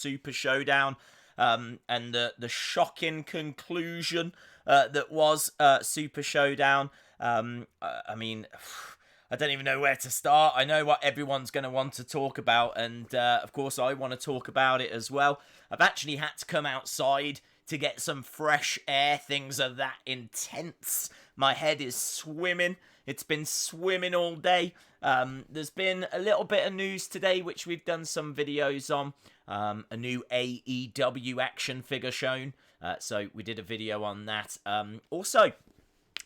Super Showdown, and the shocking conclusion that was Super Showdown. I mean, I don't even know where to start. I know what everyone's going to want to talk about, and of course I want to talk about it as well. I've actually had to come outside to get some fresh air. Things are that intense. My head is swimming. It's been swimming all day. There's been a little bit of news today, which we've done some videos on. A new AEW action figure shown. So we did a video on that. Also,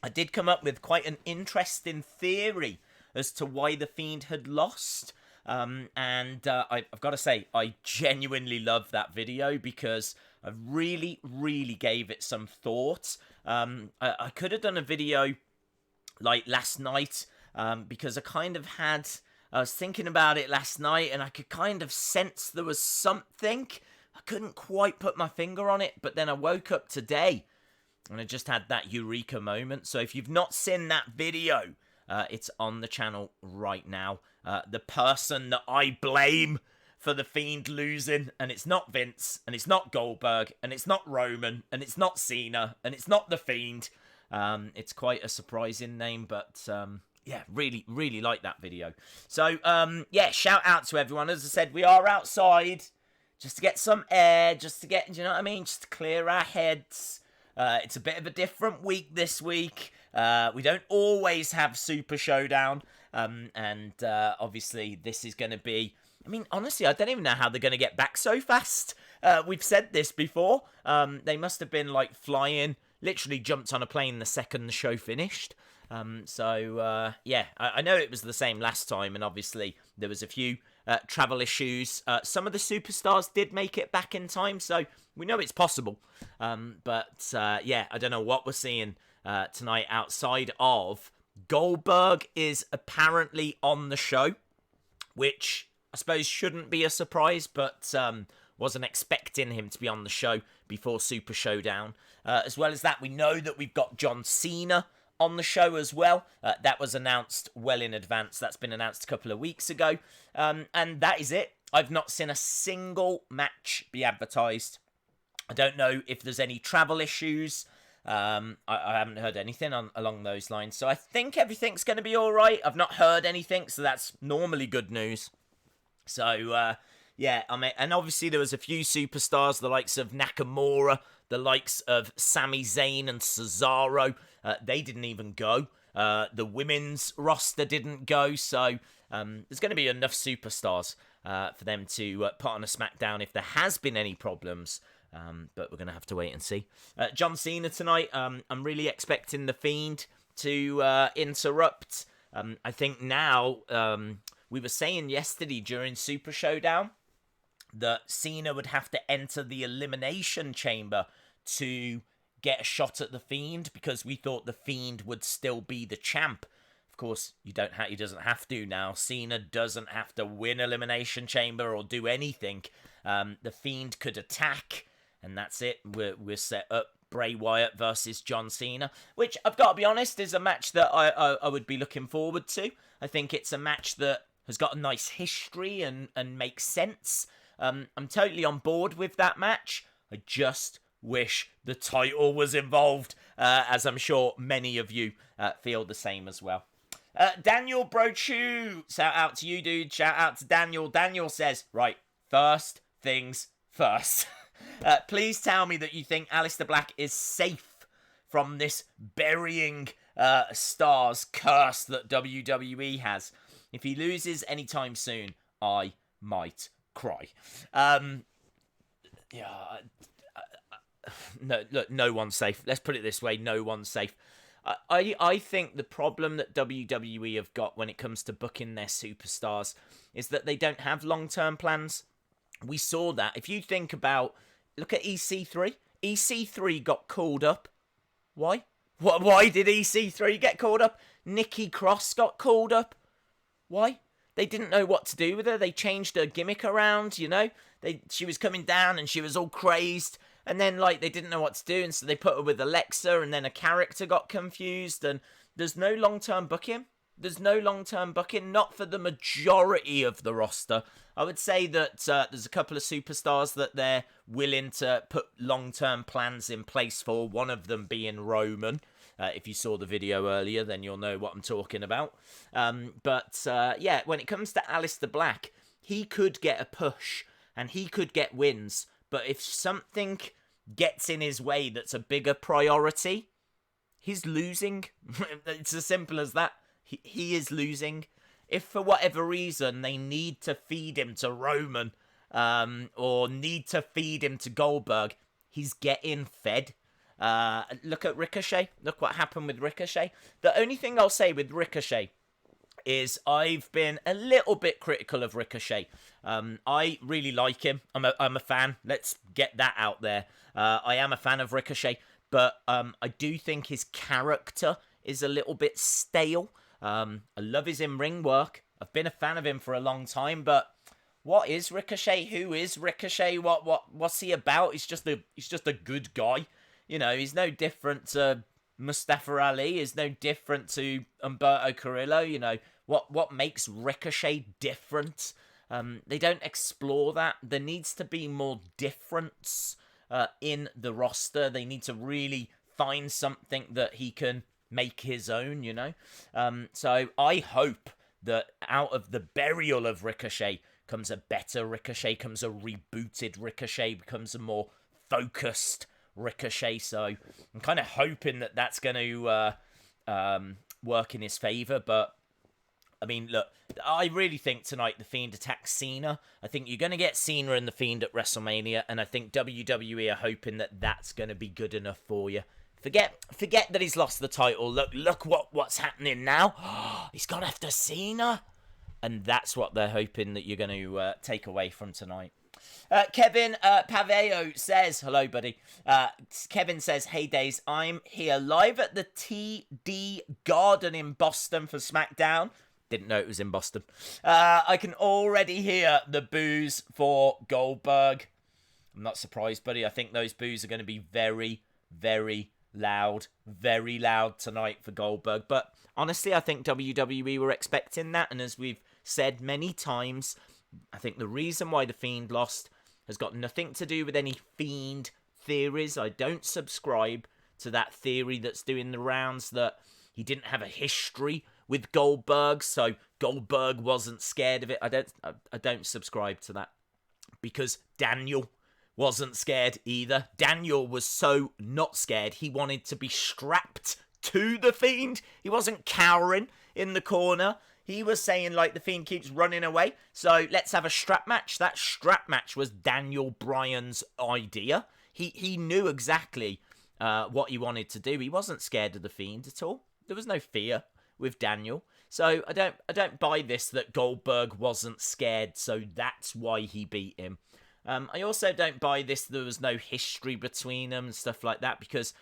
I did come up with quite an interesting theory as to why the Fiend had lost. And I've got to say, I genuinely love that video because I really, really gave it some thought. I could have done a video like last night because I was thinking about it last night and I could kind of sense there was something. I couldn't quite put my finger on it, but then I woke up today and I just had that eureka moment. So if you've not seen that video, it's on the channel right now. The person that I blame for the Fiend losing, and it's not Vince, and it's not Goldberg, and it's not Roman, and it's not Cena, and it's not the Fiend. It's quite a surprising name, but yeah, really, really like that video. So, yeah, shout out to everyone. As I said, we are outside just to get some air, just to get, you know what I mean? Just to clear our heads. It's a bit of a different week this week. We don't always have Super Showdown. And obviously, this is going to be... I mean, honestly, I don't even know how they're going to get back so fast. We've said this before. They must have been, like, flying... Literally jumped on a plane the second the show finished. Yeah, I know it was the same last time, and obviously there was a few travel issues. Some of the superstars did make it back in time, so we know it's possible. Yeah, I don't know what we're seeing tonight outside of Goldberg is apparently on the show, which I suppose shouldn't be a surprise, but wasn't expecting him to be on the show before Super Showdown. As well as that, we know that we've got John Cena on the show as well. That was announced well in advance. That's been announced a couple of weeks ago. And that is it. I've not seen a single match be advertised. I don't know if there's any travel issues. I haven't heard anything along those lines. So I think everything's going to be all right. I've not heard anything, so that's normally good news. So, yeah, I mean, and obviously there was a few superstars, the likes of Nakamura, the likes of Sami Zayn and Cesaro. They didn't even go. The women's roster didn't go, so there's going to be enough superstars for them to put on a SmackDown if there has been any problems. But we're going to have to wait and see. John Cena tonight, I'm really expecting The Fiend to interrupt. I think now, we were saying yesterday during Super Showdown that Cena would have to enter the Elimination Chamber to get a shot at The Fiend because we thought The Fiend would still be the champ. Of course, he doesn't have to now. Cena doesn't have to win Elimination Chamber or do anything. The Fiend could attack, and that's it. We're set up. Bray Wyatt versus John Cena, which I've got to be honest is a match that I would be looking forward to. I think it's a match that has got a nice history and makes sense. I'm totally on board with that match. I just wish the title was involved, as I'm sure many of you feel the same as well. Daniel Brochu, shout out to you, dude. Shout out to Daniel. Daniel says, right, first things first. Please tell me that you think Aleister Black is safe from this burying stars curse that WWE has. If he loses anytime soon, I might cry. No, look, no one's safe. Let's put it this way, no one's safe. I think the problem that WWE have got when it comes to booking their superstars is that they don't have long-term plans. We saw that. If you think about, look at EC3. EC3 got called up. Why? Why did EC3 get called up? Nikki Cross got called up. Why? They didn't know what to do with her. They changed her gimmick around, you know. She was coming down and she was all crazed. And then, like, they didn't know what to do. And so they put her with Alexa and then a character got confused. And there's no long-term booking. there's no long-term booking, not for the majority of the roster. I would say that there's a couple of superstars that they're willing to put long-term plans in place for, one of them being Roman. If you saw the video earlier, then you'll know what I'm talking about. Yeah, when it comes to Aleister Black, he could get a push and he could get wins. But if something gets in his way that's a bigger priority, he's losing. It's as simple as that. He is losing. If for whatever reason they need to feed him to Roman or need to feed him to Goldberg, he's getting fed. Look at Ricochet. Look what happened with Ricochet. The only thing I'll say with Ricochet is I've been a little bit critical of Ricochet. I really like him. I'm a fan. Let's get that out there. I am a fan of Ricochet, but I do think his character is a little bit stale. I love his in-ring work. I've been a fan of him for a long time, but what is Ricochet? Who is Ricochet? What's he about? He's just a good guy. You know, he's no different to Mustafa Ali. He's no different to Humberto Carrillo. You know, what makes Ricochet different? They don't explore that. There needs to be more difference in the roster. They need to really find something that he can make his own, you know? So I hope that out of the burial of Ricochet comes a better Ricochet, comes a rebooted Ricochet, becomes a more focused Ricochet. So I'm kind of hoping that that's going to work in his favour. But I mean, look, I really think tonight the Fiend attacks Cena. I think you're going to get Cena and the Fiend at WrestleMania, and I think WWE are hoping that that's going to be good enough for you. Forget that he's lost the title. Look what's happening now. He's gone after Cena, and that's what they're hoping that you're going to take away from tonight. Kevin Paveo says, hello, buddy. Kevin says, hey, Days, I'm here live at the TD Garden in Boston for SmackDown. Didn't know it was in Boston. I can already hear the boos for Goldberg. I'm not surprised, buddy. I think those boos are going to be very, very loud tonight for Goldberg. But honestly, I think WWE were expecting that. And as we've said many times, I think the reason why the Fiend lost has got nothing to do with any Fiend theories. I don't subscribe to that theory that's doing the rounds that he didn't have a history with Goldberg, so Goldberg wasn't scared of it. I don't subscribe to that, because Daniel wasn't scared either. Daniel was so not scared, he wanted to be strapped to the Fiend. He wasn't cowering in the corner. He was saying, like, the Fiend keeps running away, so let's have a strap match. That strap match was Daniel Bryan's idea. He knew exactly what he wanted to do. He wasn't scared of the Fiend at all. There was no fear with Daniel. So I don't buy this that Goldberg wasn't scared, so that's why he beat him. I also don't buy this there was no history between them and stuff like that, because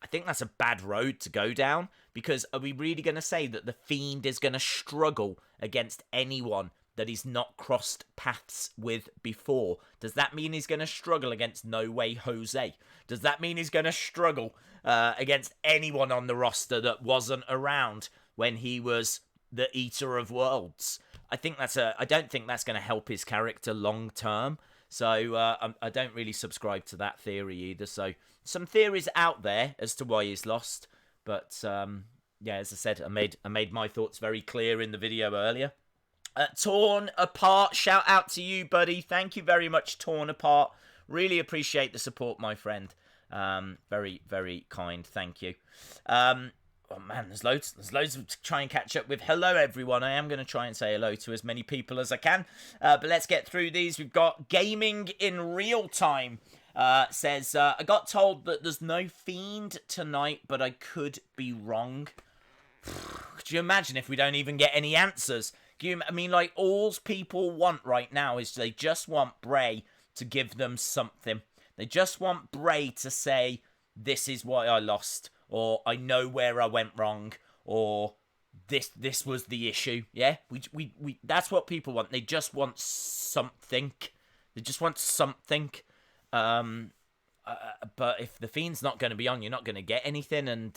I think that's a bad road to go down. Because are we really going to say that the Fiend is going to struggle against anyone that he's not crossed paths with before? Does that mean he's going to struggle against No Way Jose? Does that mean he's going to struggle against anyone on the roster that wasn't around when he was the Eater of Worlds? I don't think that's going to help his character long term. So I don't really subscribe to that theory either. So some theories out there as to why he's lost. But yeah, as I said, I made my thoughts very clear in the video earlier. Torn Apart, shout out to you, buddy. Thank you very much, Torn Apart. Really appreciate the support, my friend. Very, very kind. Thank you. Oh man, there's loads to try and catch up with. Hello, everyone. I am going to try and say hello to as many people as I can. But let's get through these. We've got Gaming in Real Time. Says, I got told that there's no Fiend tonight, but I could be wrong. Could you imagine if we don't even get any answers? Like, all people want right now is they just want Bray to give them something. They just want Bray to say, this is why I lost, or I know where I went wrong, or this was the issue. Yeah, we that's what people want. They just want something. They just want something. But if the Fiend's not going to be on, you're not going to get anything. And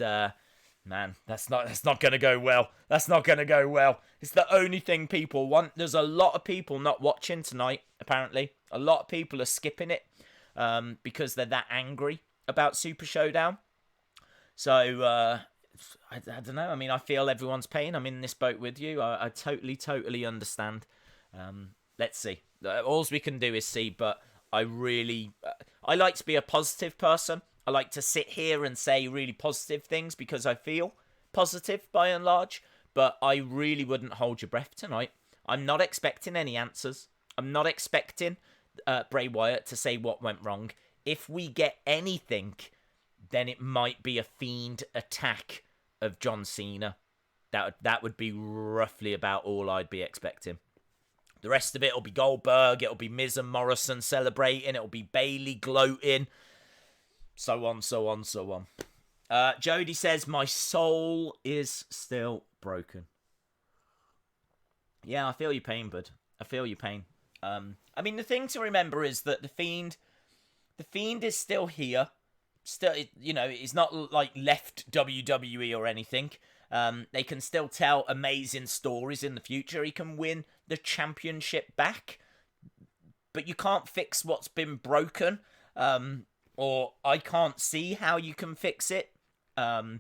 Man, that's not going to go well. That's not going to go well. It's the only thing people want. There's a lot of people not watching tonight, apparently. A lot of people are skipping it because they're that angry about Super Showdown. So, I don't know. I mean, I feel everyone's pain. I'm in this boat with you. I totally understand. Let's see. All we can do is see, but I like to be a positive person. I like to sit here and say really positive things because I feel positive by and large, but I really wouldn't hold your breath tonight. I'm not expecting any answers. I'm not expecting Bray Wyatt to say what went wrong. If we get anything, then it might be a Fiend attack of John Cena. That would be roughly about all I'd be expecting. The rest of it will be Goldberg, it'll be Miz and Morrison celebrating, it'll be Bayley gloating, so on. Jody says, my soul is still broken. Yeah, I feel your pain, bud. I feel your pain. I mean, the thing to remember is that the Fiend is still here. Still, you know, he's not like left WWE or anything. They can still tell amazing stories in the future. He can win the championship back, but you can't fix what's been broken. Or I can't see how you can fix it. And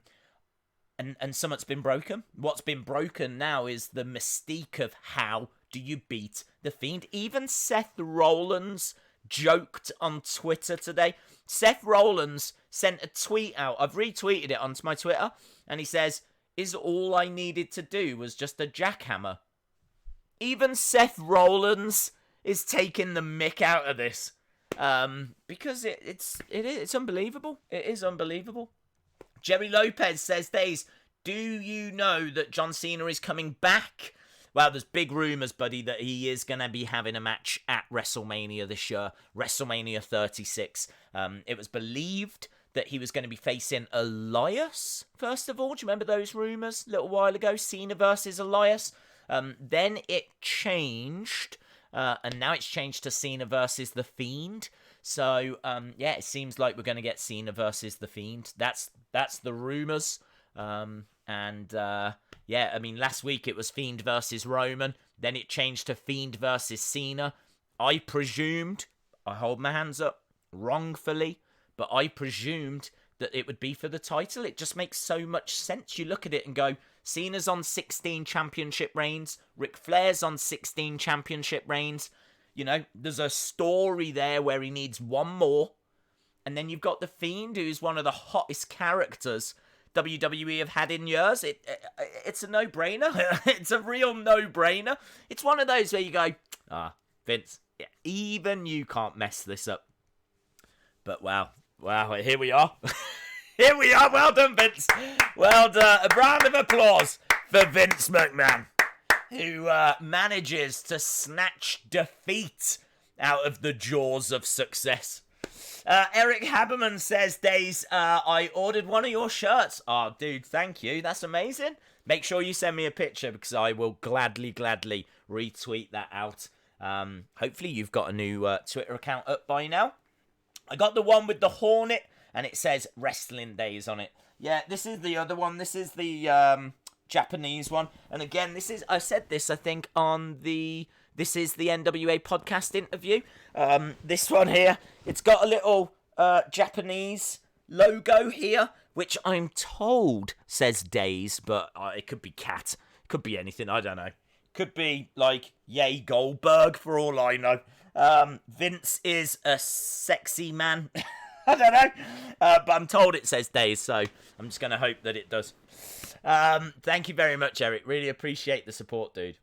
something's been broken. What's been broken now is the mystique of how do you beat the Fiend. Even Seth Rollins joked on Twitter today. Seth Rollins sent a tweet out. I've retweeted it onto my Twitter. And he says, is all I needed to do was just a jackhammer. Even Seth Rollins is taking the mick out of this. Because it's unbelievable. It is unbelievable. Jerry Lopez says, Days, do you know that John Cena is coming back? Well, there's big rumours, buddy, that he is going to be having a match at WrestleMania this year. WrestleMania 36. It was believed that he was going to be facing Elias, first of all. Do you remember those rumours a little while ago? Cena versus Elias. Then it changed, and now it's changed to Cena versus The Fiend. So, yeah, it seems like we're going to get Cena versus The Fiend. That's the rumours. Yeah, I mean, last week it was Fiend versus Roman. Then it changed to Fiend versus Cena. I presumed, I hold my hands up, wrongfully, but I presumed that it would be for the title. It just makes so much sense. You look at it and go, Cena's on 16 championship reigns. Ric Flair's on 16 championship reigns. You know, there's a story there where he needs one more. And then you've got The Fiend, who's one of the hottest characters WWE have had in years. It's a no-brainer. It's a real no-brainer. It's one of those where you go, Vince, yeah, even you can't mess this up. But wow, here we are. Here we are. Well done, Vince. Well done. A round of applause for Vince McMahon, who manages to snatch defeat out of the jaws of success. Eric Haberman says, Days, I ordered one of your shirts. Oh, dude, thank you. That's amazing. Make sure you send me a picture because I will gladly retweet that out. Hopefully you've got a new Twitter account up by now. I got the one with the Hornet and it says Wrestling Days on it. Yeah, this is the other one. This is the Japanese one. And again, I said this, I think, on this is the NWA podcast interview. This one here, it's got a little Japanese logo here, which I'm told says Days, but it could be cat. Could be anything, I don't know. Could be, like, yay Goldberg, for all I know. Vince is a sexy man. I don't know. But I'm told it says Days, so I'm just going to hope that it does. Thank you very much, Eric. Really appreciate the support, dude.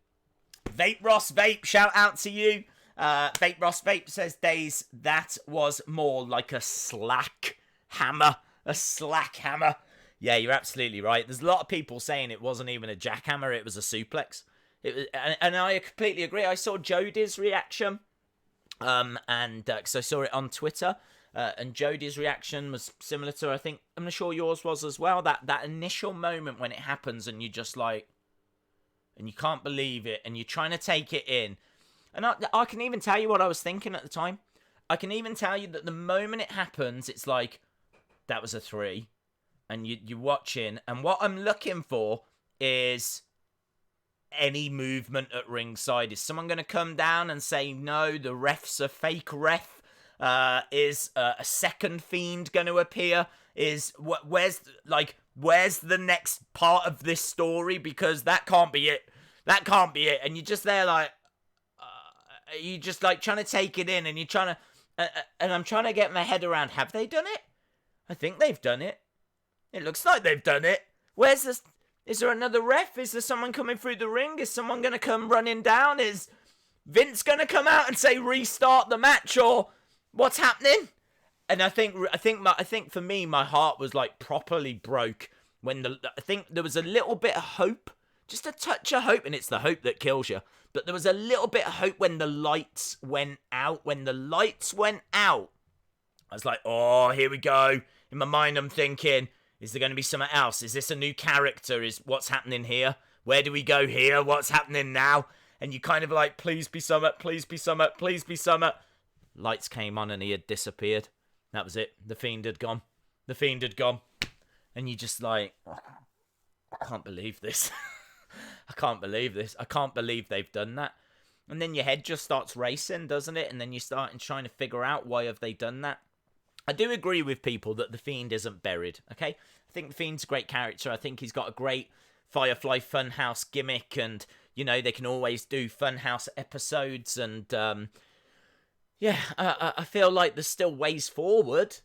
Vape Ross Vape, shout out to you. Vape Ross Vape says, Days, that was more like a slack hammer. A slack hammer. Yeah, you're absolutely right. There's a lot of people saying it wasn't even a jackhammer, it was a suplex. It was, and I completely agree. I saw Jody's reaction, because I saw it on Twitter, and Jody's reaction was similar to, I think, I'm not sure yours was as well. That initial moment when it happens and you just like, and you can't believe it, and you're trying to take it in. And I can even tell you what I was thinking at the time. I can even tell you that the moment it happens, it's like, that was a 3. and you're watching, and what I'm looking for is any movement at ringside. Is someone going to come down and say, no, the ref's a fake ref? Is a second Fiend going to appear? Where's the next part of this story? Because that can't be it. That can't be it. And you're just there like, you just like trying to take it in, and you're trying to, and I'm trying to get my head around, have they done it? I think they've done it. It looks like they've done it. Where's this? Is there another ref? Is there someone coming through the ring? Is someone going to come running down? Is Vince going to come out and say restart the match, or what's happening? And I think for me, my heart was like properly broke when I think there was a little bit of hope, just a touch of hope, and it's the hope that kills you. But there was a little bit of hope when the lights went out. When the lights went out, I was like, oh, here we go. In my mind, I'm thinking, is there going to be something else? Is this a new character? Is what's happening here? Where do we go here? What's happening now? And you kind of like, please be Summit, please be Summit, please be Summit. Lights came on and he had disappeared. That was it. The Fiend had gone. The Fiend had gone. And you just like, I can't believe this. I can't believe this. I can't believe they've done that. And then your head just starts racing, doesn't it? And then you start trying to figure out, why have they done that? I do agree with people that the Fiend isn't buried, okay? I think the Fiend's a great character. I think he's got a great Firefly Funhouse gimmick, and, you know, they can always do Funhouse episodes, and, I feel like there's still ways forward,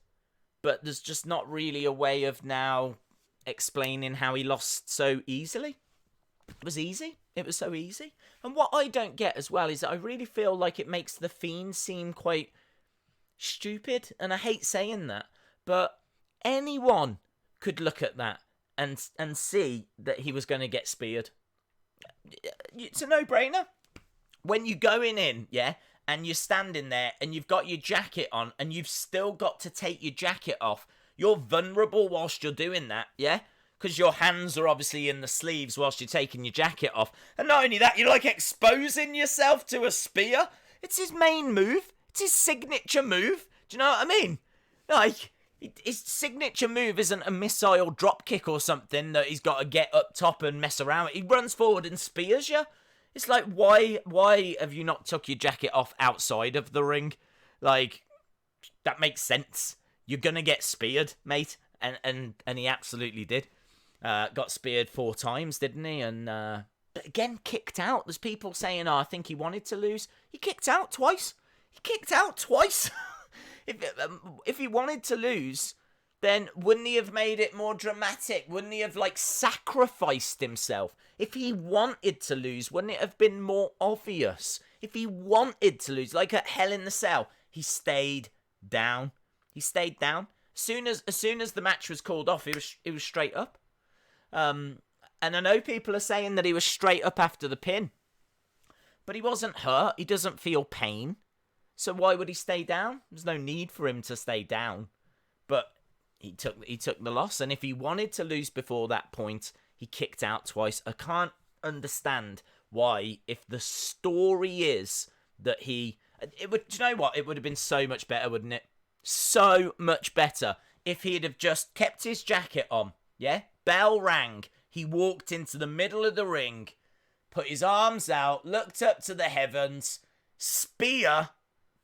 but there's just not really a way of now explaining how he lost so easily. It was easy. It was so easy. And what I don't get as well is that I really feel like it makes the Fiend seem quite stupid. And I hate saying that, but anyone could look at that and see that he was going to get speared. It's a no-brainer. When you're going in, yeah, and you're standing there and you've got your jacket on and you've still got to take your jacket off, you're vulnerable whilst you're doing that, yeah? Because your hands are obviously in the sleeves whilst you're taking your jacket off. And not only that, you're like exposing yourself to a spear. It's his main move. It's his signature move. Do you know what I mean? Like, his signature move isn't a missile drop kick or something that he's got to get up top and mess around with. He runs forward and spears you. It's like, why have you not took your jacket off outside of the ring? Like, that makes sense. You're going to get speared, mate. And he absolutely did. Got speared 4 times, didn't he? And but again, kicked out. There's people saying, I think he wanted to lose. He kicked out twice. If he wanted to lose, then wouldn't he have made it more dramatic? Wouldn't he have, like, sacrificed himself? If he wanted to lose, wouldn't it have been more obvious? If he wanted to lose, like at Hell in the Cell, he stayed down. He stayed down. As soon as the match was called off, he was straight up. And I know people are saying that he was straight up after the pin, but he wasn't hurt. He doesn't feel pain. So why would he stay down? There's no need for him to stay down. But he took the loss, and if he wanted to lose before that point, he kicked out twice. I can't understand why, if the story is that do you know what? It would have been so much better, wouldn't it? So much better if he'd have just kept his jacket on, yeah? Bell rang. He walked into the middle of the ring, put his arms out, looked up to the heavens, spear,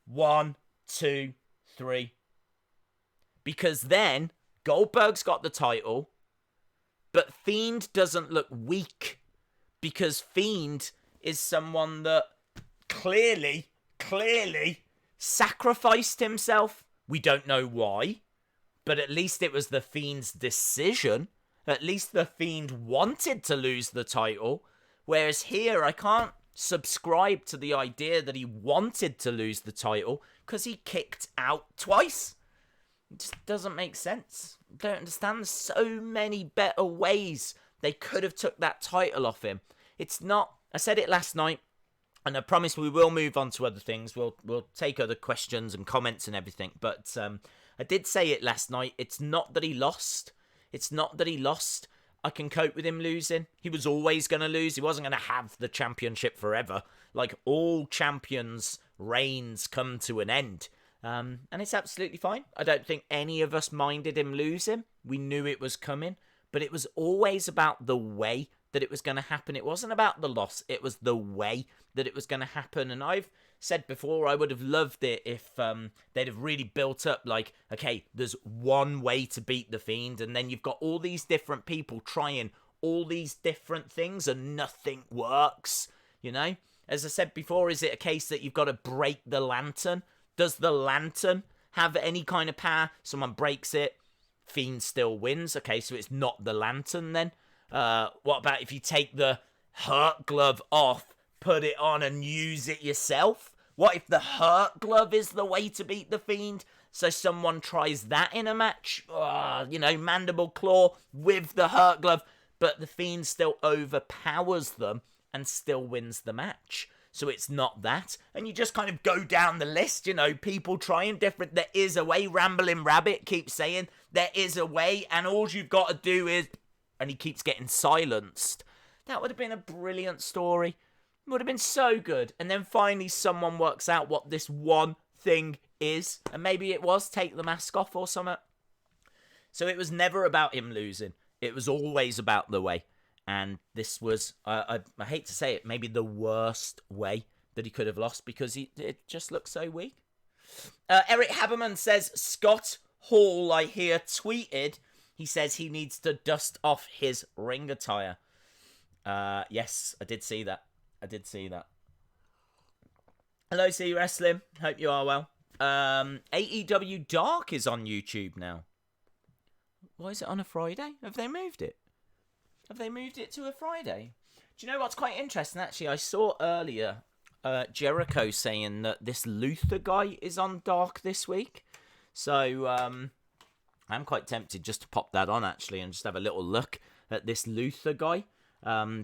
1, 2, 3. Because then Goldberg's got the title, but Fiend doesn't look weak, because Fiend is someone that clearly sacrificed himself. We don't know why, but at least it was the Fiend's decision. At least the Fiend wanted to lose the title. Whereas here, I can't subscribe to the idea that he wanted to lose the title because he kicked out twice. It just doesn't make sense. I don't understand. There's so many better ways they could have took that title off him. It's not... I said it last night, and I promise we will move on to other things. We'll take other questions and comments and everything. But I did say it last night. It's not that he lost. I can cope with him losing. He was always going to lose. He wasn't going to have the championship forever. Like, all champions' reigns come to an end. And it's absolutely fine. I don't think any of us minded him losing. We knew it was coming, but it was always about the way that it was going to happen. It wasn't about the loss. It was the way that it was going to happen. And I've said before, I would have loved it if they'd have really built up like, okay, there's one way to beat the Fiend, and then you've got all these different people trying all these different things and nothing works, you know? As I said before, is it a case that you've got to break the lantern? Does the lantern have any kind of power? Someone breaks it, Fiend still wins. Okay, so it's not the lantern then. What about if you take the hurt glove off, put it on and use it yourself? What if the hurt glove is the way to beat the Fiend? So someone tries that in a match? Mandible claw with the hurt glove, but the Fiend still overpowers them and still wins the match. So it's not that. And you just kind of go down the list, people trying different. There is a way. Rambling Rabbit keeps saying there is a way, and all you've got to do is... And he keeps getting silenced. That would have been a brilliant story. It would have been so good. And then finally someone works out what this one thing is. And maybe it was take the mask off or something. So it was never about him losing. It was always about the way. And this was, I hate to say it, maybe the worst way that he could have lost because it just looked so weak. Eric Haberman says, Scott Hall, I hear, tweeted... He says he needs to dust off his ring attire. Yes, I did see that. Hello, C Wrestling. Hope you are well. AEW Dark is on YouTube now. Why is it on a Friday? Have they moved it? Have they moved it to a Friday? Do you know what's quite interesting, actually? I saw earlier Jericho saying that this Luther guy is on Dark this week. So, I'm quite tempted just to pop that on, actually, and just have a little look at this Luther guy,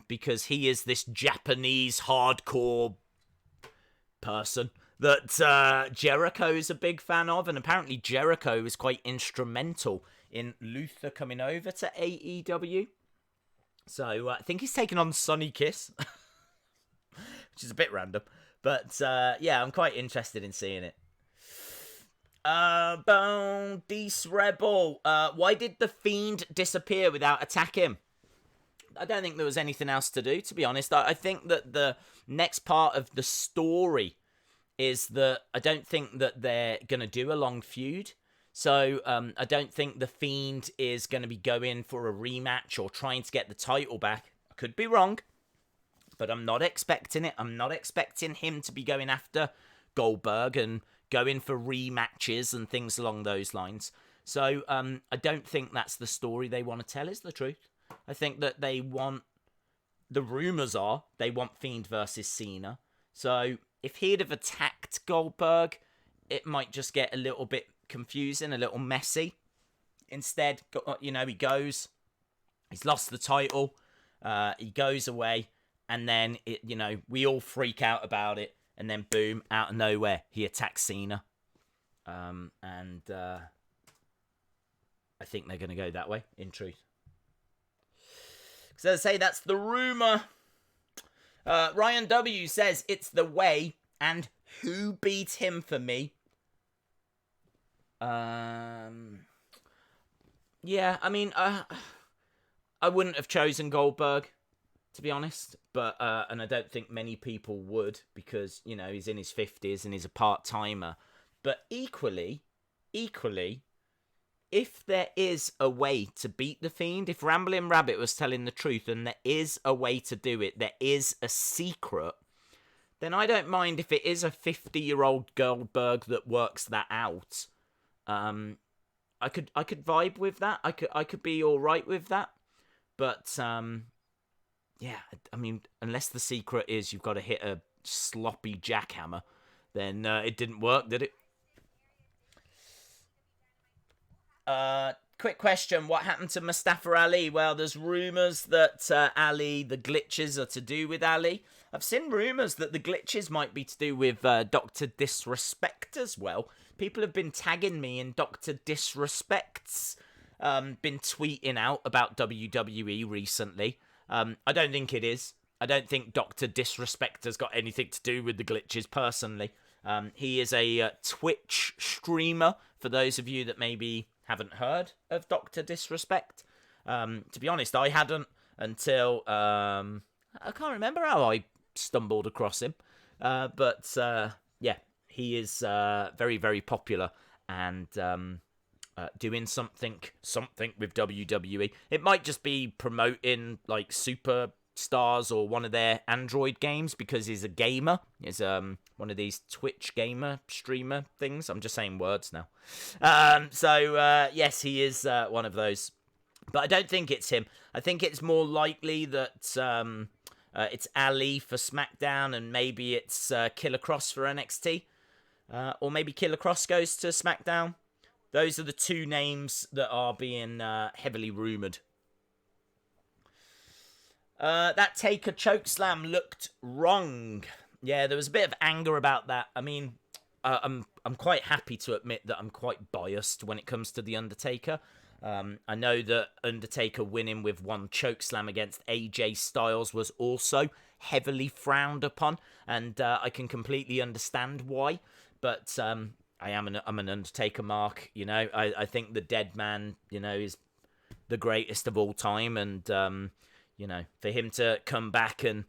because he is this Japanese hardcore person that Jericho is a big fan of, and apparently Jericho is quite instrumental in Luther coming over to AEW. So I think he's taken on Sonny Kiss, which is a bit random, but yeah, I'm quite interested in seeing it. Deece Rebel. Why did the Fiend disappear without attacking him? I don't think there was anything else to do, to be honest. I think that the next part of the story is that I don't think that they're going to do a long feud. So I don't think the Fiend is going to be going for a rematch or trying to get the title back. I could be wrong, but I'm not expecting it. I'm not expecting him to be going after Goldberg and going for rematches and things along those lines. So I don't think that's the story they want to tell, is the truth. I think that they want... The rumours are they want Fiend versus Cena. So if he'd have attacked Goldberg, it might just get a little bit confusing, a little messy. Instead, he goes... He's lost the title. He goes away. And then, we all freak out about it. And then, boom, out of nowhere, he attacks Cena. I think they're going to go that way, in truth. Because as I say, that's the rumour. Ryan W. says, it's the way, and who beat him for me? Yeah, I mean, I wouldn't have chosen Goldberg, to be honest, but and I don't think many people would, because he's in his 50s and he's a part-timer. But equally, if there is a way to beat the Fiend, if Rambling Rabbit was telling the truth and there is a way to do it, there is a secret, then I don't mind if it is a 50-year-old Goldberg that works that out. I could vibe with that. I could be all right with that. But yeah, I mean, unless the secret is you've got to hit a sloppy jackhammer, then it didn't work, did it? Quick question. What happened to Mustafa Ali? Well, there's rumours that Ali, the glitches are to do with Ali. I've seen rumours that the glitches might be to do with Dr. Disrespect as well. People have been tagging me in Dr. Disrespect's been tweeting out about WWE recently. I don't think it is. I don't think Dr. Disrespect has got anything to do with the glitches, personally. He is a Twitch streamer, for those of you that maybe haven't heard of Dr. Disrespect. To be honest, I hadn't until... I can't remember how I stumbled across him. But yeah, he is very, very popular and doing something with WWE. It might just be promoting like Superstars or one of their Android games because he's a gamer. He's one of these Twitch gamer streamer things. I'm just saying words now. So yes, he is one of those. But I don't think it's him. I think it's more likely that it's Ali for SmackDown and maybe it's Killer Cross for NXT. Or maybe Killer Cross goes to SmackDown. Those are the two names that are being heavily rumoured. That Taker chokeslam looked wrong. Yeah, there was a bit of anger about that. I mean, I'm quite happy to admit that I'm quite biased when it comes to The Undertaker. I know that Undertaker winning with one chokeslam against AJ Styles was also heavily frowned upon, and I can completely understand why. But I'm an Undertaker mark, you know. I think the Dead Man, you know, is the greatest of all time, and you know, for him to come back and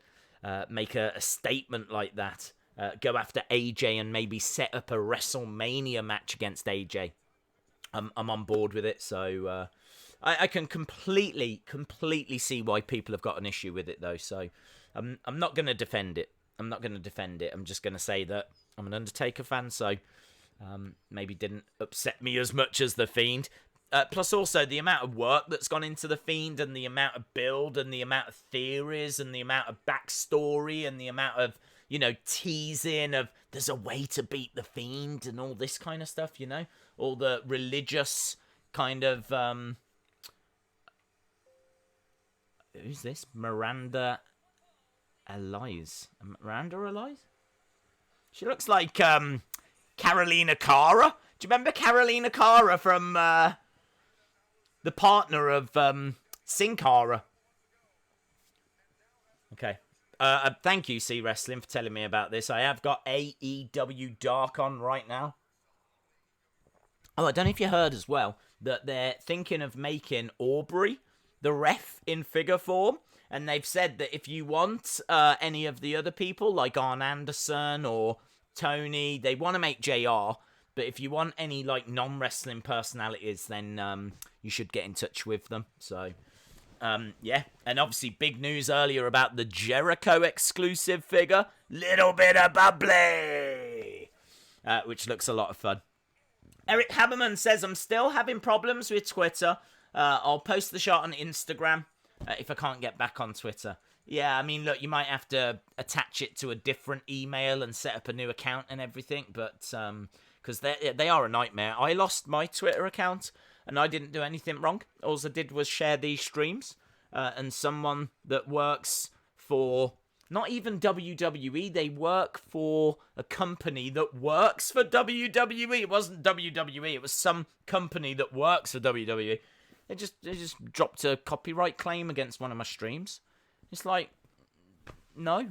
make a statement like that, go after AJ and maybe set up a WrestleMania match against AJ. I'm on board with it, so I can completely see why people have got an issue with it, though. So I'm not going to defend it. I'm just going to say that I'm an Undertaker fan, so maybe didn't upset me as much as The Fiend. Plus also the amount of work that's gone into The Fiend and the amount of build and the amount of theories and the amount of backstory and the amount of, you know, teasing of there's a way to beat The Fiend and all this kind of stuff, you know? All the religious kind of... who's this? Miranda Elias. Miranda Elias? She looks like Carolina Cara. Do you remember Carolina Cara from the partner of Sin Cara? Okay. Thank you, C Wrestling, for telling me about this. I have got AEW Dark on right now. Oh, I don't know if you heard as well that they're thinking of making Aubrey the ref in figure form. And they've said that if you want any of the other people, like Arn Anderson or Tony, they want to make JR. But if you want any like non-wrestling personalities, then you should get in touch with them. So, yeah. And obviously big news earlier about the Jericho exclusive figure. Little bit of bubbly. Which looks a lot of fun. Eric Haberman says, I'm still having problems with Twitter. I'll post the shot on Instagram if I can't get back on Twitter. Yeah, I mean, look, you might have to attach it to a different email and set up a new account and everything. But, because they are a nightmare. I lost my Twitter account and I didn't do anything wrong. All I did was share these streams. And someone that works for... not even WWE, they work for a company that works for WWE. It wasn't WWE, it was some company that works for WWE. They just dropped a copyright claim against one of my streams. It's like, no.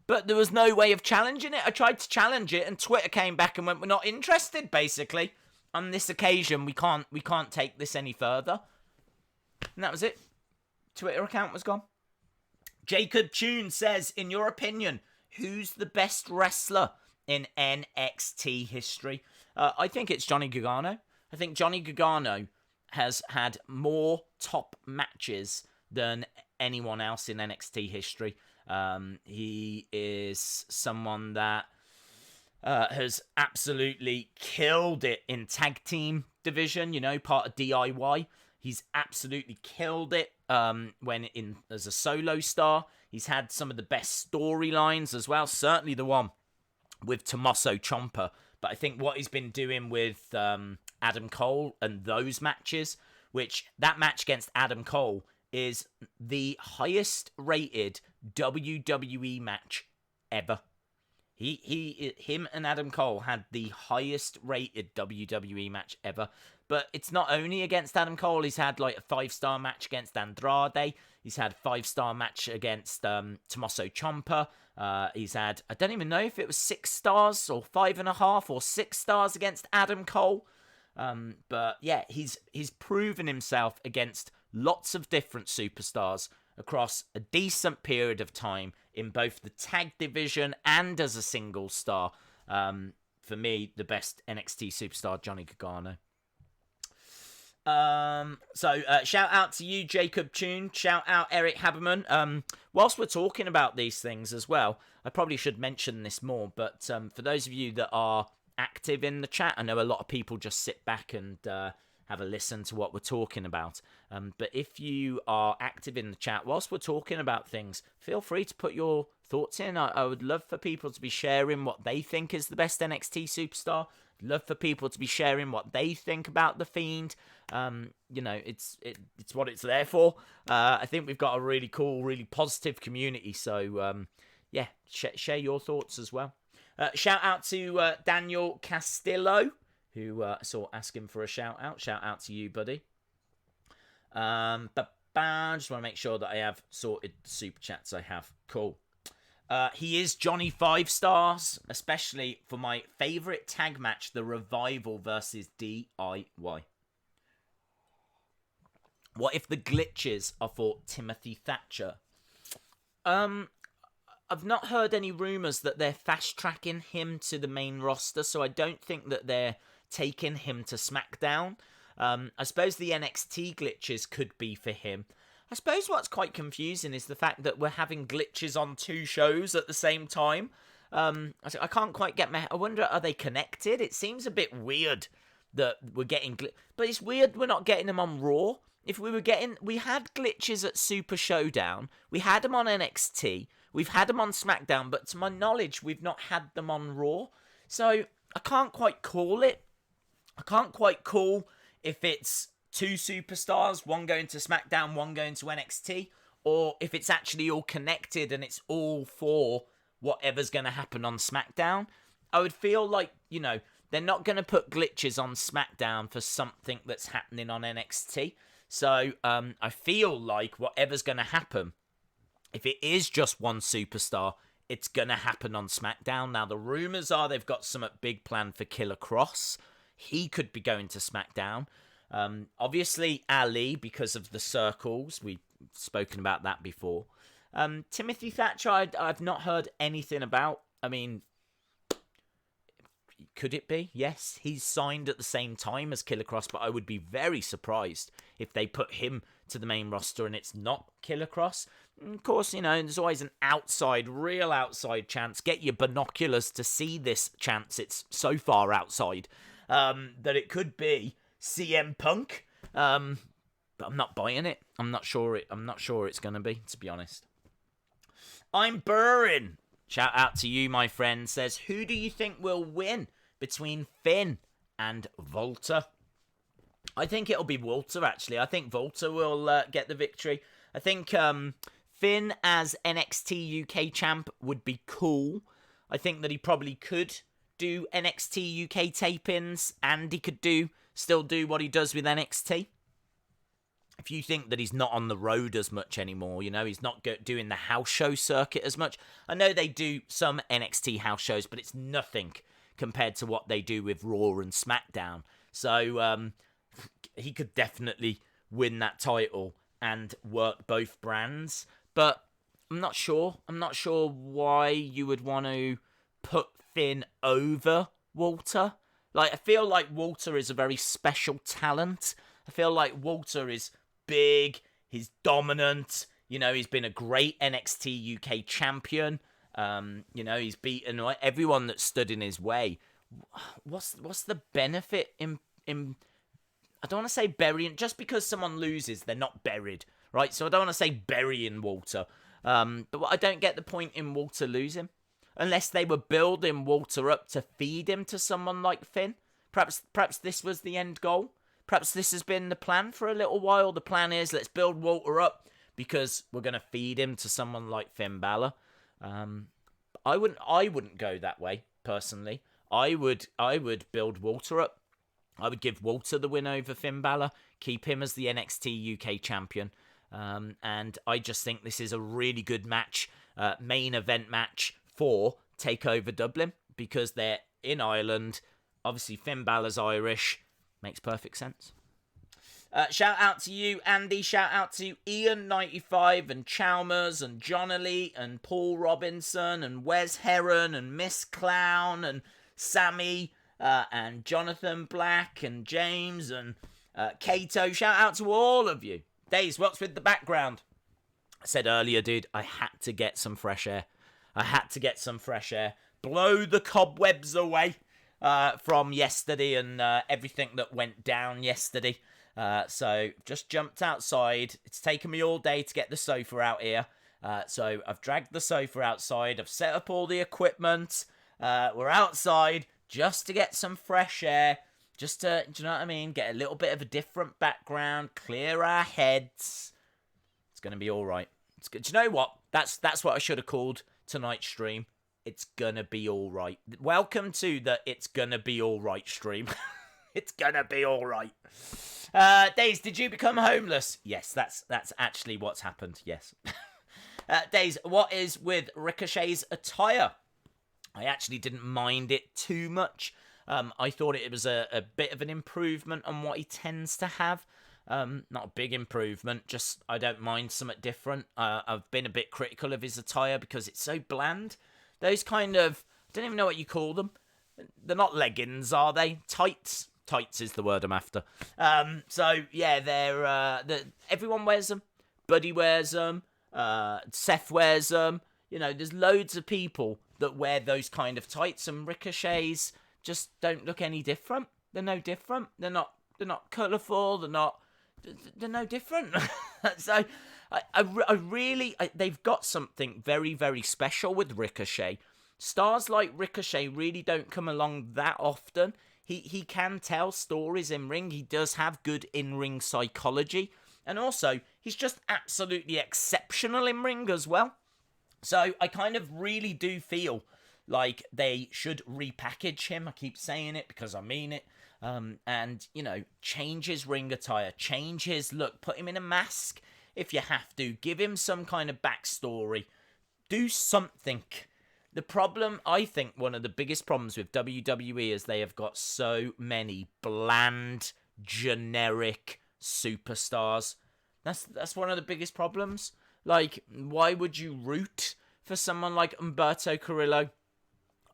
But there was no way of challenging it. I tried to challenge it and Twitter came back and went, we're not interested, basically. On this occasion, we can't take this any further. And that was it. Twitter account was gone. Jacob Tune says, in your opinion, who's the best wrestler in NXT history? I think it's Johnny Gargano. I think Johnny Gargano has had more top matches than anyone else in NXT history. He is someone that has absolutely killed it in tag team division, you know, part of DIY. He's absolutely killed it when in as a solo star. He's had some of the best storylines as well. Certainly the one with Tommaso Ciampa. But I think what he's been doing with Adam Cole and those matches, which that match against Adam Cole is the highest rated WWE match ever. Him and Adam Cole had the highest rated WWE match ever. But it's not only against Adam Cole. He's had like a 5-star match against Andrade. He's had a 5-star match against Tommaso Ciampa. He's had, I don't even know if it was 6 stars or 5.5 or 6 stars against Adam Cole. But yeah, he's proven himself against lots of different superstars across a decent period of time in both the tag division and as a single star. For me, the best NXT superstar, Johnny Gargano. Shout out to you, Jacob Tune. Shout out Eric Haberman. Whilst we're talking about these things as well, I probably should mention this more, but for those of you that are active in the chat, I know a lot of people just sit back and have a listen to what we're talking about. But if you are active in the chat whilst we're talking about things, feel free to put your thoughts in. I would love for people to be sharing what they think is the best NXT superstar. Love for people to be sharing what they think about the Fiend. It's what it's there for. I think we've got a really cool, really positive community. So share your thoughts as well. Shout out to Daniel Castillo, who saw asking for a shout out. Shout out to you, buddy. Just want to make sure that I have sorted the super chats I have. Cool. He is Johnny 5 stars, especially for my favourite tag match, the Revival versus DIY. What if the glitches are for Timothy Thatcher? I've not heard any rumours that they're fast-tracking him to the main roster, so I don't think that they're taking him to SmackDown. I suppose the NXT glitches could be for him. I suppose what's quite confusing is the fact that we're having glitches on 2 shows at the same time. I can't quite get I wonder, are they connected? It seems a bit weird that we're getting but it's weird we're not getting them on Raw. If we had glitches at Super Showdown, we had them on NXT, we've had them on SmackDown, but to my knowledge, we've not had them on Raw. So I can't quite call it. I can't quite call if it's 2 superstars, one going to SmackDown, one going to NXT, or if it's actually all connected and it's all for whatever's going to happen on SmackDown. I would feel like, they're not going to put glitches on SmackDown for something that's happening on NXT. So I feel like whatever's going to happen, if it is just one superstar, it's going to happen on SmackDown. Now, the rumours are they've got something big planned for Killer Cross. He could be going to SmackDown. Obviously, Ali, because of the circles. We've spoken about that before. Timothy Thatcher, I've not heard anything about. I mean, could it be? Yes, he's signed at the same time as Killer Cross, but I would be very surprised if they put him to the main roster and it's not Killer Cross. And of course, there's always an real outside chance. Get your binoculars to see this chance. It's so far outside that it could be CM Punk. But I'm not buying it. I'm not sure it's going to be, to be honest. I'm Burrin. Shout out to you, my friend. Says, who do you think will win between Finn and Walter? I think it'll be Walter, actually. I think Walter will get the victory. I think Finn as NXT UK champ would be cool. I think that he probably could do NXT UK tapings and he could still do what he does with NXT. If you think that he's not on the road as much anymore, he's not doing the house show circuit as much. I know they do some NXT house shows, but it's nothing compared to what they do with Raw and SmackDown. So he could definitely win that title and work both brands. But I'm not sure. I'm not sure why you would want to put Finn over Walter. I feel like Walter is a very special talent. I feel like Walter is big, he's dominant, he's been a great NXT UK champion, he's beaten everyone that stood in his way. What's the benefit in I don't want to say burying, just because someone loses, they're not buried, right? So I don't want to say burying Walter, but I don't get the point in Walter losing, unless they were building Walter up to feed him to someone like Finn. Perhaps this was the end goal. Perhaps this has been the plan for a little while. The plan is, let's build Walter up because we're going to feed him to someone like Finn Balor. I wouldn't go that way personally. I would build Walter up. I would give Walter the win over Finn Balor, keep him as the NXT UK champion. And I just think this is a really good match, main event match for TakeOver Dublin, because they're in Ireland. Obviously, Finn Balor's Irish. Makes perfect sense. Shout out to you, Andy. Shout out to Ian95 and Chalmers and Johnny and Paul Robinson and Wes Heron and Miss Clown and Sammy and Jonathan Black and James and Kato. Shout out to all of you. Days, what's with the background? I said earlier, dude, I had to get some fresh air. Blow the cobwebs away from yesterday and everything that went down yesterday. So just jumped outside. It's taken me all day to get the sofa out here. So I've dragged the sofa outside. I've set up all the equipment. We're outside just to get some fresh air. Just to, do you know what I mean? Get a little bit of a different background. Clear our heads. It's going to be all right. It's good. Do you know what? That's what I should have called tonight's stream. It's going to be all right. Welcome to the It's Gonna Be All Right stream. It's going to be all right. Days, did you become homeless? Yes, that's actually what's happened. Yes. Days, what is with Ricochet's attire? I actually didn't mind it too much. I thought it was a bit of an improvement on what he tends to have. Not a big improvement, just I don't mind something different. I've been a bit critical of his attire because it's so bland. Those kind of, I don't even know what you call them. They're not leggings, are they? Tights. Tights is the word I'm after. So yeah, they're everyone wears them. Buddy wears them. Seth wears them. You know, there's loads of people that wear those kind of tights, and Ricochet's just don't look any different. They're no different. They're not colourful. They're no different. So I really, they've got something very, very special with Ricochet. Stars like Ricochet really don't come along that often. He can tell stories in ring. He does have good in-ring psychology. And also, he's just absolutely exceptional in ring as well. So I kind of really do feel like they should repackage him. I keep saying it because I mean it. And, you know, change his ring attire, change his look, put him in a mask if you have to, give him some kind of backstory, do something. The problem, I think one of the biggest problems with WWE is they have got so many bland, generic superstars. That's one of the biggest problems. Like, why would you root for someone like Humberto Carrillo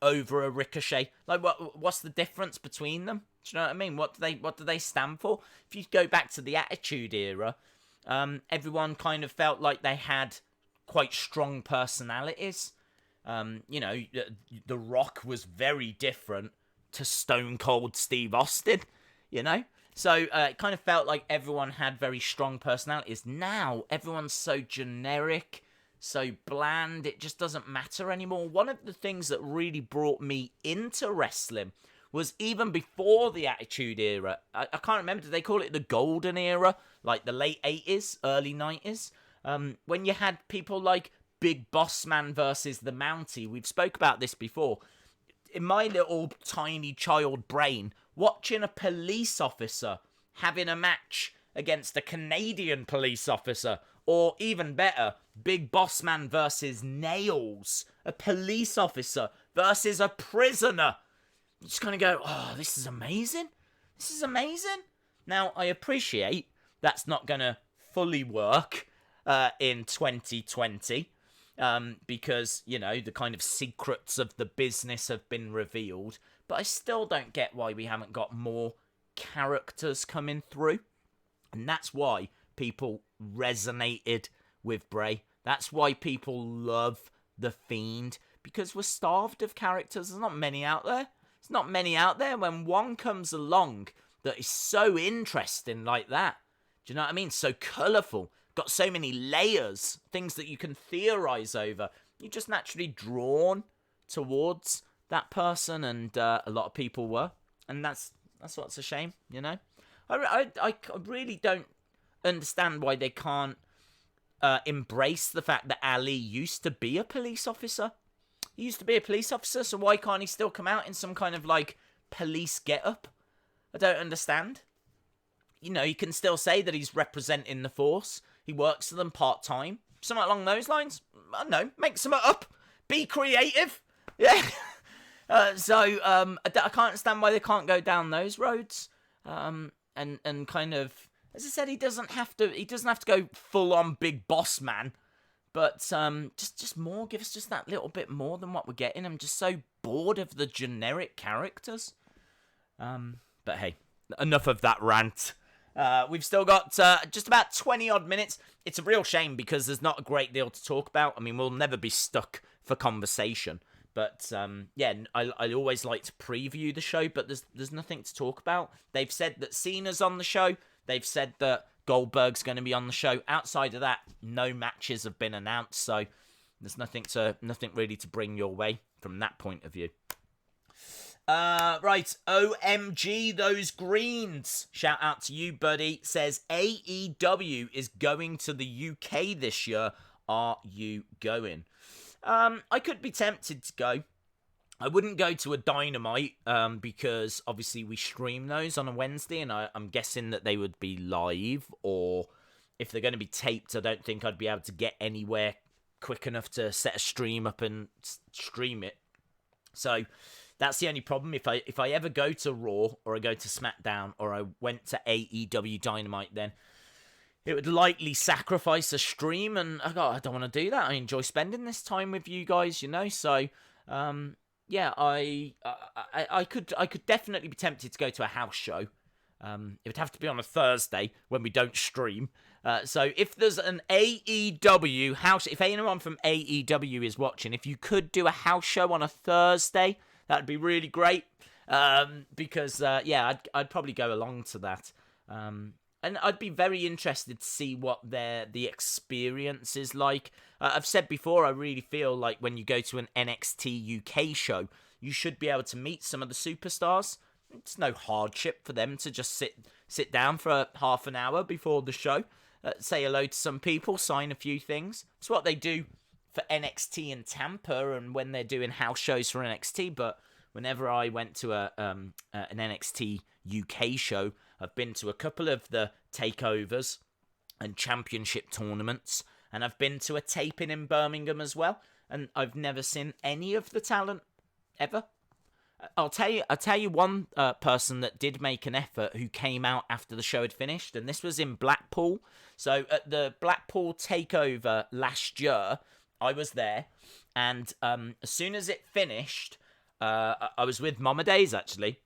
over a Ricochet? Like, what's the difference between them? Do you know what I mean? What do they stand for? If you go back to the Attitude Era, everyone kind of felt like they had quite strong personalities. You know, The Rock was very different to Stone Cold Steve Austin, you know? So it kind of felt like everyone had very strong personalities. Now, everyone's so generic, so bland, it just doesn't matter anymore. One of the things that really brought me into wrestling was even before the Attitude Era. I can't remember, did they call it the Golden Era? Like the late 80s, early 90s? When you had people like Big Boss Man versus the Mountie. We've spoke about this before. In my little tiny child brain, watching a police officer having a match against a Canadian police officer, or even better, Big Boss Man versus Nails, a police officer versus a prisoner. You just kind of go, oh, this is amazing. This is amazing. Now, I appreciate that's not going to fully work in 2020. Because, you know, the kind of secrets of the business have been revealed. But I still don't get why we haven't got more characters coming through. And that's why people resonated with Bray. That's why people love The Fiend. Because we're starved of characters. There's not many out there. There's not many out there. When one comes along that is so interesting like that. Do you know what I mean? So colourful. Got so many layers, things that you can theorize over. You're just naturally drawn towards that person, and a lot of people were, and that's what's a shame, you know. I really don't understand why they can't embrace the fact that Ali used to be a police officer. He used to be a police officer, so why can't he still come out in some kind of, like, police get-up? I don't understand. You know, he can still say that he's representing the force. He works for them part-time. Something along those lines. I don't know. Make something up. Be creative. Yeah. I can't understand why they can't go down those roads. And kind of, as I said, he doesn't have to go full-on big boss man. But just more. Give us just that little bit more than what we're getting. I'm just so bored of the generic characters. But hey, enough of that rant. We've still got just about 20-odd minutes. It's a real shame because there's not a great deal to talk about. I mean, we'll never be stuck for conversation. But, I always like to preview the show, but there's nothing to talk about. They've said that Cena's on the show. They've said that Goldberg's going to be on the show. Outside of that, no matches have been announced, so there's nothing really to bring your way from that point of view. Right, OMG, those greens. Shout out to you, buddy. Says AEW is going to the UK this year. Are you going? I could be tempted to go. I wouldn't go to a Dynamite because obviously we stream those on a Wednesday, and I'm guessing that they would be live, or if they're going to be taped, I don't think I'd be able to get anywhere quick enough to set a stream up and stream it. So that's the only problem. If I ever go to Raw or I go to SmackDown or I went to AEW Dynamite, then it would likely sacrifice a stream, and I don't want to do that. I enjoy spending this time with you guys, you know. So, I could definitely be tempted to go to a house show. It would have to be on a Thursday when we don't stream. So if there's an AEW house, if anyone from AEW is watching, if you could do a house show on a Thursday, that'd be really great. Because I'd probably go along to that. And I'd be very interested to see what the experience is like. I've said before, I really feel like when you go to an NXT UK show, you should be able to meet some of the superstars. It's no hardship for them to just sit down for half an hour before the show, say hello to some people, sign a few things. It's what they do for NXT in Tampa and when they're doing house shows for NXT. But whenever I went to an NXT UK show, I've been to a couple of the takeovers and championship tournaments, and I've been to a taping in Birmingham as well, and I've never seen any of the talent ever. I'll tell you one person that did make an effort who came out after the show had finished, and this was in Blackpool. So at the Blackpool takeover last year, I was there, and as soon as it finished, I was with Mama Days actually.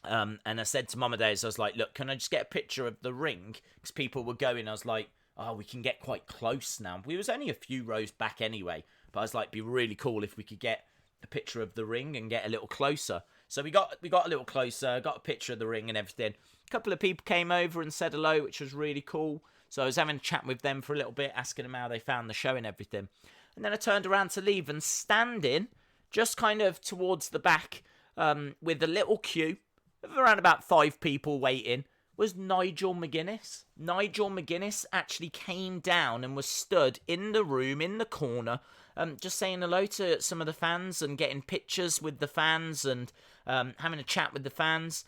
And I said to Mama Days, I was like, look, can I just get a picture of the ring? Because people were going, I was like, oh, we can get quite close now. We was only a few rows back anyway, but I was like, it'd be really cool if we could get a picture of the ring and get a little closer. So we got a little closer, got a picture of the ring and everything. A couple of people came over and said hello, which was really cool. So I was having a chat with them for a little bit, asking them how they found the show and everything. And then I turned around to leave, and standing just kind of towards the back with a little queue of around about 5 people waiting was Nigel McGuinness. Nigel McGuinness actually came down and was stood in the room, in the corner, just saying hello to some of the fans and getting pictures with the fans and having a chat with the fans.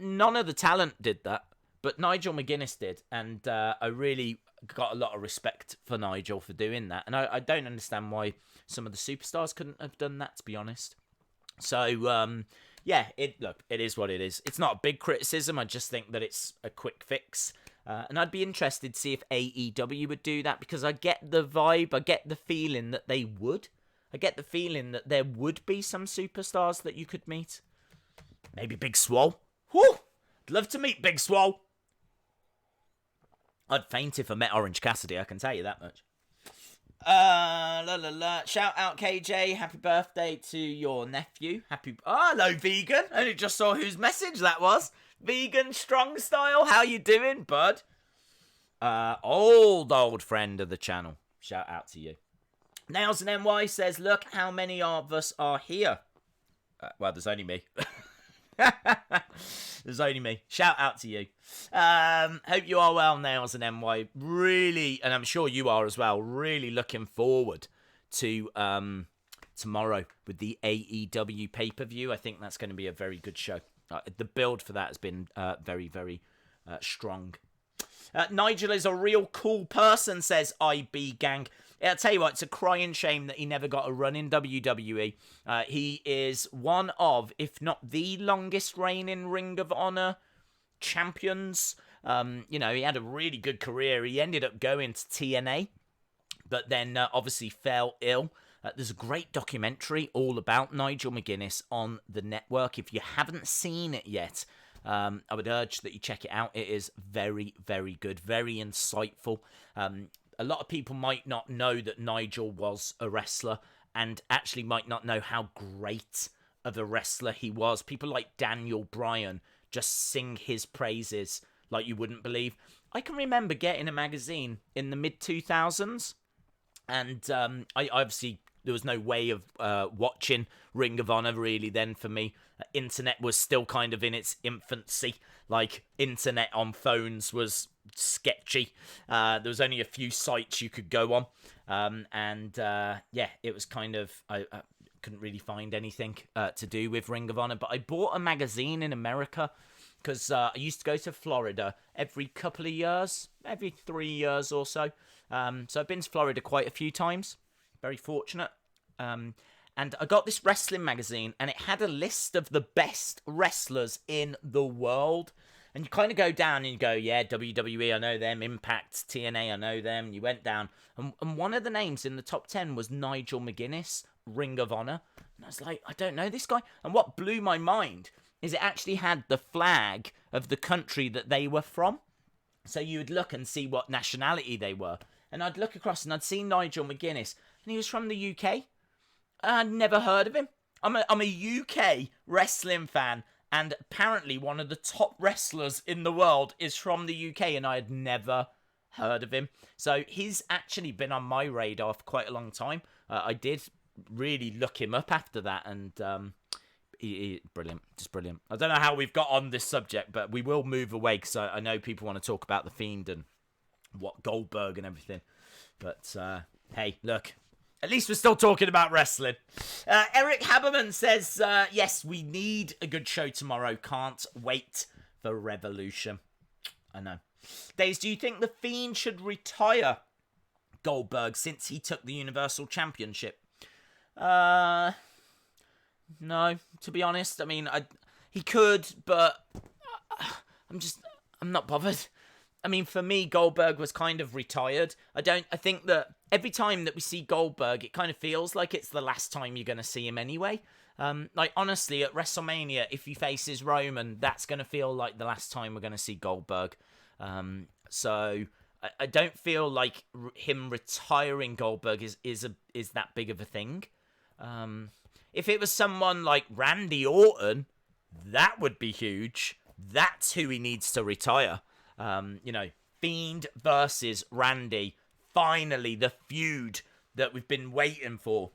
None of the talent did that, but Nigel McGuinness did, and I really got a lot of respect for Nigel for doing that, and I don't understand why some of the superstars couldn't have done that, to be honest. So, it is what it is. It's not a big criticism. I just think that it's a quick fix. And I'd be interested to see if AEW would do that, because I get the vibe, I get the feeling that they would. I get the feeling that there would be some superstars that you could meet. Maybe Big Swole. Whew! I'd love to meet Big Swole. I'd faint if I met Orange Cassidy, I can tell you that much. Shout out KJ, happy birthday to your nephew. Hello Vegan, I only just saw whose message that was. Vegan Strong Style, how you doing, bud? Old friend of the channel, shout out to you. Nails and NY says, look how many of us are here. Well, there's only me. There's only me. Shout out to you. Hope you are well, Nails and NY. Really, and I'm sure you are as well, really looking forward to tomorrow with the AEW pay-per-view. I think that's going to be a very good show. The build for that has been very, very strong. Nigel is a real cool person, says IB Gang. I'll tell you what, it's a crying shame that he never got a run in WWE. He is one of, if not the longest reigning Ring of Honor champions. He had a really good career. He ended up going to TNA, but then obviously fell ill. There's a great documentary all about Nigel McGuinness on the network. If you haven't seen it yet, I would urge that you check it out. It is very, very good, very insightful. A lot of people might not know that Nigel was a wrestler and actually might not know how great of a wrestler he was. People like Daniel Bryan just sing his praises like you wouldn't believe. I can remember getting a magazine in the mid-2000s, and I obviously, there was no way of watching Ring of Honor really then for me. Internet was still kind of in its infancy. Like, internet on phones was sketchy. There was only a few sites you could go on. It was kind of, I couldn't really find anything to do with Ring of Honor. But I bought a magazine in America because I used to go to Florida every couple of years, every 3 years or so. So I've been to Florida quite a few times. Very fortunate. And I got this wrestling magazine, and it had a list of the best wrestlers in the world. And you kind of go down and you go, yeah, WWE, I know them. Impact, TNA, I know them. You went down. And one of the names in the top 10 was Nigel McGuinness, Ring of Honor. And I was like, I don't know this guy. And what blew my mind is it actually had the flag of the country that they were from. So you would look and see what nationality they were. And I'd look across and I'd see Nigel McGuinness. And he was from the UK. I'd never heard of him. I'm a UK wrestling fan, and apparently one of the top wrestlers in the world is from the UK, and I had never heard of him. So he's actually been on my radar for quite a long time. I did really look him up after that, and he brilliant, just brilliant. I don't know how we've got on this subject, but we will move away because I know people want to talk about the Fiend and what Goldberg and everything. But hey, look. At least we're still talking about wrestling. Eric Haberman says, yes, we need a good show tomorrow. Can't wait for Revolution. I know. Days, do you think The Fiend should retire Goldberg since he took the Universal Championship? No, to be honest. I mean, he could, but I'm not bothered. I mean, for me, Goldberg was kind of retired. I think that every time that we see Goldberg, it kind of feels like it's the last time you're going to see him anyway. Honestly, at WrestleMania, if he faces Roman, that's going to feel like the last time we're going to see Goldberg. So I don't feel like him retiring Goldberg is that big of a thing. If it was someone like Randy Orton, that would be huge. That's who he needs to retire. Fiend versus Randy. Finally, the feud that we've been waiting for.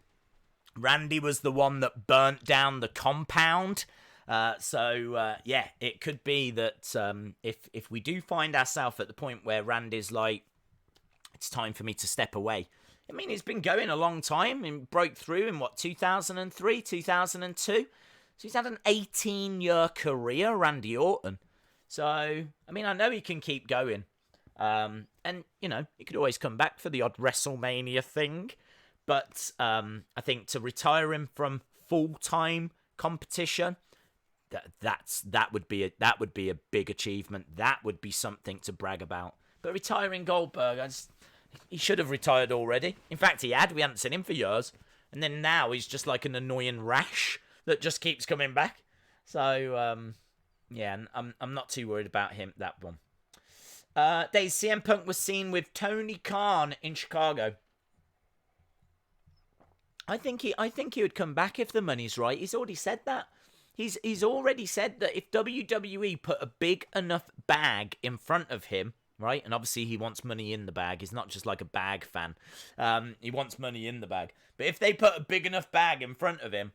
Randy was the one that burnt down the compound. It could be that if we do find ourselves at the point where Randy's like, it's time for me to step away. I mean, it's been going a long time. It broke through in, 2003, 2002? So he's had an 18-year career, Randy Orton. So, I mean, I know he can keep going. He could always come back for the odd WrestleMania thing. But I think to retire him from full-time competition, that would be a big achievement. That would be something to brag about. But retiring Goldberg, he should have retired already. In fact, he had. We hadn't seen him for years. And then now he's just like an annoying rash that just keeps coming back. So, I'm not too worried about him, that one. Days, CM Punk was seen with Tony Khan in Chicago. I think he would come back if the money's right. He's already said that. He's already said that if WWE put a big enough bag in front of him, right? And obviously he wants money in the bag. He's not just like a bag fan. He wants money in the bag. But if they put a big enough bag in front of him,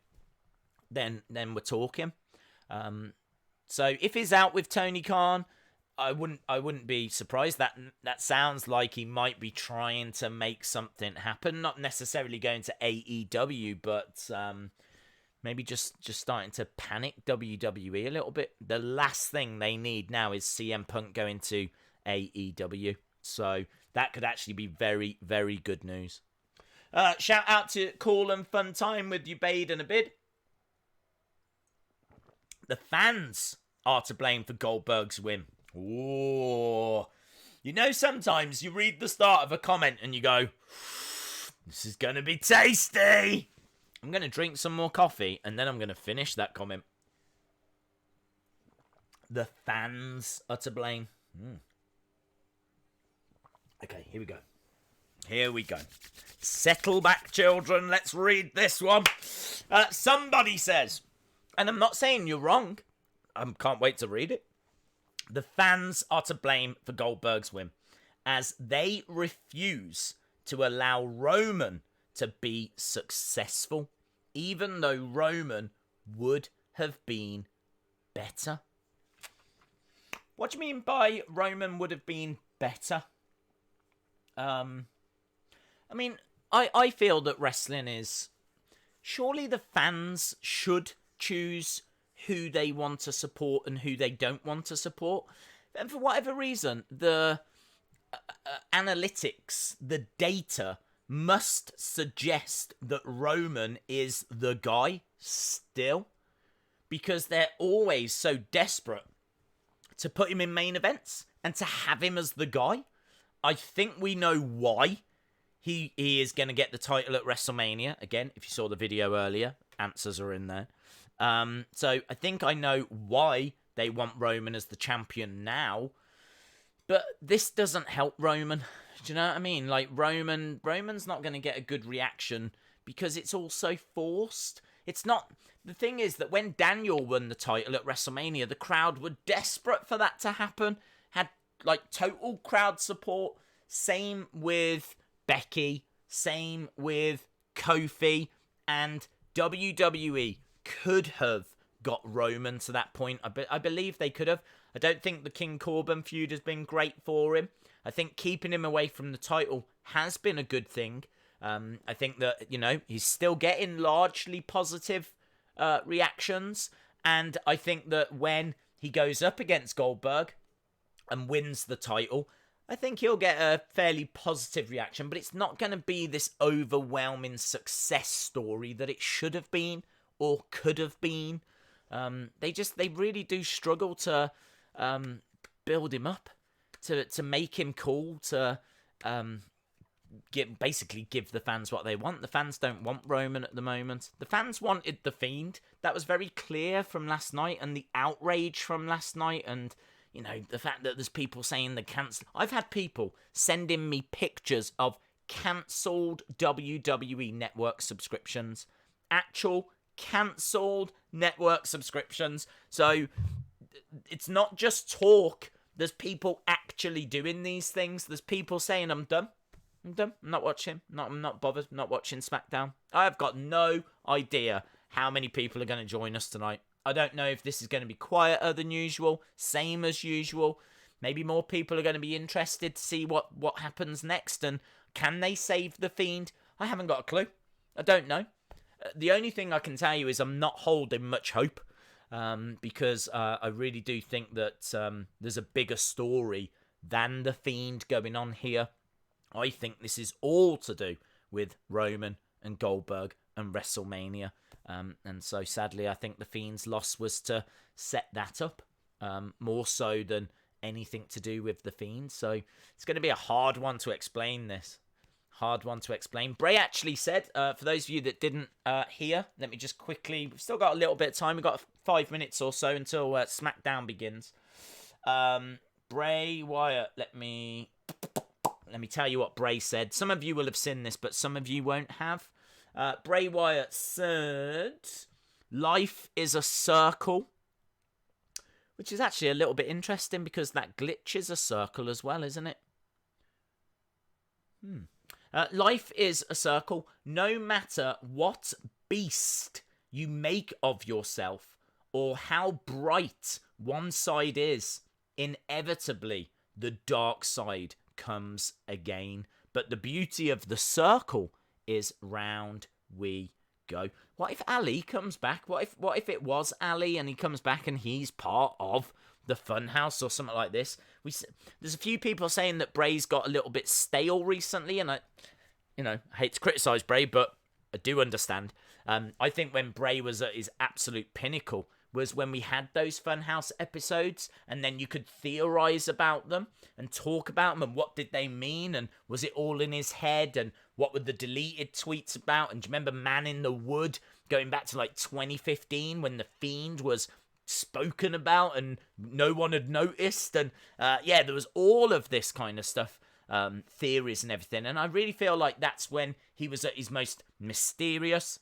then we're talking. So if he's out with Tony Khan, I wouldn't be surprised. That sounds like he might be trying to make something happen. Not necessarily going to AEW, but maybe just starting to panic WWE a little bit. The last thing they need now is CM Punk going to AEW. So that could actually be very, very good news. Shout out to Cool and Fun Time with you, Bade and a bid. The fans are to blame for Goldberg's win. Ooh. You know, sometimes you read the start of a comment and you go, this is going to be tasty. I'm going to drink some more coffee and then I'm going to finish that comment. The fans are to blame. Okay, here we go. Here we go. Settle back, children. Let's read this one. Somebody says, and I'm not saying you're wrong. I can't wait to read it. The fans are to blame for Goldberg's win, as they refuse to allow Roman to be successful, even though Roman would have been better. What do you mean by Roman would have been better? I mean, I feel that wrestling is... Surely the fans should choose who they want to support and who they don't want to support. And for whatever reason, the analytics, the data, must suggest that Roman is the guy still. Because they're always so desperate to put him in main events and to have him as the guy. I think we know why he is going to get the title at WrestleMania. Again, if you saw the video earlier, answers are in there. So I think I know why they want Roman as the champion now. But this doesn't help Roman. Do you know what I mean? Like, Roman's not going to get a good reaction because it's all so forced. It's not... The thing is that when Daniel won the title at WrestleMania, the crowd were desperate for that to happen. Had, like, total crowd support. Same with Becky. Same with Kofi. And WWE could have got Roman to that point. I believe they could have. I don't think the King Corbin feud has been great for him. I think keeping him away from the title has been a good thing. I think that, you know, he's still getting largely positive reactions. And I think that when he goes up against Goldberg and wins the title, I think he'll get a fairly positive reaction. But it's not going to be this overwhelming success story that it should have been or could have been. They really do struggle to build him up, to make him cool, to basically give the fans what they want. The fans don't want Roman at the moment. The fans wanted The Fiend. That was very clear from last night, and the outrage from last night, and, you know, the fact that there's people saying the cancel. I've had people sending me pictures of cancelled WWE Network subscriptions. Actual cancelled network subscriptions. So it's not just talk. There's people actually doing these things. There's people saying, I'm done. I'm not watching. I'm not bothered. I'm not watching SmackDown. I've got no idea how many people are going to join us tonight. I don't know if this is going to be quieter than usual, same as usual. Maybe more people are going to be interested to see what happens next, and can they save The Fiend? I haven't got a clue. I don't know. The only thing I can tell you is I'm not holding much hope, because I really do think that there's a bigger story than The Fiend going on here. I think this is all to do with Roman and Goldberg and WrestleMania. And so, sadly, I think The Fiend's loss was to set that up, more so than anything to do with The Fiend. So it's going to be a hard one to explain this. Hard one to explain. Bray actually said, for those of you that didn't hear, let me just quickly... We've still got a little bit of time. We've got 5 minutes or so until SmackDown begins. Bray Wyatt, let me tell you what Bray said. Some of you will have seen this, but some of you won't have. Bray Wyatt said, life is a circle, which is actually a little bit interesting because that glitch is a circle as well, isn't it? Life is a circle. No matter what beast you make of yourself or how bright one side is, inevitably the dark side comes again. But the beauty of the circle is round we go. What if Ali comes back? What if it was Ali and he comes back and he's part of the Funhouse or something like this? There's a few people saying that Bray's got a little bit stale recently, and I hate to criticize Bray, but I do understand. I think when Bray was at his absolute pinnacle was when we had those Funhouse episodes, and then you could theorize about them and talk about them and what did they mean, and was it all in his head, and what were the deleted tweets about? And do you remember Man in the Wood going back to like 2015 when the Fiend was spoken about and no one had noticed? And there was all of this kind of stuff, theories and everything, and I really feel like that's when he was at his most mysterious,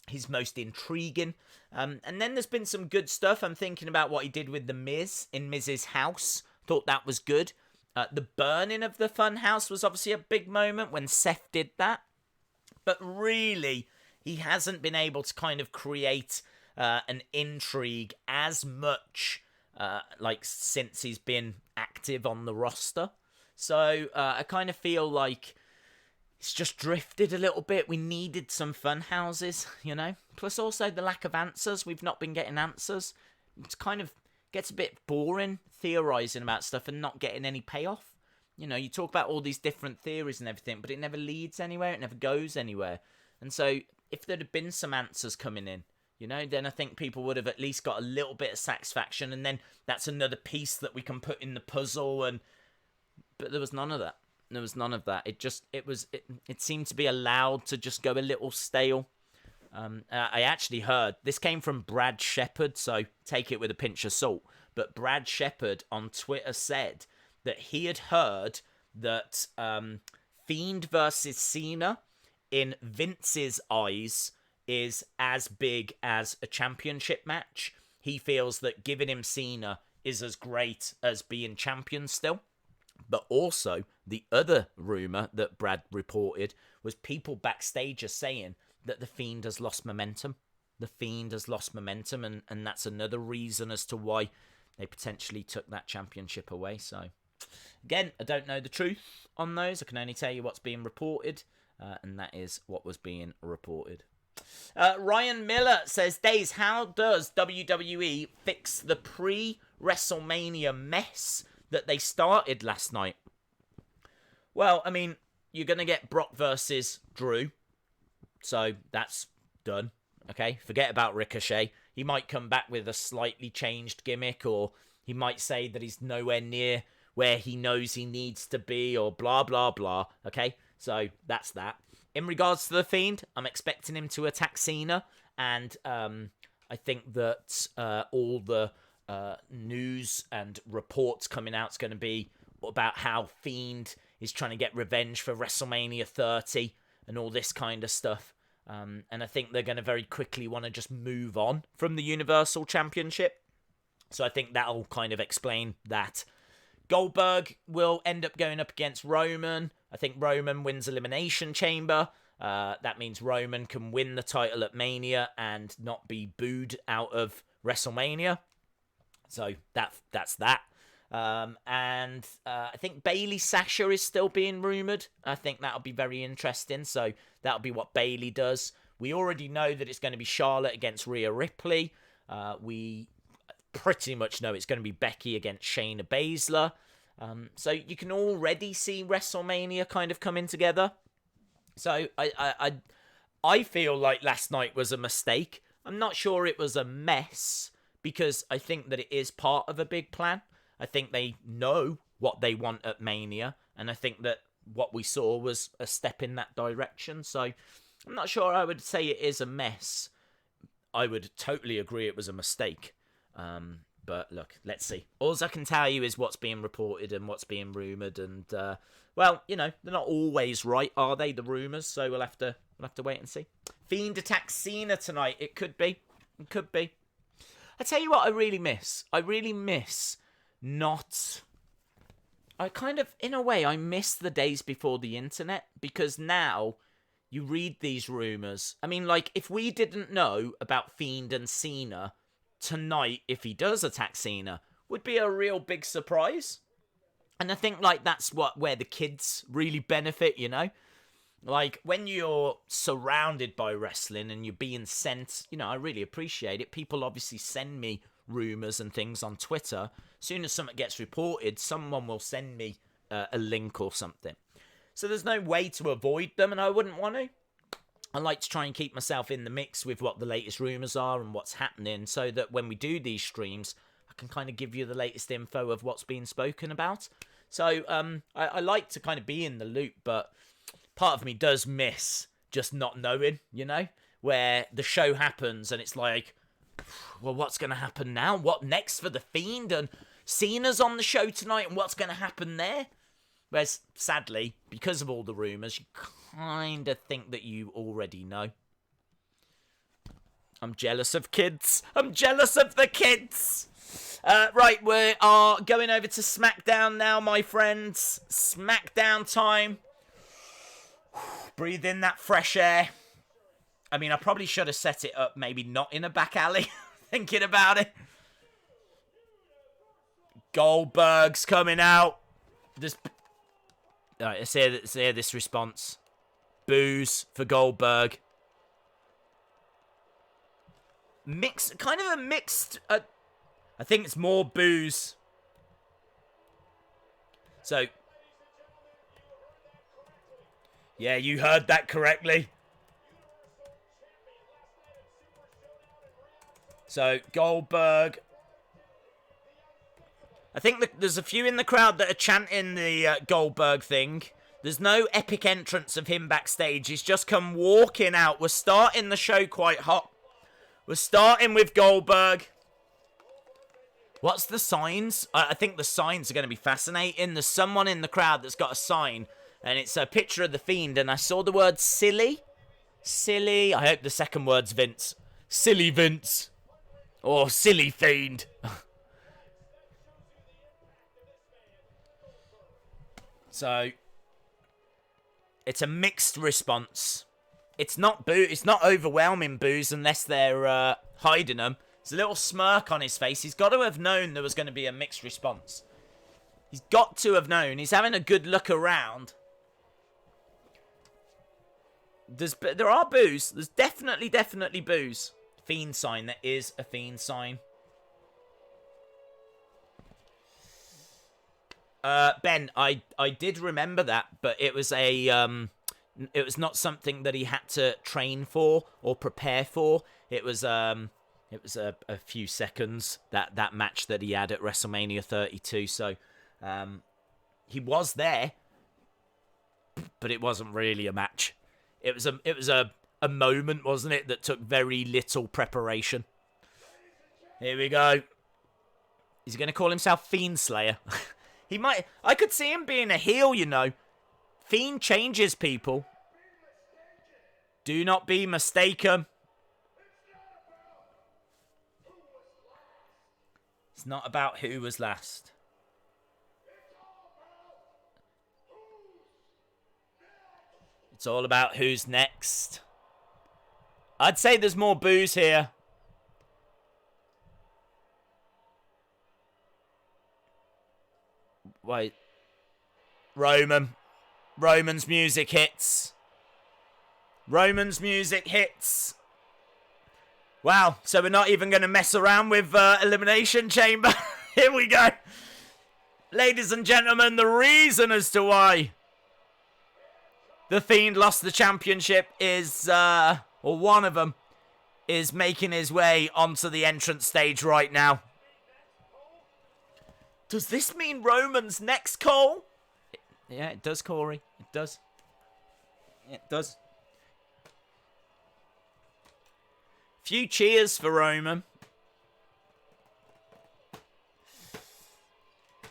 his most intriguing. And then there's been some good stuff. I'm thinking about what he did with The Miz in Miz's house. Thought that was good. The burning of the Funhouse was obviously a big moment when Seth did that. But really, he hasn't been able to kind of create an intrigue as much since he's been active on the roster. So I kind of feel like it's just drifted a little bit. We needed some fun houses, Plus also the lack of answers. We've not been getting answers. It's kind of gets a bit boring theorizing about stuff and not getting any payoff. You talk about all these different theories and everything, but it never leads anywhere. It never goes anywhere. And so if there'd have been some answers coming in, then I think people would have at least got a little bit of satisfaction. And then that's another piece that we can put in the puzzle. But there was none of that. There was none of that. It seemed to be allowed to just go a little stale. I actually heard, this came from Brad Shepard, so take it with a pinch of salt, but Brad Shepard on Twitter said that he had heard that Fiend versus Cena in Vince's eyes is as big as a championship match. He feels that giving him Cena is as great as being champion still. But also, the other rumour that Brad reported was people backstage are saying that The Fiend has lost momentum. The Fiend has lost momentum, and that's another reason as to why they potentially took that championship away. So, again, I don't know the truth on those. I can only tell you what's being reported, and that is what was being reported. Ryan Miller says, Days, how does WWE fix the pre-WrestleMania mess that they started last night? Well, I mean, you're going to get Brock versus Drew. So that's done. Okay, forget about Ricochet. He might come back with a slightly changed gimmick, or he might say that he's nowhere near where he knows he needs to be, or blah, blah, blah. Okay, so that's that. In regards to The Fiend, I'm expecting him to attack Cena, and I think that all the news and reports coming out is going to be about how Fiend is trying to get revenge for WrestleMania 30 and all this kind of stuff. And I think they're going to very quickly want to just move on from the Universal Championship. So I think that'll kind of explain that. Goldberg will end up going up against Roman. I think Roman wins Elimination Chamber. That means Roman can win the title at Mania and not be booed out of WrestleMania. So that's that. And I think Bayley Sasha is still being rumoured. I think that'll be very interesting. So that'll be what Bayley does. We already know that it's going to be Charlotte against Rhea Ripley. We pretty much know it's going to be Becky against Shayna Baszler. So you can already see WrestleMania kind of coming together. So I feel like last night was a mistake. I'm not sure it was a mess, because I think that it is part of a big plan. I think they know what they want at Mania, and I think that what we saw was a step in that direction. So I'm not sure I would say it is a mess. I would totally agree it was a mistake. But look, let's see. All I can tell you is what's being reported and what's being rumoured, and well, they're not always right, are they? The rumours. So we'll have to wait and see. Fiend attacks Cena tonight. It could be. It could be. I tell you what, I really miss. In a way, I miss the days before the internet, because now you read these rumours. I mean, like, if we didn't know about Fiend and Cena tonight, if he does attack Cena, would be a real big surprise. And I think, like, that's where the kids really benefit, you know? Like, when you're surrounded by wrestling and you're being sent, you know, I really appreciate it. People obviously send me rumours and things on Twitter. As soon as something gets reported, someone will send me a link or something. So there's no way to avoid them, and I wouldn't want to. I like to try and keep myself in the mix with what the latest rumours are and what's happening, so that when we do these streams, I can kind of give you the latest info of what's being spoken about. So I like to kind of be in the loop, but part of me does miss just not knowing, you know, where the show happens and it's like, well, what's going to happen now? What next for The Fiend? And Cena's on the show tonight, and what's going to happen there? Whereas, sadly, because of all the rumours, you kind of think that you already know. I'm jealous of kids. I'm jealous of the kids. Right, we are going over to SmackDown now, my friends. SmackDown time. Breathe in that fresh air. I mean, I probably should have set it up, maybe not in a back alley, thinking about it. Goldberg's coming out. Alright, let's hear this response. Boos for Goldberg. Kind of a mixed... I think it's more boos. So... yeah, you heard that correctly. So, Goldberg. I think there's a few in the crowd that are chanting the Goldberg thing. There's no epic entrance of him backstage. He's just come walking out. We're starting the show quite hot. We're starting with Goldberg. What's the signs? I think the signs are going to be fascinating. There's someone in the crowd that's got a sign, and it's a picture of the Fiend, and I saw the word silly. Silly. I hope the second word's Vince. Silly Vince. Or silly Fiend. So, it's a mixed response. It's not overwhelming boos unless they're hiding them. There's a little smirk on his face. He's got to have known there was going to be a mixed response. He's got to have known. He's having a good look around. There are boos. There's definitely boos. Fiend sign. There is a Fiend sign. Ben, I did remember that, but it was it was not something that he had to train for or prepare for. It was a few seconds, that match that he had at WrestleMania 32. So he was there, but it wasn't really a match. It was a moment, wasn't it, that took very little preparation. Here we go. He's going to call himself Fiend Slayer. He might. I could see him being a heel, you know. Fiend changes people. Do not be mistaken. It's not about who was last. It's all about who's next. I'd say there's more boos here. Wait. Roman's music hits. Roman's music hits. Wow, so we're not even going to mess around with Elimination Chamber. Here we go. Ladies and gentlemen, the reason as to why The Fiend lost the championship is, or one of them, is making his way onto the entrance stage right now. Does this mean Roman's next, Cole? Yeah, it does, Corey. It does. It does. Few cheers for Roman.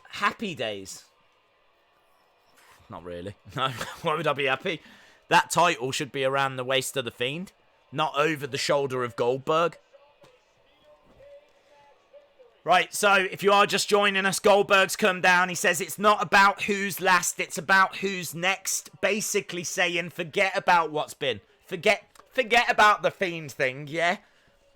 Happy days. Not really. No, why would I be happy? That title should be around the waist of the Fiend, not over the shoulder of Goldberg. Right, so if you are just joining us, Goldberg's come down. He says it's not about who's last, it's about who's next. Basically saying forget about what's been. Forget about the Fiend thing, yeah?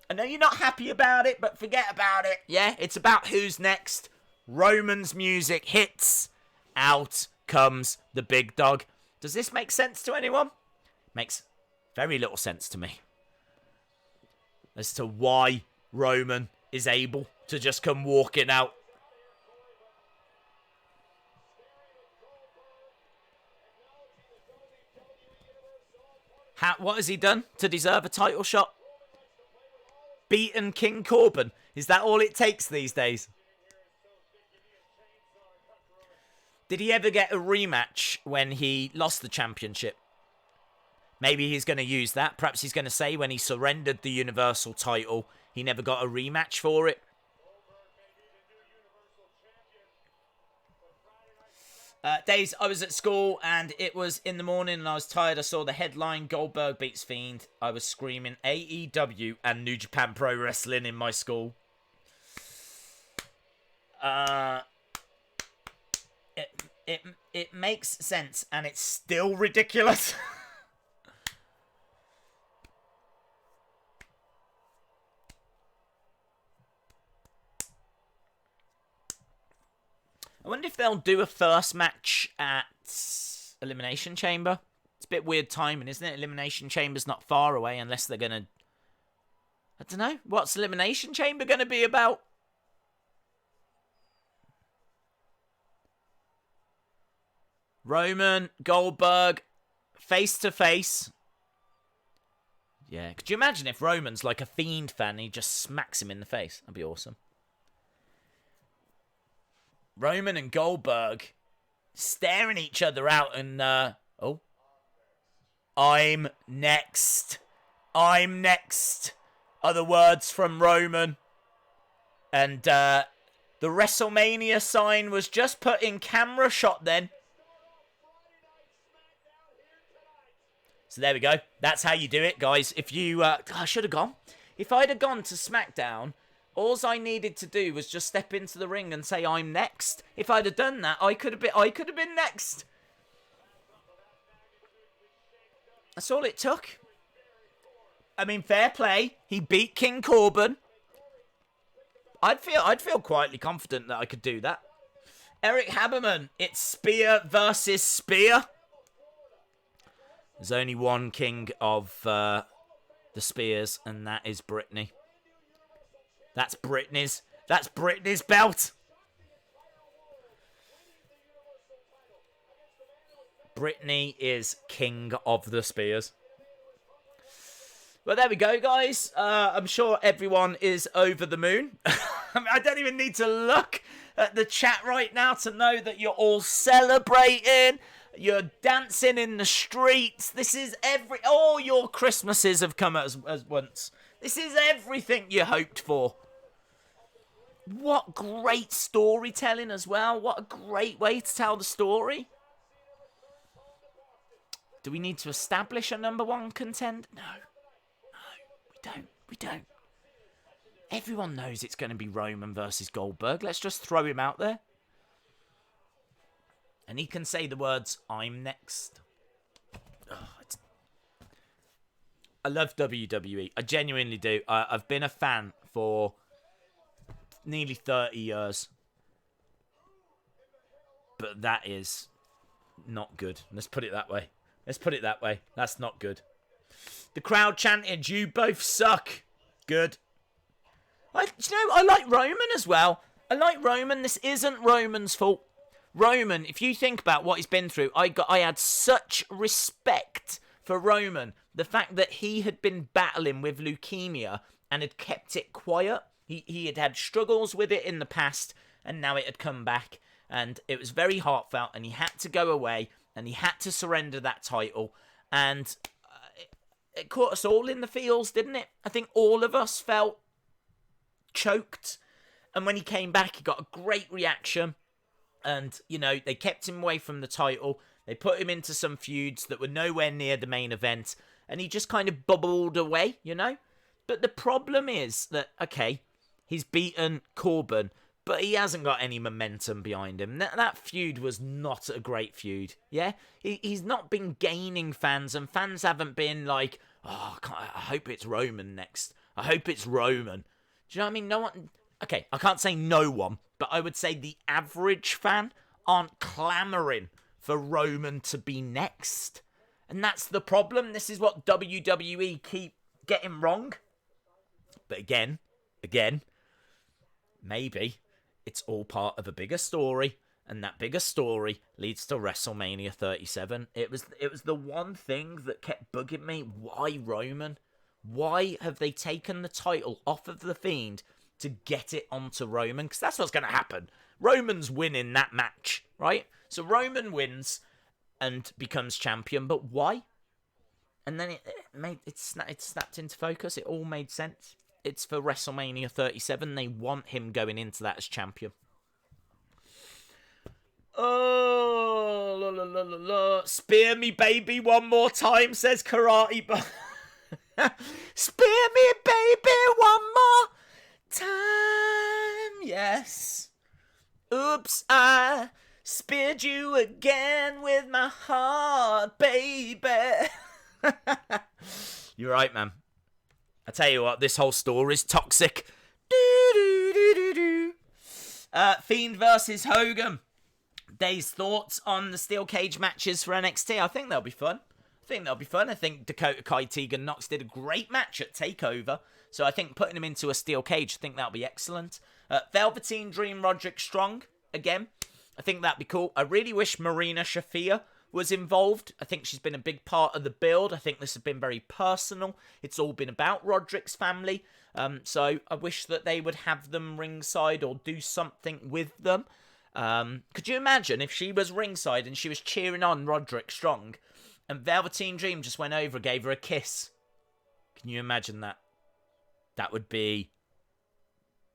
I know you're not happy about it, but forget about it, yeah? It's about who's next. Roman's music hits. Out comes the big dog. Does this make sense to anyone? Makes very little sense to me. As to why Roman is able to just come walking out. What has he done to deserve a title shot? Beaten King Corbin. Is that all it takes these days? Did he ever get a rematch when he lost the championship? Maybe he's going to use that. Perhaps he's going to say when he surrendered the Universal title, he never got a rematch for it. Days, I was at school and it was in the morning and I was tired. I saw the headline, Goldberg beats Fiend. I was screaming AEW and New Japan Pro Wrestling in my school. It makes sense and it's still ridiculous. I wonder if they'll do a first match at Elimination Chamber. It's a bit weird timing, isn't it? Elimination Chamber's not far away unless they're going to... I don't know. What's Elimination Chamber going to be about? Roman, Goldberg, face to face. Yeah, could you imagine if Roman's like a Fiend fan and he just smacks him in the face? That'd be awesome. Roman and Goldberg staring each other out and, I'm next. I'm next are the words from Roman. And the WrestleMania sign was just put in camera shot then. So there we go. That's how you do it, guys. If you... I should have gone. If I'd have gone to SmackDown... all I needed to do was just step into the ring and say, I'm next. If I'd have done that, I could have been next. That's all it took. I mean, fair play. He beat King Corbin. I'd feel quietly confident that I could do that. Eric Haberman, it's spear versus spear. There's only one king of the spears, and that is Brittany. That's Brittany's belt. Brittany is king of the spears. Well, there we go, guys. I'm sure everyone is over the moon. I don't even need to look at the chat right now to know that you're all celebrating. You're dancing in the streets. This is all your Christmases have come as once. This is everything you hoped for. What great storytelling as well. What a great way to tell the story. Do we need to establish a number one contender? No, we don't. Everyone knows it's going to be Roman versus Goldberg. Let's just throw him out there. And he can say the words, I'm next. I love WWE. I genuinely do. I've been a fan for nearly 30 years. But that is not good. Let's put it that way. That's not good. The crowd chanted, you both suck. Good. I like Roman as well. I like Roman. This isn't Roman's fault. Roman, if you think about what he's been through, I had such respect for Roman. The fact that he had been battling with leukemia and had kept it quiet. He had struggles with it in the past, and now it had come back. And it was very heartfelt, and he had to go away, and he had to surrender that title. And it caught us all in the feels, didn't it? I think all of us felt choked. And when he came back, he got a great reaction. And, they kept him away from the title. They put him into some feuds that were nowhere near the main event. And he just kind of bubbled away, But the problem is that, okay, he's beaten Corbin, but he hasn't got any momentum behind him. That feud was not a great feud, yeah? He's not been gaining fans, and fans haven't been like, I hope it's Roman next. I hope it's Roman. Do you know what I mean? No one... Okay, I can't say no one, but I would say the average fan aren't clamoring for Roman to be next. And that's the problem. This is what WWE keep getting wrong. But again, maybe it's all part of a bigger story, and that bigger story leads to WrestleMania 37. It was the one thing that kept bugging me. Why Roman? Why have they taken the title off of The Fiend to get it onto Roman? Because that's what's going to happen. Roman's winning that match, right? So Roman wins and becomes champion, but why? And then it snapped into focus. It all made sense. It's for WrestleMania 37. They want him going into that as champion. Oh, la, la, la, la, la. Spear me, baby, one more time, says Karate. Spear me, baby, one more time. Yes. Oops, I speared you again with my heart, baby. You're right, man. I tell you what, this whole story is toxic. Fiend versus Hogan. Dave's thoughts on the steel cage matches for NXT. I think they'll be fun. I think Dakota Kai, Tegan Nox did a great match at TakeOver. So I think putting him into a steel cage, I think that'll be excellent. Velveteen Dream Roderick Strong, again. I think that'd be cool. I really wish Marina Shafir was involved. I think she's been a big part of the build. I think this has been very personal. It's all been about Roderick's family. So I wish that they would have them ringside or do something with them. Could you imagine if she was ringside and she was cheering on Roderick Strong and Velveteen Dream just went over and gave her a kiss? Can you imagine that? That would be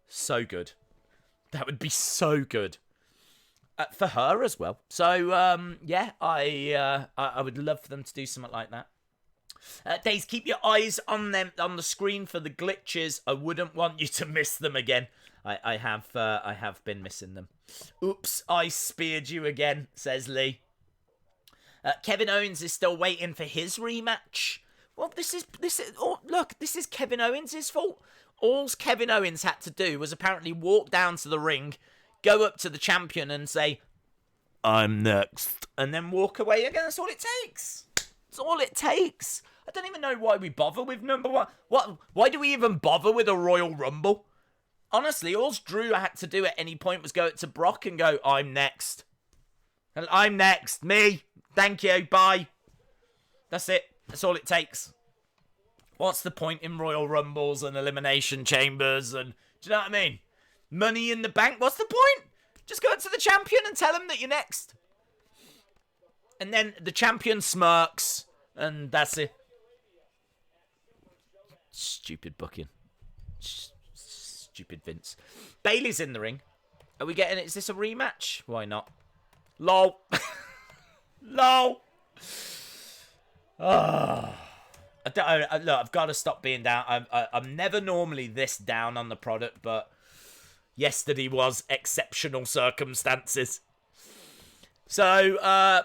so good. That would be so good. For her as well. So, yeah, I would love for them to do something like that. Days, keep your eyes on them on the screen for the glitches. I wouldn't want you to miss them again. I have been missing them. Oops, I speared you again, says Lee. Kevin Owens is still waiting for his rematch. Well, this is Kevin Owens' fault. All Kevin Owens had to do was apparently walk down to the ring, go up to the champion and say, "I'm next," and then walk away again. That's all it takes. That's all it takes. I don't even know why we bother with number one. Why do we even bother with a Royal Rumble? Honestly, all Drew had to do at any point was go up to Brock and go, "I'm next. I'm next. Me. Thank you. Bye." That's it. That's all it takes. What's the point in Royal Rumbles and Elimination Chambers? And do you know what I mean? Money in the Bank. What's the point? Just go up to the champion and tell him that you're next. And then the champion smirks, and that's it. Stupid booking. Stupid Vince. Bayley's in the ring. Are we getting it? Is this a rematch? Why not? LOL. LOL. Look, I've got to stop being down. I'm never normally this down on the product, but yesterday was exceptional circumstances. So,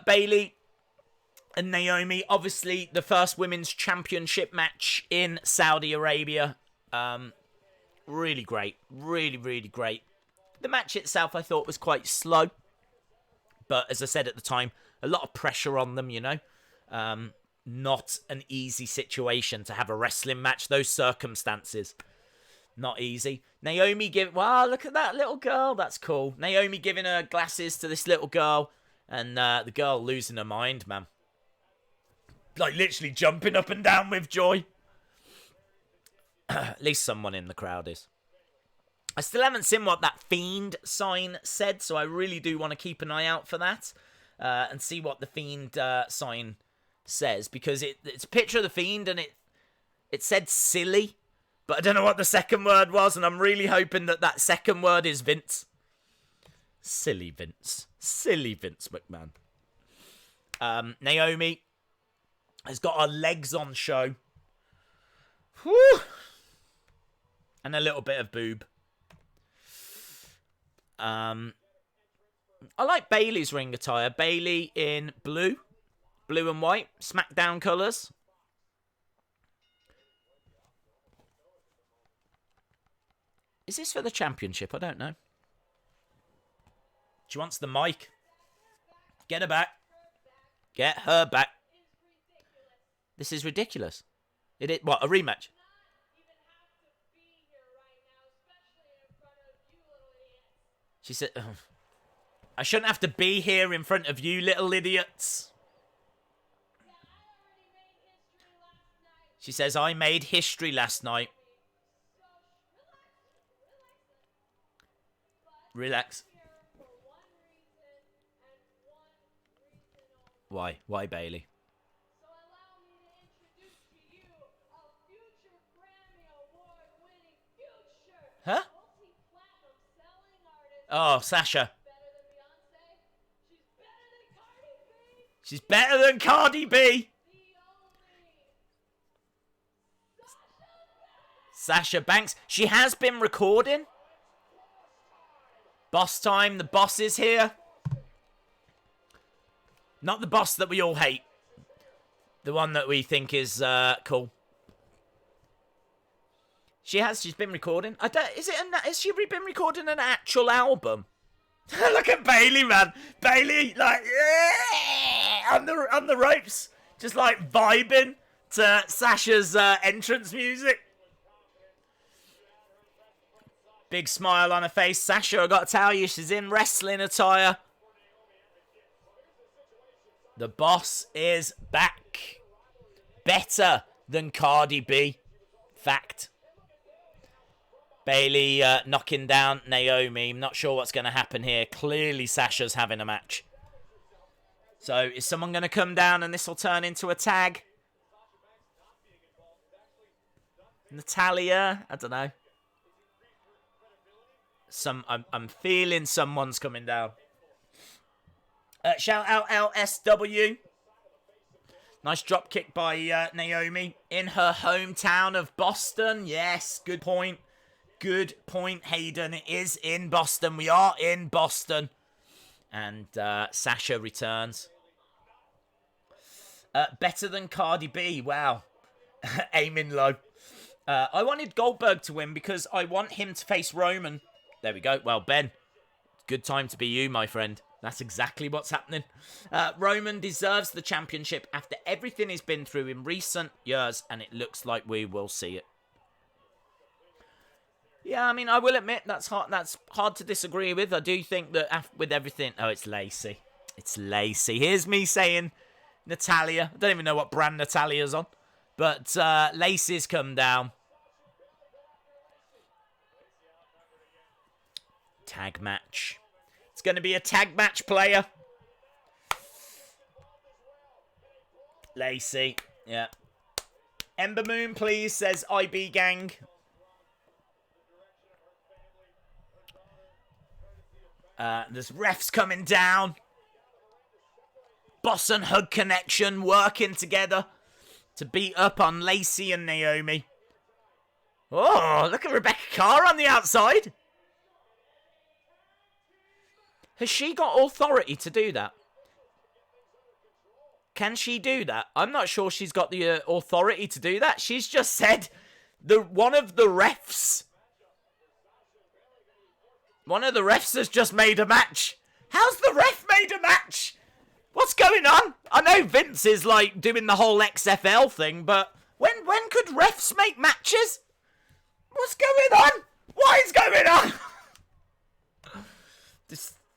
Bayley and Naomi, obviously the first women's championship match in Saudi Arabia. Really great. Really, really great. The match itself I thought was quite slow. But as I said at the time, a lot of pressure on them, you know. Not an easy situation to have a wrestling match. Those circumstances. Not easy. Naomi wow, look at that little girl. That's cool. Naomi giving her glasses to this little girl. And the girl losing her mind, man. Like literally jumping up and down with joy. At least someone in the crowd is. I still haven't seen what that Fiend sign said. So I really do want to keep an eye out for that. And see what the Fiend sign says. Because it's a picture of the Fiend and it said silly. But I don't know what the second word was, and I'm really hoping that second word is Vince. Silly Vince. Silly Vince McMahon. Naomi has got her legs on show. Whew. And a little bit of boob. I like Bayley's ring attire. Bayley in blue and white. SmackDown colours. Is this for the championship? I don't know. She wants the mic. Get her back. Get her back. This is ridiculous. What, a rematch? She said, oh, I shouldn't have to be here in front of you little idiots. She says, I made history last night. Relax. Why? Why, Bayley? Huh? Oh, Sasha. She's better than Cardi B. Sasha Banks. She has been recording. Boss time. The boss is here. Not the boss that we all hate. The one that we think is cool. She's been recording. Has she been recording an actual album? Look at Bayley, man. Bayley, like, yeah, on the ropes. Just like vibing to Sasha's entrance music. Big smile on her face. Sasha, I got to tell you, she's in wrestling attire. The boss is back. Better than Cardi B. Fact. Bayley knocking down Naomi. I'm not sure what's going to happen here. Clearly Sasha's having a match. So is someone going to come down and this will turn into a tag? Natalia? I don't know. I'm feeling someone's coming down. Shout out LSW. Nice drop kick by Naomi in her hometown of Boston. Yes, good point. Good point, Hayden. It is in Boston. We are in Boston. And Sasha returns. Better than Cardi B. Wow. Aiming low. I wanted Goldberg to win because I want him to face Roman. There we go. Well, Ben, good time to be you, my friend. That's exactly what's happening. Roman deserves the championship after everything he's been through in recent years, and it looks like we will see it. Yeah, I mean, I will admit that's hard to disagree with. I do think that with everything... Oh, it's Lacey. It's Lacey. Here's me saying Natalia. I don't even know what brand Natalia's on. But Lacey's come down. Tag match. It's going to be a tag match, player. Lacey. Yeah. Ember Moon, please, says IB Gang. There's refs coming down. Boss and Hug Connection working together to beat up on Lacey and Naomi. Oh, look at Rebecca Carr on the outside. Has she got authority to do that? Can she do that? I'm not sure she's got the authority to do that. She's just said one of the refs has just made a match. How's the ref made a match? What's going on? I know Vince is like doing the whole XFL thing, but when could refs make matches? What's going on? What is going on?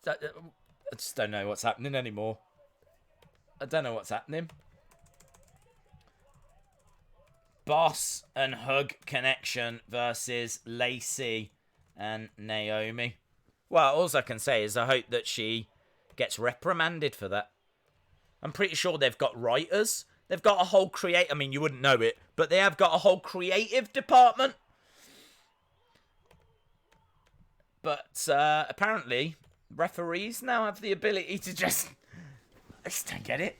I just don't know what's happening anymore. I don't know what's happening. Boss and Hug Connection versus Lacey and Naomi. Well, all I can say is I hope that she gets reprimanded for that. I'm pretty sure they've got writers. They've got a whole I mean, you wouldn't know it, but they have got a whole creative department. But apparently, referees now have the ability to just... I just don't get it.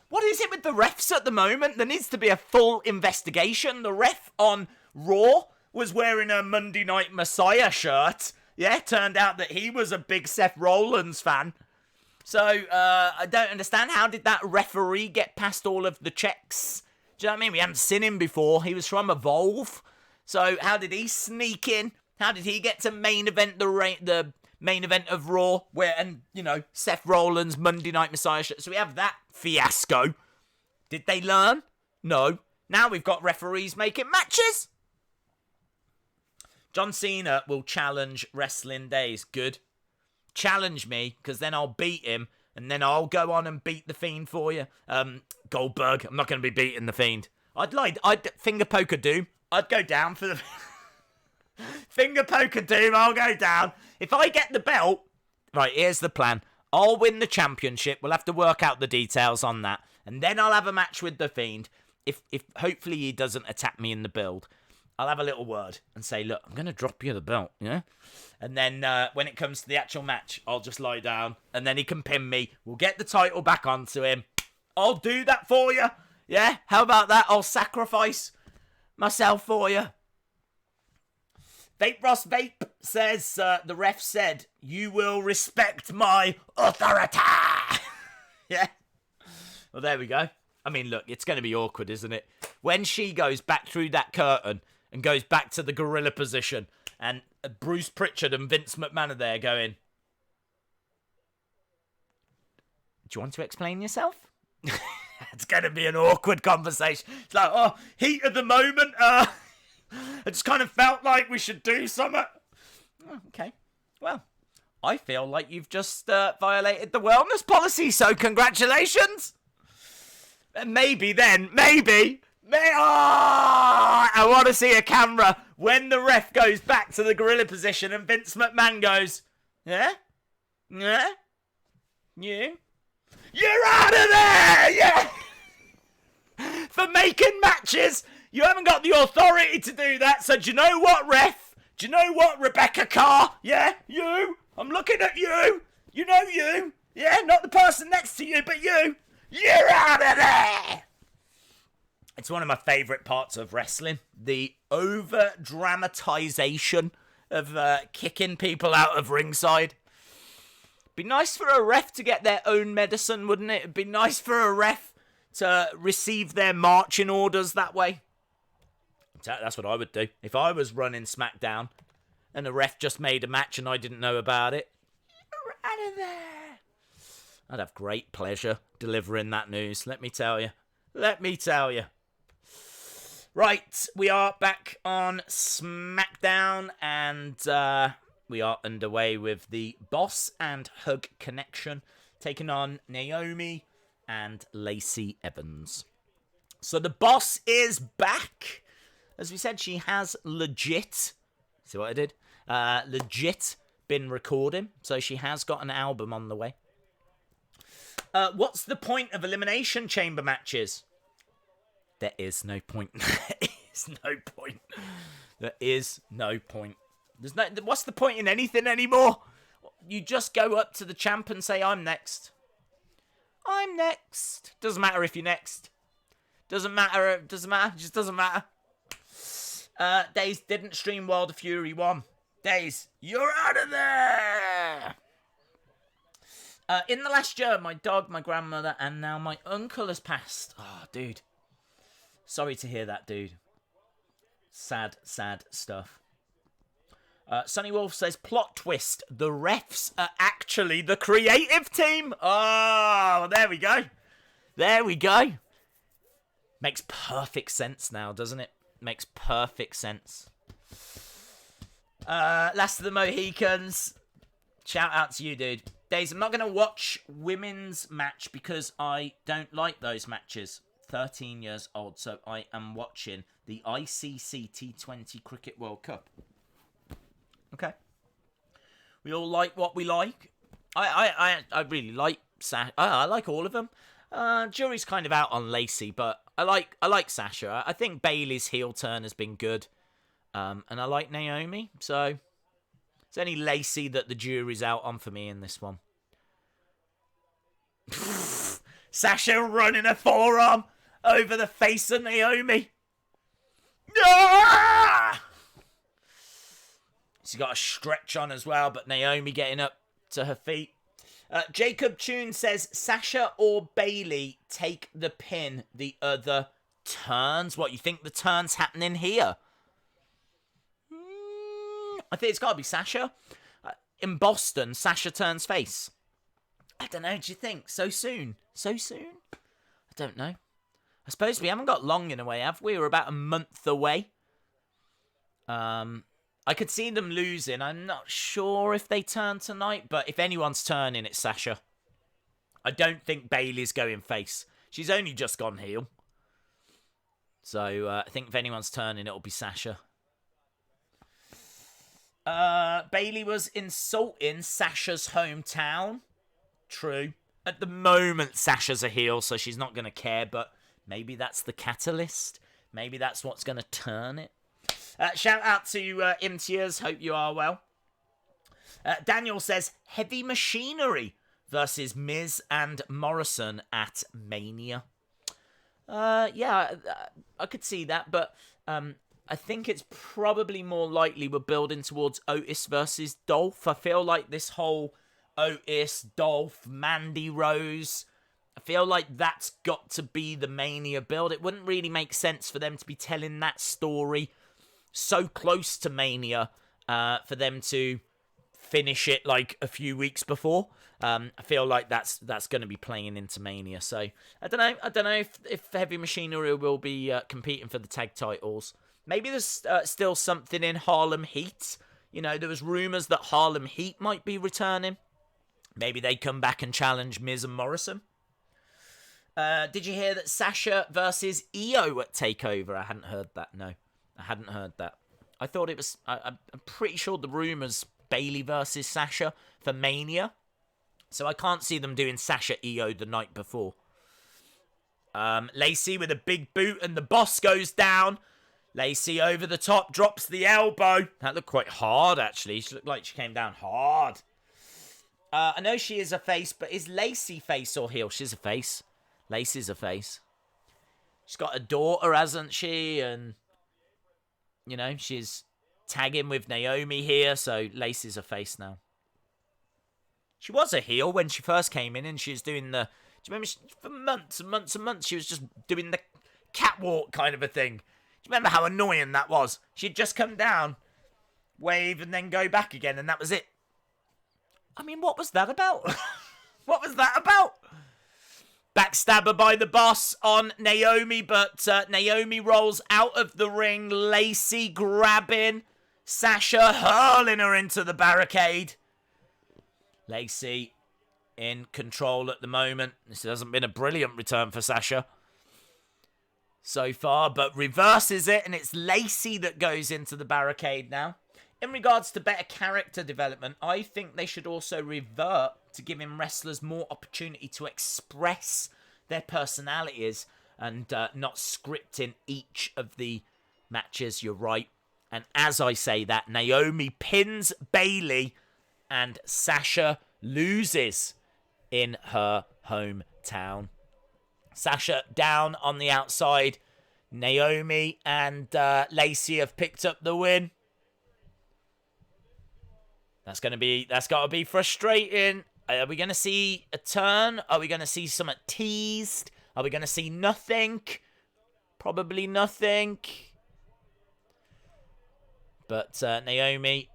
What is it with the refs at the moment? There needs to be a full investigation. The ref on Raw was wearing a Monday Night Messiah shirt. Yeah, turned out that he was a big Seth Rollins fan. So, I don't understand. How did that referee get past all of the checks? Do you know what I mean? We haven't seen him before. He was from Evolve. So, how did he sneak in? How did he get to main event the main event of Raw, Seth Rollins, Monday Night Messiah. So we have that fiasco. Did they learn? No. Now we've got referees making matches. John Cena will challenge Wrestling Days. Good. Challenge me, because then I'll beat him, and then I'll go on and beat the Fiend for you. Goldberg, I'm not going to be beating the Fiend. I'd finger poke of doom. I'd go down for the... finger poke of doom, I'll go down. If I get the belt... Right, here's the plan. I'll win the championship. We'll have to work out the details on that. And then I'll have a match with the Fiend. If hopefully he doesn't attack me in the build, I'll have a little word and say, look, I'm going to drop you the belt, yeah? And then when it comes to the actual match, I'll just lie down and then he can pin me. We'll get the title back onto him. I'll do that for you. Yeah? How about that? I'll sacrifice myself for you. Vape Ross Vape says, the ref said, you will respect my authority. Yeah? Well, there we go. I mean, look, it's going to be awkward, isn't it? When she goes back through that curtain and goes back to the gorilla position and Bruce Pritchard and Vince McMahon are there going, do you want to explain yourself? It's going to be an awkward conversation. It's like, oh, heat of the moment. I just kind of felt like we should do something. Oh, okay. Well, I feel like you've just violated the wellness policy, so congratulations. And maybe then, I want to see a camera when the ref goes back to the gorilla position and Vince McMahon goes, yeah? Yeah? You? You're out of there! Yeah! For making matches, you haven't got the authority to do that, so do you know what, ref? Do you know what, Rebecca Carr? Yeah? You? I'm looking at you. You know you. Yeah? Not the person next to you, but you. You're out of there! It's one of my favourite parts of wrestling. The over-dramatization of kicking people out of ringside. Be nice for a ref to get their own medicine, wouldn't it? It'd be nice for a ref to receive their marching orders that way. That's what I would do. If I was running SmackDown and a ref just made a match and I didn't know about it, you're out of there. I'd have great pleasure delivering that news, let me tell you. Let me tell you. Right, we are back on SmackDown, and we are underway with the Boss and Hug Connection, taking on Naomi and Lacey Evans. So the Boss is back. As we said, she has legit, see what I did? Legit been recording, so she has got an album on the way. What's the point of Elimination Chamber matches? There is no point. There is no point. There is no point. What's the point in anything anymore? You just go up to the champ and say, I'm next. I'm next. Doesn't matter if you're next. Doesn't matter. It just doesn't matter. Days didn't stream World of Fury 1. Days, you're out of there! In the last year, my dog, my grandmother, and now my uncle has passed. Oh, dude. Sorry to hear that, dude. Sad, sad stuff. Sunny Wolf says, plot twist. The refs are actually the creative team. Oh, there we go. There we go. Makes perfect sense now, doesn't it? Makes perfect sense. Last of the Mohicans. Shout out to you, dude. Days, I'm not going to watch women's match because I don't like those matches. 13 years old, so I am watching the ICC T20 Cricket World Cup. Okay. We all like what we like. I really like Sasha. I like all of them. Jury's kind of out on Lacey, but I like Sasha. I think Bayley's heel turn has been good. And I like Naomi, so it's only Lacey that the jury's out on for me in this one. Sasha running a forearm over the face of Naomi. Ah! She's got a stretch on as well, but Naomi getting up to her feet. Jacob Tune says, Sasha or Bayley take the pin, the other turns. What, you think the turn's happening here? I think it's got to be Sasha. in Boston, Sasha turns face? I don't know. Do you think? So soon? So soon? I don't know. I suppose we haven't got long in a way, have we? We're about a month away. I could see them losing. I'm not sure if they turn tonight, but if anyone's turning, it's Sasha. I don't think Bayley's going face. She's only just gone heel. So I think if anyone's turning, it'll be Sasha. Bayley was insulting Sasha's hometown. True. At the moment, Sasha's a heel, so she's not going to care, but maybe that's the catalyst. Maybe that's what's going to turn it. Shout out to Imtiaz. Hope you are well. Daniel says, Heavy Machinery versus Miz and Morrison at Mania. Yeah, I could see that, but I think it's probably more likely we're building towards Otis versus Dolph. I feel like this whole Otis, Dolph, Mandy Rose, I feel like that's got to be the Mania build. It wouldn't really make sense for them to be telling that story so close to Mania for them to finish it like a few weeks before. I feel like that's going to be playing into Mania. So I don't know if Heavy Machinery will be competing for the tag titles. Maybe there's still something in Harlem Heat. You know, there was rumors that Harlem Heat might be returning. Maybe they come back and challenge Miz and Morrison. Did you hear that Sasha versus Io at TakeOver? I hadn't heard that. No, I hadn't heard that. I thought it was. I'm pretty sure the rumors Bayley versus Sasha for Mania. So I can't see them doing Sasha Io the night before. Lacey with a big boot and the boss goes down. Lacey over the top, drops the elbow. That looked quite hard, actually. She looked like she came down hard. I know she is a face, but is Lacey face or heel? She's a face. Lacey's a face. She's got a daughter, hasn't she? And, you know, she's tagging with Naomi here, so Lacey's a face now. She was a heel when she first came in, and she was doing the... Do you remember, for months and months and months, she was just doing the catwalk kind of a thing. Do you remember how annoying that was? She'd just come down, wave, and then go back again, and that was it. I mean, what was that about? What was that about? Backstabber by the boss on Naomi, but Naomi rolls out of the ring. Lacey grabbing Sasha, hurling her into the barricade. Lacey in control at the moment. This hasn't been a brilliant return for Sasha so far, but reverses it, and it's Lacey that goes into the barricade now. In regards to better character development, I think they should also revert to giving wrestlers more opportunity to express their personalities and not scripting each of the matches. You're right. And as I say that, Naomi pins Bayley and Sasha loses in her hometown. Sasha down on the outside. Naomi and Lacey have picked up the win. That's got to be frustrating. Are we going to see a turn? Are we going to see something teased? Are we going to see nothing? Probably nothing. But Naomi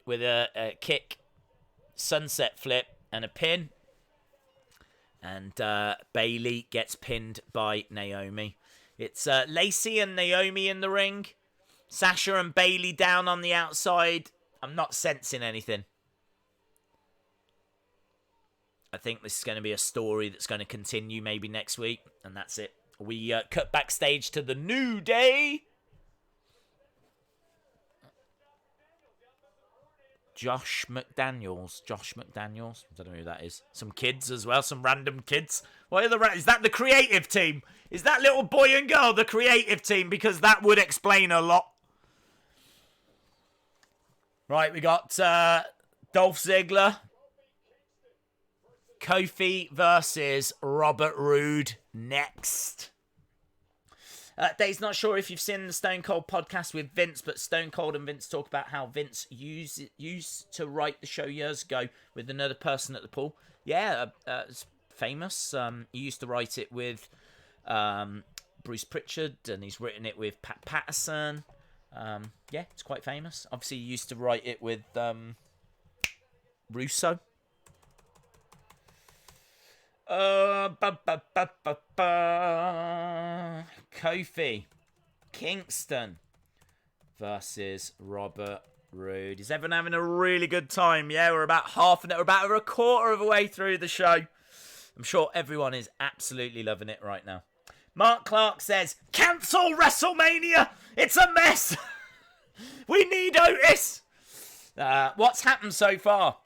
with a kick, sunset flip, and a pin. And Bayley gets pinned by Naomi. It's Lacey and Naomi in the ring. Sasha and Bayley down on the outside. I'm not sensing anything. I think this is going to be a story that's going to continue maybe next week. And that's it. We cut backstage to the New Day. Josh McDaniels. I don't know who that is. Some kids as well. Some random kids. What are is that the creative team? Is that little boy and girl the creative team? Because that would explain a lot. Right, we got Dolph Ziggler. Kofi versus Robert Roode next. Dave's not sure if you've seen the Stone Cold podcast with Vince, but Stone Cold and Vince talk about how Vince used to write the show years ago with another person at the pool. Yeah, it's famous. He used to write it with Bruce Pritchard, and he's written it with Pat Patterson. Yeah, it's quite famous. Obviously, he used to write it with Russo. Kofi Kingston versus Robert Roode. Is everyone having a really good time? Yeah, we're about a quarter of the way through the show. I'm sure everyone is absolutely loving it right now. Mark Clark says, cancel WrestleMania! It's a mess! We need Otis! What's happened so far?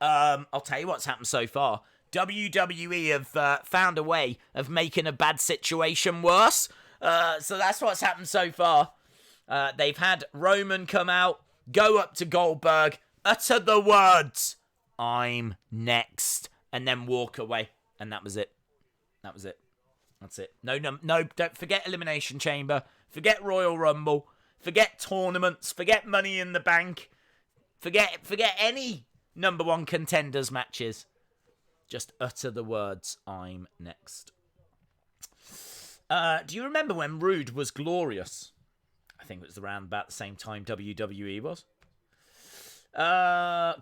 I'll tell you what's happened so far. WWE have found a way of making a bad situation worse. So that's what's happened so far. They've had Roman come out, go up to Goldberg, utter the words, "I'm next," and then walk away. And that was it. That's it. No, don't forget Elimination Chamber. Forget Royal Rumble. Forget tournaments. Forget Money in the Bank. Forget any number one contenders matches. Just utter the words, "I'm next." Do you remember when Roode was glorious? I think it was around about the same time WWE was.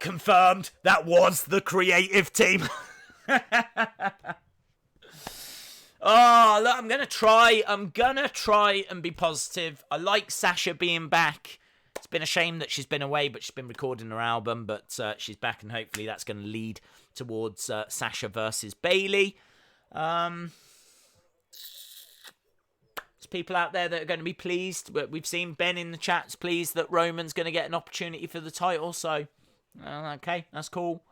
Confirmed. That was the creative team. Oh, look, I'm going to try and be positive. I like Sasha being back. It's been a shame that she's been away, but she's been recording her album, but she's back, and hopefully that's going to lead towards Sasha versus Bayley. There's people out there that are going to be pleased, but we've seen Ben in the chat's pleased that Roman's going to get an opportunity for the title, so okay, that's cool.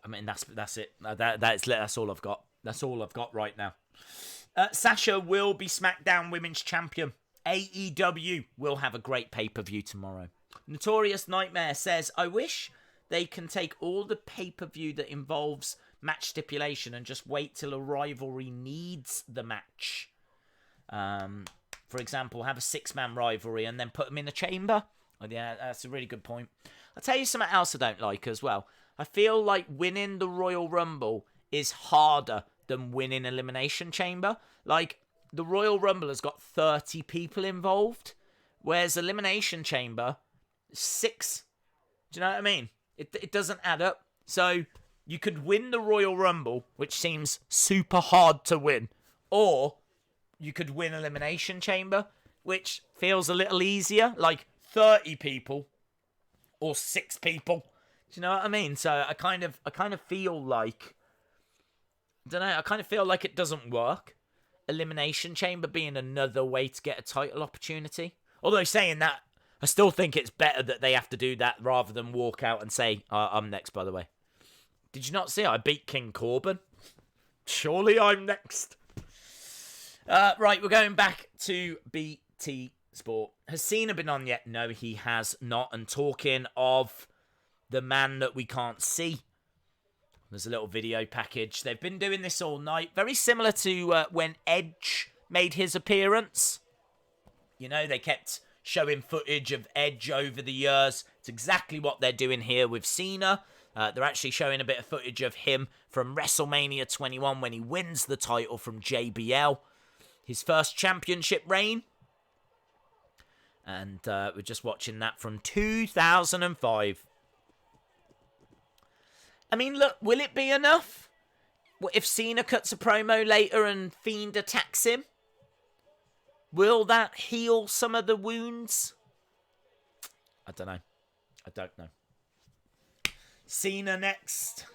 I mean, that's it. That's all I've got. That's all I've got right now. Sasha will be SmackDown Women's Champion. AEW will have a great pay-per-view tomorrow. Notorious Nightmare says, I wish they can take all the pay-per-view that involves match stipulation and just wait till a rivalry needs the match. For example, have a 6-man rivalry and then put them in a chamber. Oh, yeah, that's a really good point. I'll tell you something else I don't like as well. I feel like winning the Royal Rumble is harder than winning Elimination Chamber. Like, the Royal Rumble has got 30 people involved, whereas Elimination Chamber, 6. Do you know what I mean? It doesn't add up. So, you could win the Royal Rumble, which seems super hard to win, or you could win Elimination Chamber, which feels a little easier, like 30 people or 6 people. Do you know what I mean? So I kind of feel like, I don't know, I kind of feel like it doesn't work. Elimination Chamber being another way to get a title opportunity. Although saying that, I still think it's better that they have to do that rather than walk out and say, I'm next, by the way. Did you not see I beat King Corbin? Surely I'm next. Right, we're going back to BT Sport. Has Cena been on yet? No, he has not. And talking of the man that we can't see, there's a little video package. They've been doing this all night. Very similar to when Edge made his appearance. You know, they kept showing footage of Edge over the years. It's exactly what they're doing here with Cena. They're actually showing a bit of footage of him from WrestleMania 21 when he wins the title from JBL. His first championship reign. And we're just watching that from 2005. I mean, look, will it be enough? If Cena cuts a promo later and Fiend attacks him? Will that heal some of the wounds? I don't know. Cena next.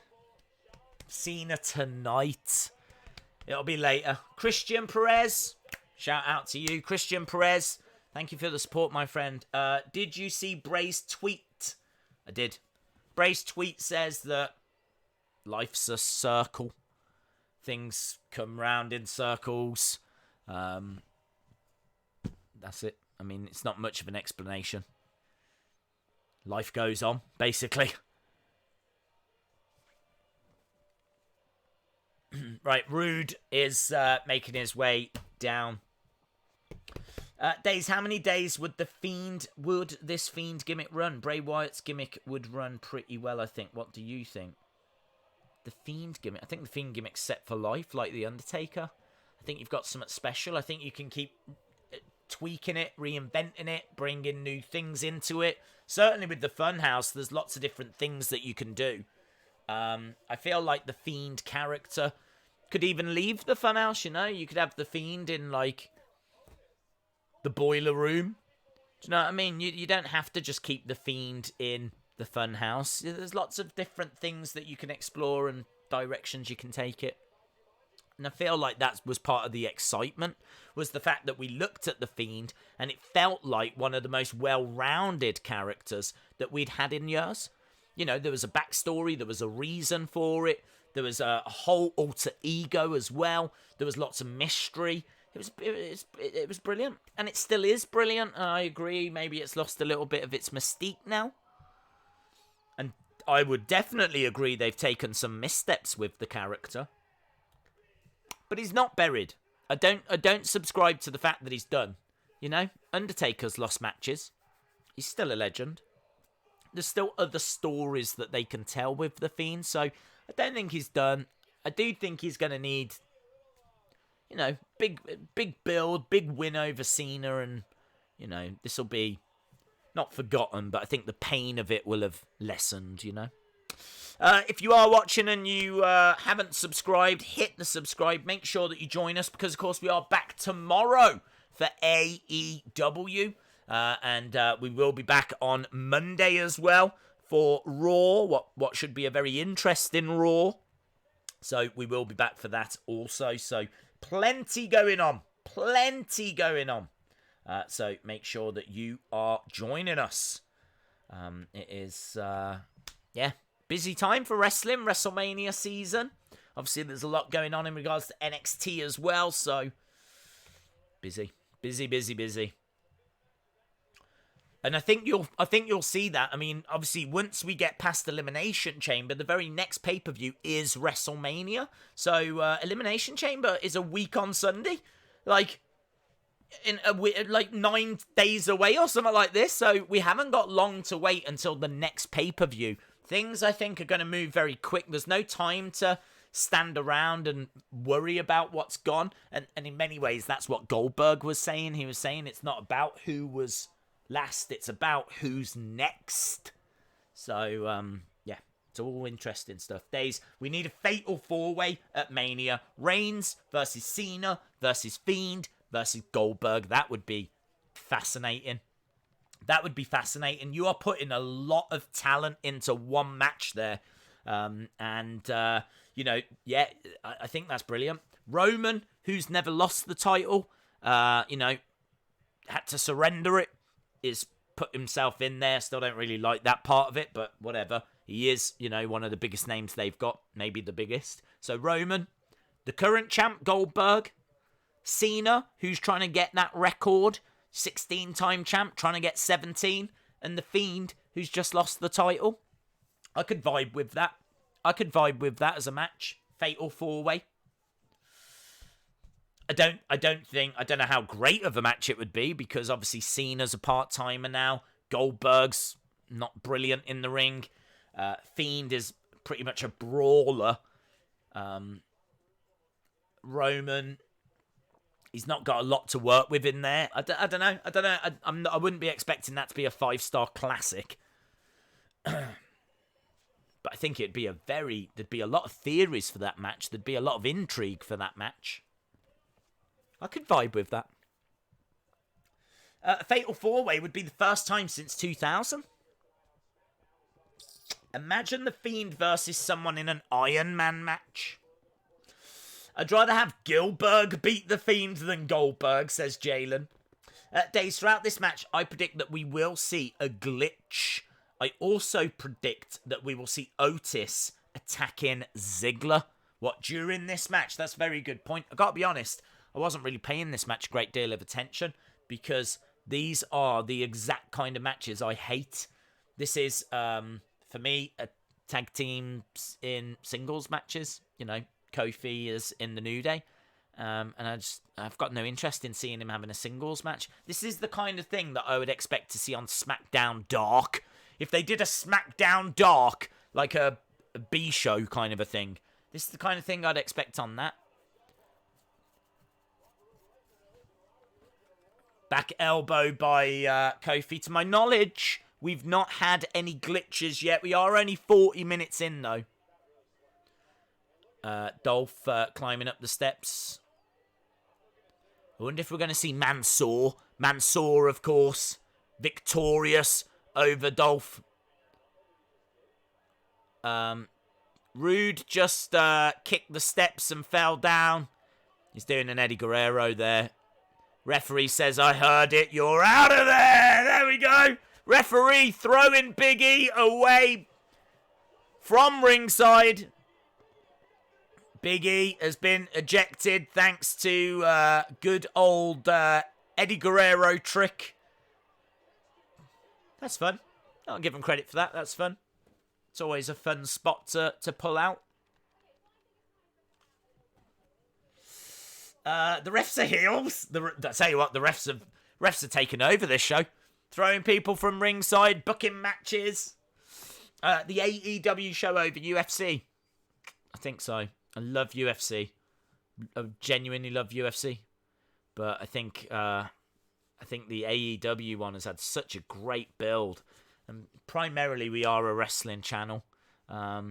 Cena tonight. It'll be later. Christian Perez. Shout out to you, Christian Perez. Thank you for the support, my friend. Did you see Bray's tweet? I did. Bray's tweet says that life's a circle. Things come round in circles. That's it. I mean, it's not much of an explanation. Life goes on, basically. Right, Roode is making his way down. Days, how many days would this Fiend gimmick run? Bray Wyatt's gimmick would run pretty well, I think. What do you think? The Fiend gimmick? I think the Fiend gimmick's set for life, like The Undertaker. I think you've got something special. I think you can keep tweaking it, reinventing it, bringing new things into it. Certainly with the Funhouse, there's lots of different things that you can do. I feel like the Fiend character could even leave the Funhouse, you know? You could have the Fiend in, like, the boiler room. Do you know what I mean? You don't have to just keep the Fiend in the Funhouse. There's lots of different things that you can explore and directions you can take it. And I feel like that was part of the excitement, was the fact that we looked at the Fiend and it felt like one of the most well-rounded characters that we'd had in years. You know, there was a backstory, there was a reason for it, there was a whole alter ego as well, there was lots of mystery. It was brilliant, and it still is brilliant, and I agree, maybe it's lost a little bit of its mystique now. And I would definitely agree they've taken some missteps with the character. But he's not buried. I don't subscribe to the fact that he's done. You know, Undertaker's lost matches. He's still a legend. There's still other stories that they can tell with the Fiend, so I don't think he's done. I do think he's going to need, you know, big build, big win over Cena, and, you know, this will be not forgotten, but I think the pain of it will have lessened, you know. If you are watching and you haven't subscribed, hit the subscribe. Make sure that you join us because, of course, we are back tomorrow for AEW. And we will be back on Monday as well for Raw, what should be a very interesting Raw. So we will be back for that also. So plenty going on. So make sure that you are joining us. It is, busy time for wrestling, WrestleMania season. Obviously, there's a lot going on in regards to NXT as well. So busy. And I think you'll see that. I mean, obviously, once we get past Elimination Chamber, the very next pay-per-view is WrestleMania. So, Elimination Chamber is a week on Sunday, like 9 days away or something like this. So we haven't got long to wait until the next pay-per-view. Things I think are going to move very quick. There's no time to stand around and worry about what's gone. And in many ways, that's what Goldberg was saying. He was saying it's not about who was last, it's about who's next. So, it's all interesting stuff. We need a fatal four-way at Mania. Reigns versus Cena versus Fiend versus Goldberg. That would be fascinating. You are putting a lot of talent into one match there. I think that's brilliant. Roman, who's never lost the title, had to surrender it, is put himself in there. Still don't really like that part of it, but whatever. He is, one of the biggest names they've got, maybe the biggest. So Roman, the current champ Goldberg, Cena, who's trying to get that record, 16-time champ, trying to get 17, and the Fiend, who's just lost the title. I could vibe with that. As a match. Fatal four-way. I don't know how great of a match it would be, because obviously Cena's a part-timer now. Goldberg's not brilliant in the ring. Fiend is pretty much a brawler. Roman, he's not got a lot to work with in there. I don't know. I wouldn't be expecting that to be a 5-star classic. But I think there'd be a lot of theories for that match. There'd be a lot of intrigue for that match. I could vibe with that. A Fatal 4-Way would be the first time since 2000. Imagine the Fiend versus someone in an Iron Man match. I'd rather have Goldberg beat the Fiend than Goldberg, says Jalen. Days, throughout this match, I predict that we will see a glitch. I also predict that we will see Otis attacking Ziggler. What, during this match? That's a very good point. I gotta be honest, I wasn't really paying this match a great deal of attention because these are the exact kind of matches I hate. This is, for me, a tag teams in singles matches. Kofi is in the New Day. And I've got no interest in seeing him having a singles match. This is the kind of thing that I would expect to see on SmackDown Dark. If they did a SmackDown Dark, like a B-show kind of a thing, this is the kind of thing I'd expect on that. Back elbow by Kofi. To my knowledge, we've not had any glitches yet. We are only 40 minutes in, though. Dolph climbing up the steps. I wonder if we're going to see Mansoor. Mansoor, of course, victorious over Dolph. Rude just kicked the steps and fell down. He's doing an Eddie Guerrero there. Referee says, I heard it. You're out of there. There we go. Referee throwing Big E away from ringside. Big E has been ejected thanks to good old Eddie Guerrero trick. That's fun. I'll give him credit for that. That's fun. It's always a fun spot to pull out. The refs are heels. I tell you what, the refs have taken over this show. Throwing people from ringside, booking matches. The AEW show over UFC. I think so. I love UFC. I genuinely love UFC. But I think the AEW one has had such a great build. And primarily we are a wrestling channel. I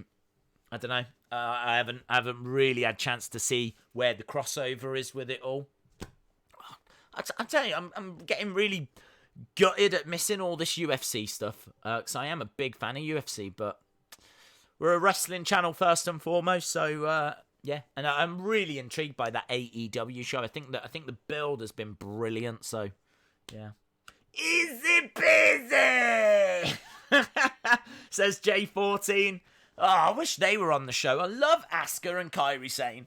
don't know. I haven't really had a chance to see where the crossover is with it all. I tell you, I'm getting really gutted at missing all this UFC stuff. Because I am a big fan of UFC, but we're a wrestling channel first and foremost. So yeah, and I'm really intrigued by that AEW show. I think the build has been brilliant. So yeah, easy peasy, says J14. Oh, I wish they were on the show. I love Asuka and Kairi Sane.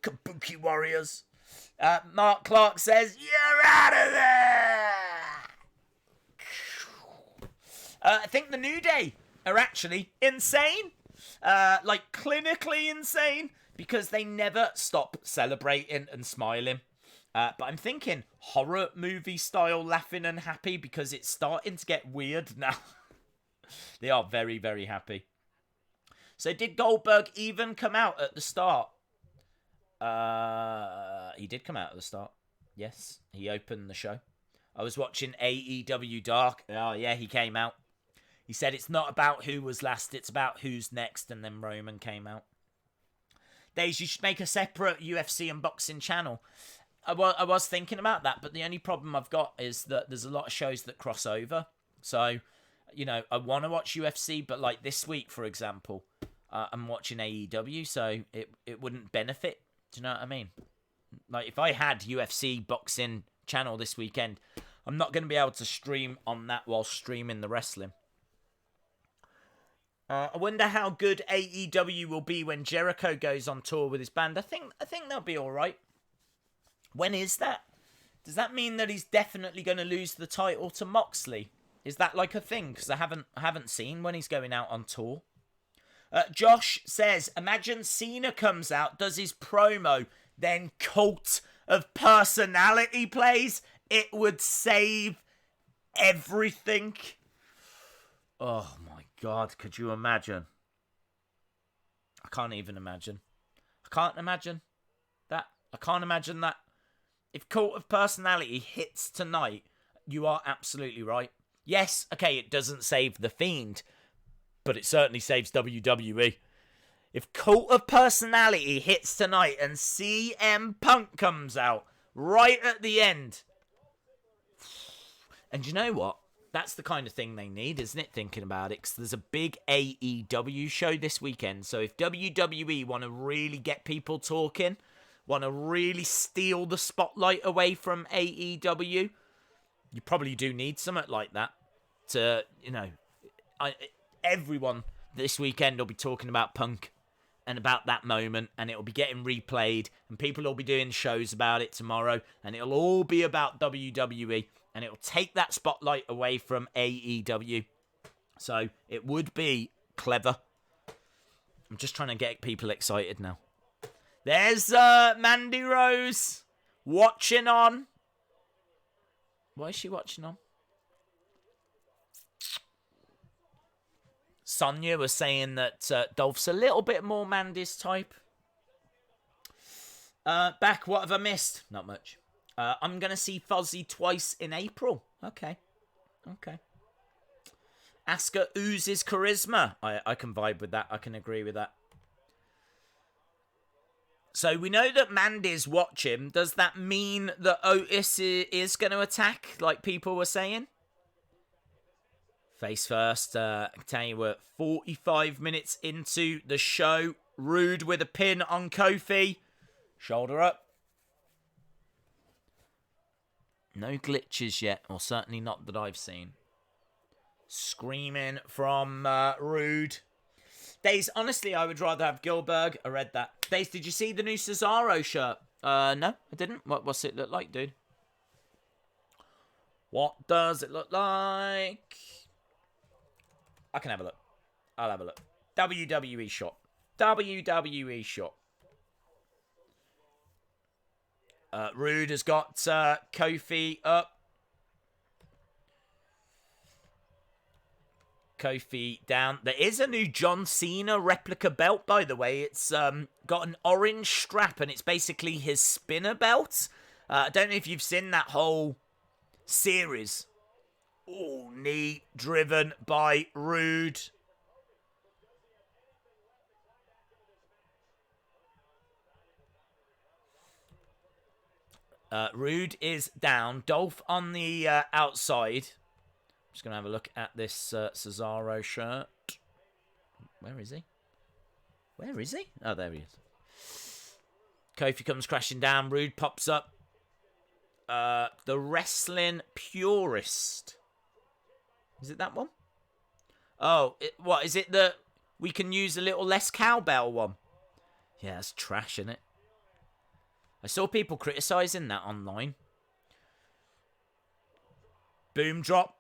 Kabuki Warriors. Mark Clark says, you're out of there! I think the New Day are actually insane. Like, clinically insane. Because they never stop celebrating and smiling. But I'm thinking horror movie style laughing and happy. Because it's starting to get weird now. They are very, very happy. So did Goldberg even come out at the start? He did come out at the start. Yes, he opened the show. I was watching AEW Dark. Oh, yeah, he came out. He said it's not about who was last, it's about who's next, and then Roman came out. Days, you should make a separate UFC and boxing channel. I was thinking about that, but the only problem I've got is that there's a lot of shows that cross over. So, you know, I want to watch UFC, but like this week, for example, I'm watching AEW, so it wouldn't benefit. Do you know what I mean? Like, if I had UFC boxing channel this weekend, I'm not going to be able to stream on that while streaming the wrestling. I wonder how good AEW will be when Jericho goes on tour with his band. I think they'll be all right. When is that? Does that mean that he's definitely going to lose the title to Moxley? Is that like a thing? Because I haven't seen when he's going out on tour. Josh says, imagine Cena comes out, does his promo, then Cult of Personality plays. It would save everything. Oh my God, could you imagine? I can't even imagine. I can't imagine that. I can't imagine that. If Cult of Personality hits tonight, you are absolutely right. Yes, okay, it doesn't save The Fiend, but it certainly saves WWE. If Cult of Personality hits tonight and CM Punk comes out right at the end. And you know what? That's the kind of thing they need, isn't it? Thinking about it. Because there's a big AEW show this weekend. So if WWE want to really get people talking, want to really steal the spotlight away from AEW, you probably do need something like that. To, you know, everyone this weekend will be talking about Punk and about that moment, and it'll be getting replayed, and people will be doing shows about it tomorrow, and it'll all be about WWE, and it'll take that spotlight away from AEW. So it would be clever. I'm just trying to get people excited now. There's Mandy Rose watching on. What is she watching on? Sonya was saying that Dolph's a little bit more Mandy's type. Back, what have I missed? Not much. I'm going to see Fuzzy twice in April. Okay. Asuka oozes charisma. I can vibe with that. I can agree with that. So we know that Mandy's watching. Does that mean that Otis is going to attack, like people were saying? Face first. I can tell you we're 45 minutes into the show. Rude with a pin on Kofi. Shoulder up. No glitches yet, or certainly not that I've seen. Screaming from Rude. Days, honestly, I would rather have Goldberg. I read that. Days, did you see the new Cesaro shirt? No, I didn't. What's it look like, dude? What does it look like? I can have a look. I'll have a look. WWE shop. WWE shop. Rude has got Kofi up. Kofi down. There is a new John Cena replica belt, by the way. It's got an orange strap, and it's basically his spinner belt. I don't know if you've seen that whole series. Oh, knee driven by Rude. Rude is down. Dolph on the outside. Just going to have a look at this Cesaro shirt. Where is he? Where is he? Oh, there he is. Kofi comes crashing down. Rude pops up. The Wrestling Purist. Is it that one? Oh, what? Is it the we can use a little less cowbell one? Yeah, that's trash, isn't it? I saw people criticising that online. Boom drop.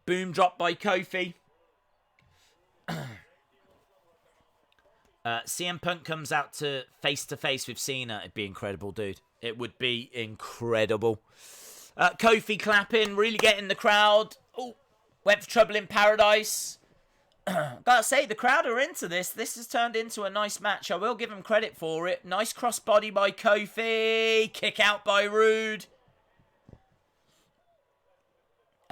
Boom drop by Kofi. CM Punk comes out to face with Cena. It'd be incredible, dude. It would be incredible. Kofi clapping, really getting the crowd. Oh, went for Trouble in Paradise. Gotta say, the crowd are into this. This has turned into a nice match. I will give him credit for it. Nice crossbody by Kofi. Kick out by Rude.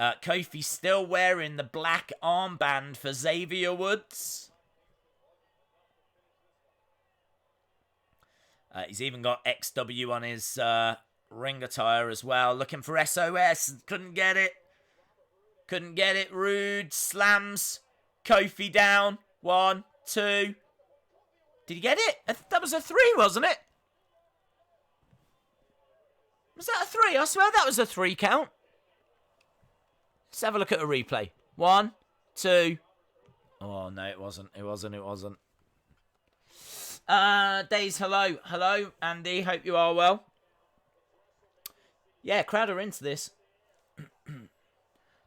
Kofi still wearing the black armband for Xavier Woods. He's even got XW on his ring attire as well. Looking for SOS. Couldn't get it. Couldn't get it. Rude slams Kofi down. 1, 2. Did he get it? That was a 3, wasn't it? Was that a 3? I swear that was a 3 count. Let's have a look at a replay. 1, 2. Oh, no, it wasn't. It wasn't. Days, hello. Hello, Andy. Hope you are well. Yeah, crowd are into this.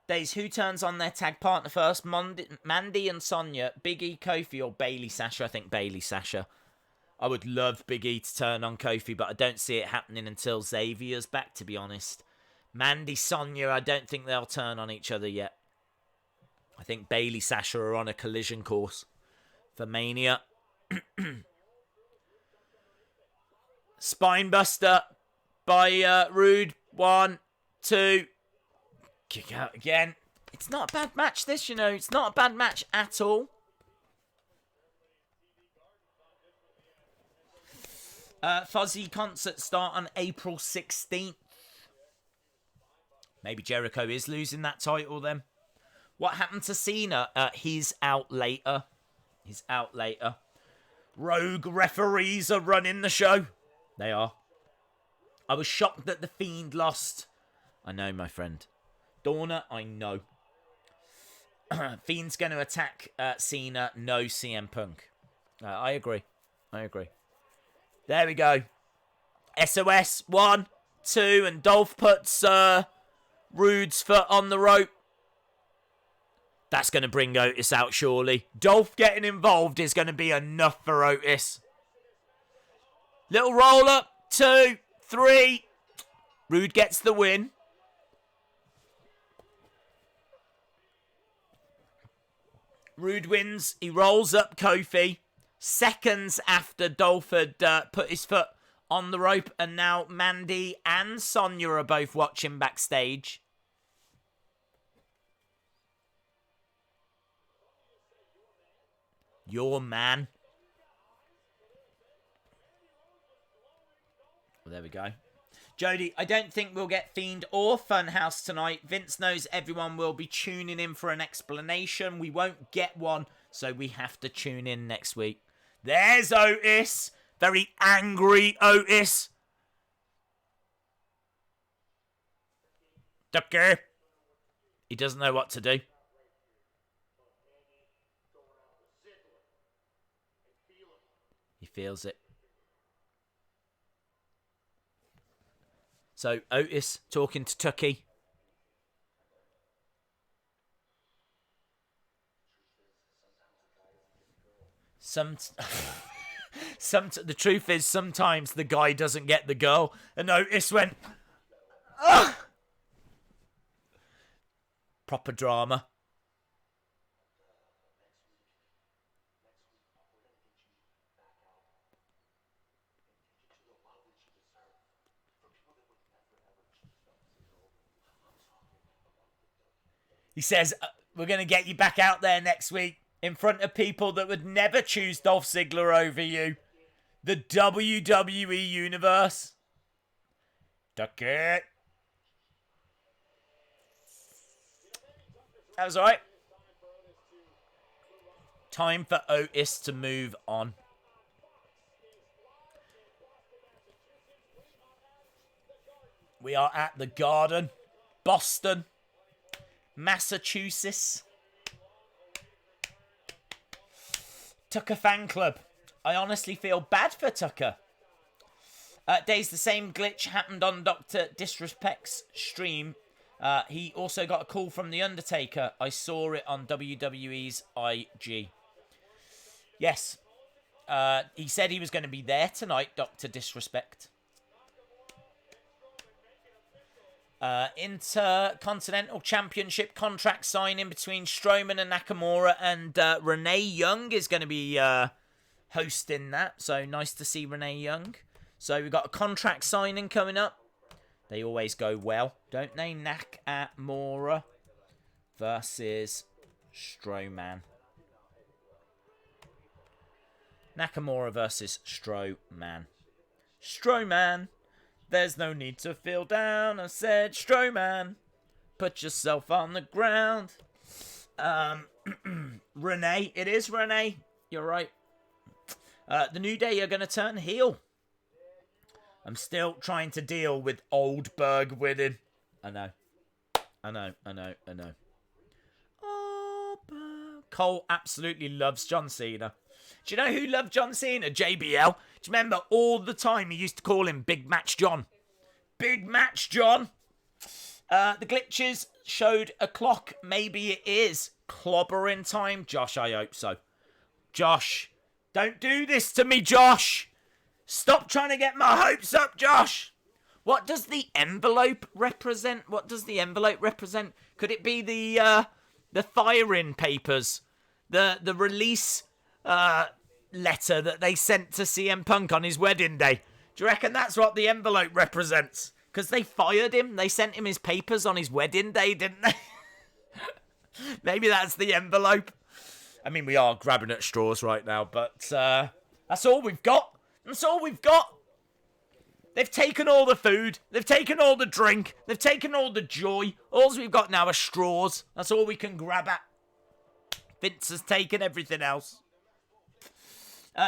Days, who turns on their tag partner first? Mandy and Sonya, Big E, Kofi, or Bayley, Sasha? I think Bayley, Sasha. I would love Big E to turn on Kofi, but I don't see it happening until Xavier's back, to be honest. Mandy, Sonya, I don't think they'll turn on each other yet. I think Bayley, Sasha are on a collision course for Mania. Spinebuster by Rude. 1, 2. Kick out again. It's not a bad match, this, you know. It's not a bad match at all. Fuzzy concert start on April 16th. Maybe Jericho is losing that title then. What happened to Cena? He's out later. Rogue referees are running the show. They are. I was shocked that the Fiend lost. I know, my friend. Dorna, I know. Fiend's going to attack Cena. No CM Punk. I agree. There we go. SOS. 1, 2. And Dolph puts Rude's foot on the rope. That's going to bring Otis out, surely. Dolph getting involved is going to be enough for Otis. Little roll up. 2, 3. Rude gets the win. Rude wins. He rolls up Kofi. Seconds after Dolph had put his foot on the rope, and now Mandy and Sonya are both watching backstage. Your man. Well, there we go. Jody, I don't think we'll get Fiend or Funhouse tonight. Vince knows everyone will be tuning in for an explanation. We won't get one, so we have to tune in next week. There's Otis. Very angry Otis. Tucker. He doesn't know what to do. He feels it. So, Otis talking to Tucky. The truth is, sometimes the guy doesn't get the girl. And Otis went, ugh! Proper drama. He says, we're going to get you back out there next week in front of people that would never choose Dolph Ziggler over you. The WWE Universe. Duck it. That was alright. Time for Otis to move on. We are at the Garden, Boston, Massachusetts. Tucker fan club. I honestly feel bad for Tucker. Days the same glitch happened on Dr. Disrespect's stream. He also got a call from The Undertaker. I saw it on WWE's IG. Yes. He said he was going to be there tonight, Dr. Disrespect. Intercontinental Championship contract signing between Strowman and Nakamura, and Renee Young is going to be hosting that. So nice to see Renee Young. So we've got a contract signing coming up. They always go well, don't they? Nakamura versus Strowman. Nakamura versus Strowman. Strowman. There's no need to feel down, I said, Strowman. Put yourself on the ground. Renee. It is Renee. You're right. The New Day are going to turn heel. I'm still trying to deal with Goldberg winning. I know. Cole absolutely loves John Cena. Do you know who loved John Cena? JBL. Do you remember all the time he used to call him Big Match John? Big Match John. The glitches showed a clock. Maybe it is clobbering time. Josh, I hope so. Josh, don't do this to me, Josh. Stop trying to get my hopes up, Josh. What does the envelope represent? Could it be the firing papers? The release letter that they sent to CM Punk on his wedding day? Do you reckon that's what the envelope represents? Because they fired him. They sent him his papers on his wedding day, didn't they? Maybe that's the envelope. I mean, we are grabbing at straws right now, but that's all we've got. That's all we've got. They've taken all the food. They've taken all the drink. They've taken all the joy. All we've got now are straws. That's all we can grab at. Vince has taken everything else.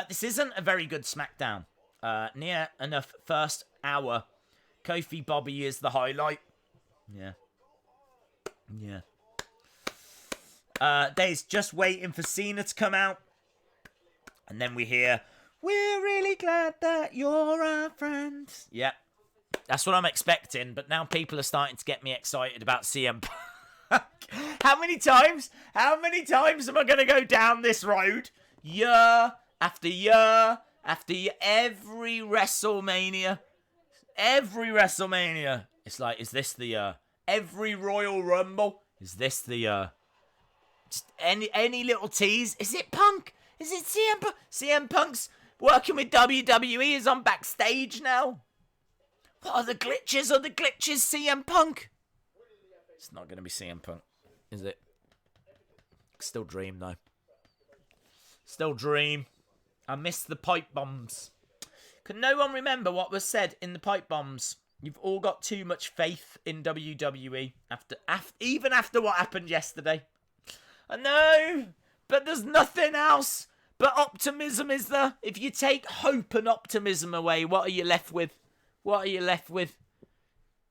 This isn't a very good SmackDown. Near enough first hour. Kofi Bobby is the highlight. Yeah. Days just waiting for Cena to come out. And then we hear, we're really glad that you're our friend. Yeah. That's what I'm expecting. But now people are starting to get me excited about CM Punk. How many times am I going to go down this road? Year after year after year. Every WrestleMania. It's like, is this the year? Every Royal Rumble. Is this the year? Just any little tease. Is it Punk? Is it CM Punk? CM Punk's Working with WWE is on backstage now. What are the glitches? Are the glitches CM Punk? It's not going to be CM Punk, is it? Still dream, though. Still dream. I miss the pipe bombs. Can no one remember what was said in the pipe bombs? You've all got too much faith in WWE even after what happened yesterday. I know, but there's nothing else but optimism, is there? If you take hope and optimism away, what are you left with? What are you left with?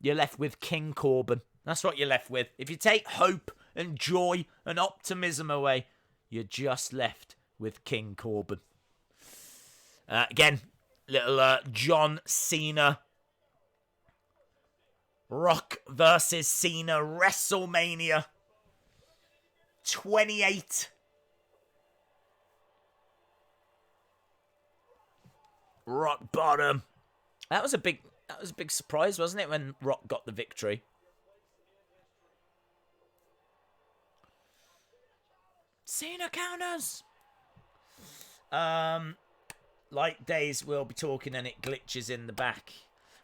You're left with King Corbin. That's what you're left with. If you take hope and joy and optimism away, you're just left with King Corbin. Again, little John Cena. Rock versus Cena, WrestleMania 28. Rock bottom. That was a big surprise, wasn't it, when Rock got the victory? Cena counters. Like days we'll be talking and it glitches in the back.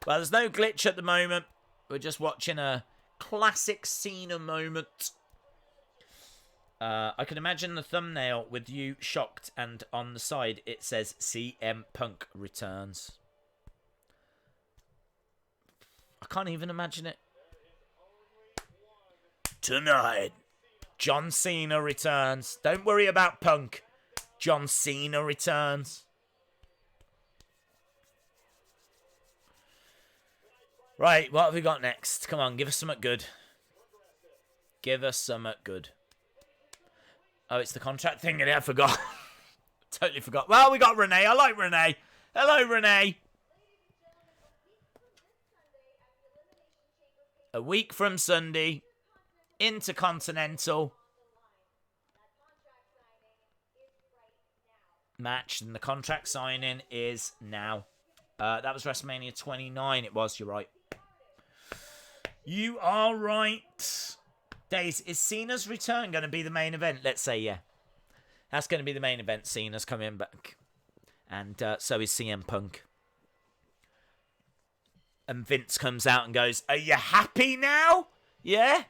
Well, there's no glitch at the moment. We're just watching a classic Cena moment. I can imagine the thumbnail with you shocked, and on the side it says CM Punk returns. I can't even imagine it. Tonight, John Cena returns. Don't worry about Punk. John Cena returns. Right, what have we got next? Come on, give us something good. Give us something good. Oh, it's the contract thing. I forgot. Totally forgot. Well, we got Renee. I like Renee. Hello, Renee. A week from Sunday, Intercontinental match, and the contract signing is now. That was WrestleMania 29. It was. You're right. You are right. Days, is Cena's return going to be the main event? Let's say yeah. That's going to be the main event. Cena's coming back. And so is CM Punk. And Vince comes out and goes, "Are you happy now? Yeah?"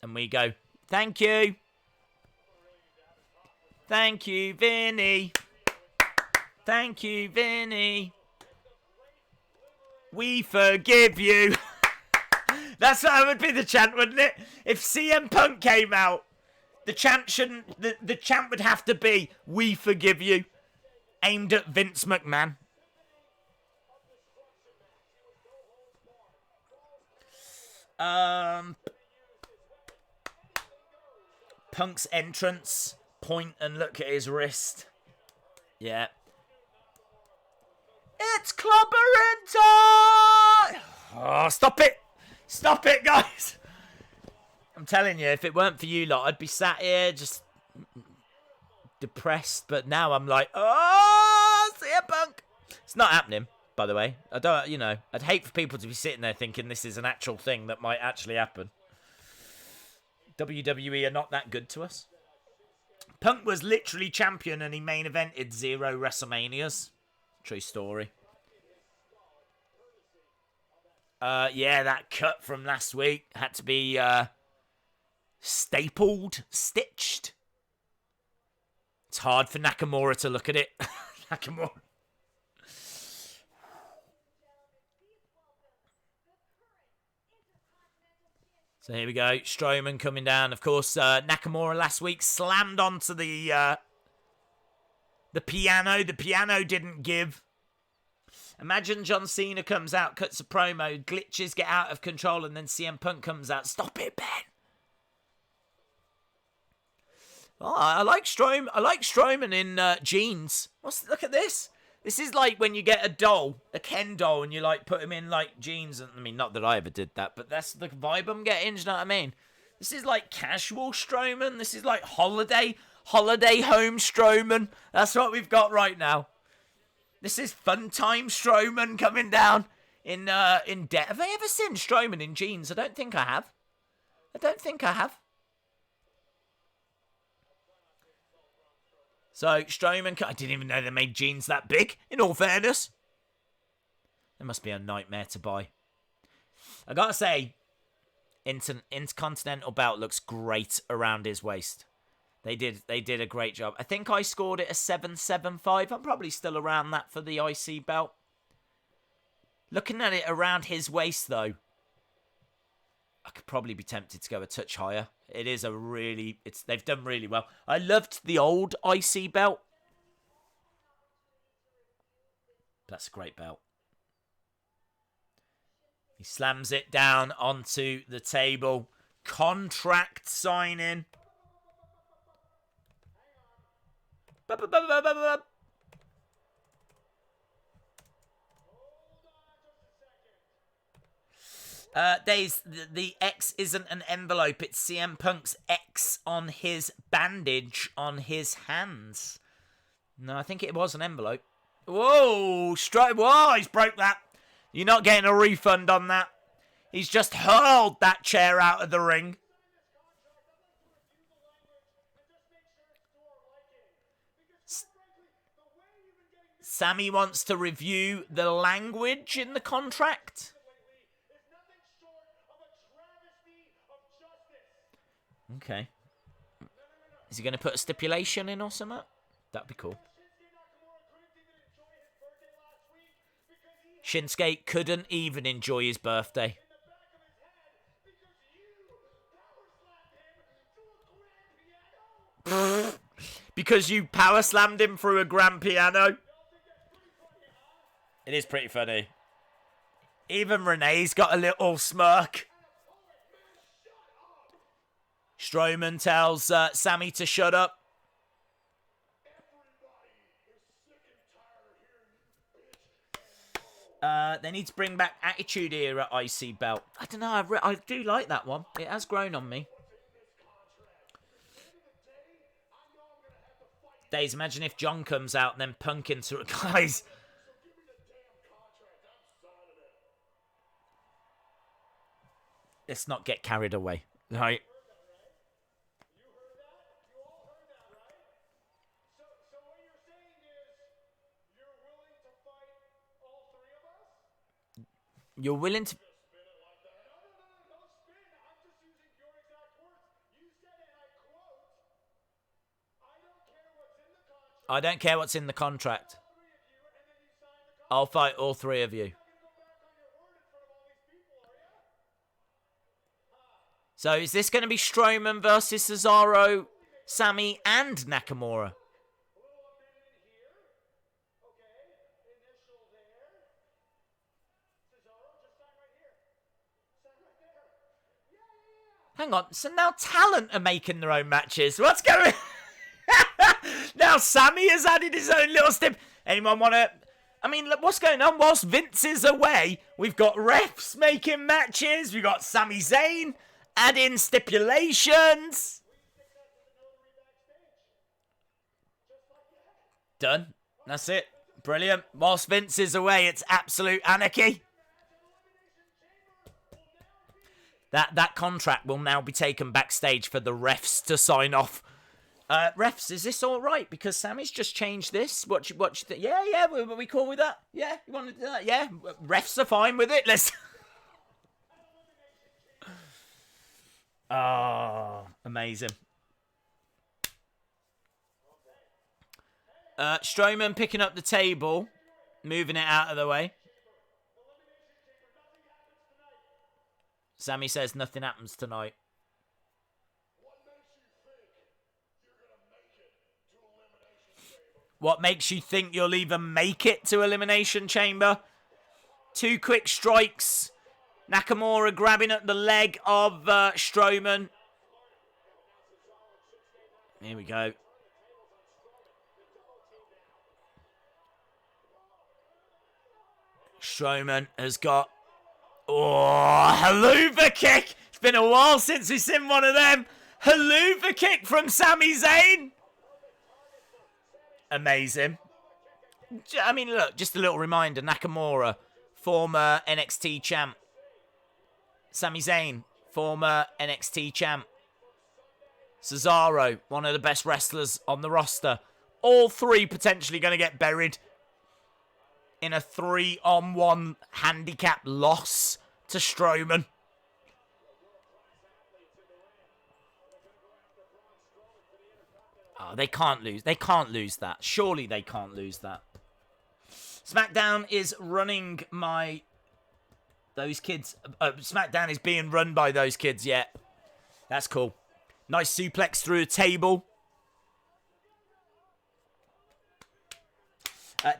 And we go, "Thank you. Thank you, Vinny. Thank you, Vinny. We forgive you." That's what would be the chant, wouldn't it? If CM Punk came out, the chant shouldn't. The chant would have to be "We forgive you," aimed at Vince McMahon. Punk's entrance. Point and look at his wrist. Yeah. It's clobbering time! Oh, stop it! Stop it, guys! I'm telling you, if it weren't for you lot, I'd be sat here just depressed. But now I'm like, oh, CM Punk! It's not happening, by the way. I'd hate for people to be sitting there thinking this is an actual thing that might actually happen. WWE are not that good to us. Punk was literally champion and he main evented 0 WrestleManias. True story. Yeah, that cut from last week had to be stapled, stitched. It's hard for Nakamura to look at it. Nakamura. So here we go. Strowman coming down. Of course, Nakamura last week slammed onto the piano. The piano didn't give. Imagine John Cena comes out, cuts a promo, glitches get out of control, and then CM Punk comes out. Stop it, Ben. Oh, I like Strowman. I like Strowman in jeans. Look at this. This is like when you get a doll, a Ken doll, and you like put him in like jeans. I mean, not that I ever did that, but that's the vibe I'm getting. Do you know what I mean? This is like casual Strowman. This is like holiday home Strowman. That's what we've got right now. This is fun time Strowman coming down in debt. Have I ever seen Strowman in jeans? I don't think I have. So, Strowman... I didn't even know they made jeans that big, in all fairness. They must be a nightmare to buy. I gotta say, Intercontinental belt looks great around his waist. They did a great job. I think I scored it a 7.75. I'm probably still around that for the IC belt. Looking at it around his waist, though, I could probably be tempted to go a touch higher. It is a really... They've done really well. I loved the old IC belt. That's a great belt. He slams it down onto the table. Contract signing. Days, the X isn't an envelope. It's CM Punk's X on his bandage on his hands. No, I think it was an envelope. Whoa, whoa, he's broke that. You're not getting a refund on that. He's just hurled that chair out of the ring. Sammy wants to review the language in the contract. Okay. Is he going to put a stipulation in or something? That'd be cool. Shinsuke couldn't even enjoy his birthday. Because you power slammed him through a grand piano. It is pretty funny. Even Renee's got a little smirk. Strowman tells Sammy to shut up. They need to bring back Attitude Era IC belt. I don't know. I do like that one. It has grown on me. Days, imagine if John comes out and then Punk into it. Guys. Let's not get carried away. Right. You're willing to... I don't care what's in the contract. I'll fight all three of you. So is this going to be Strowman versus Cesaro, Sammy, and Nakamura? Hang on, so now Talent are making their own matches. What's going on? Now Sammy has added his own little stip. Anyone want to... I mean, look, what's going on? Whilst Vince is away, we've got refs making matches. We've got Sami Zayn adding stipulations. Done. That's it. Brilliant. Whilst Vince is away, it's absolute anarchy. That contract will now be taken backstage for the refs to sign off. Refs, is this all right? Because Sammy's just changed this. What you think? Yeah, we cool with that? Yeah, you want to do that? Yeah, refs are fine with it. Let's... Oh, amazing. Strowman picking up the table, moving it out of the way. Sammy says nothing happens tonight. What makes you think you'll even make it to Elimination Chamber? 2 quick strikes. Nakamura grabbing at the leg of Strowman. Here we go. Strowman has got... Oh, haluva kick. It's been a while since we've seen one of them. Haluva kick from Sami Zayn. Amazing. I mean, look, just a little reminder. Nakamura, former NXT champ. Sami Zayn, former NXT champ. Cesaro, one of the best wrestlers on the roster. all three potentially going to get buried in a 3-on-1 handicap loss to Strowman. Oh, they can't lose. They can't lose that. Surely they can't lose that. SmackDown is running those kids. SmackDown is being run by those kids, yeah. That's cool. Nice suplex through a table.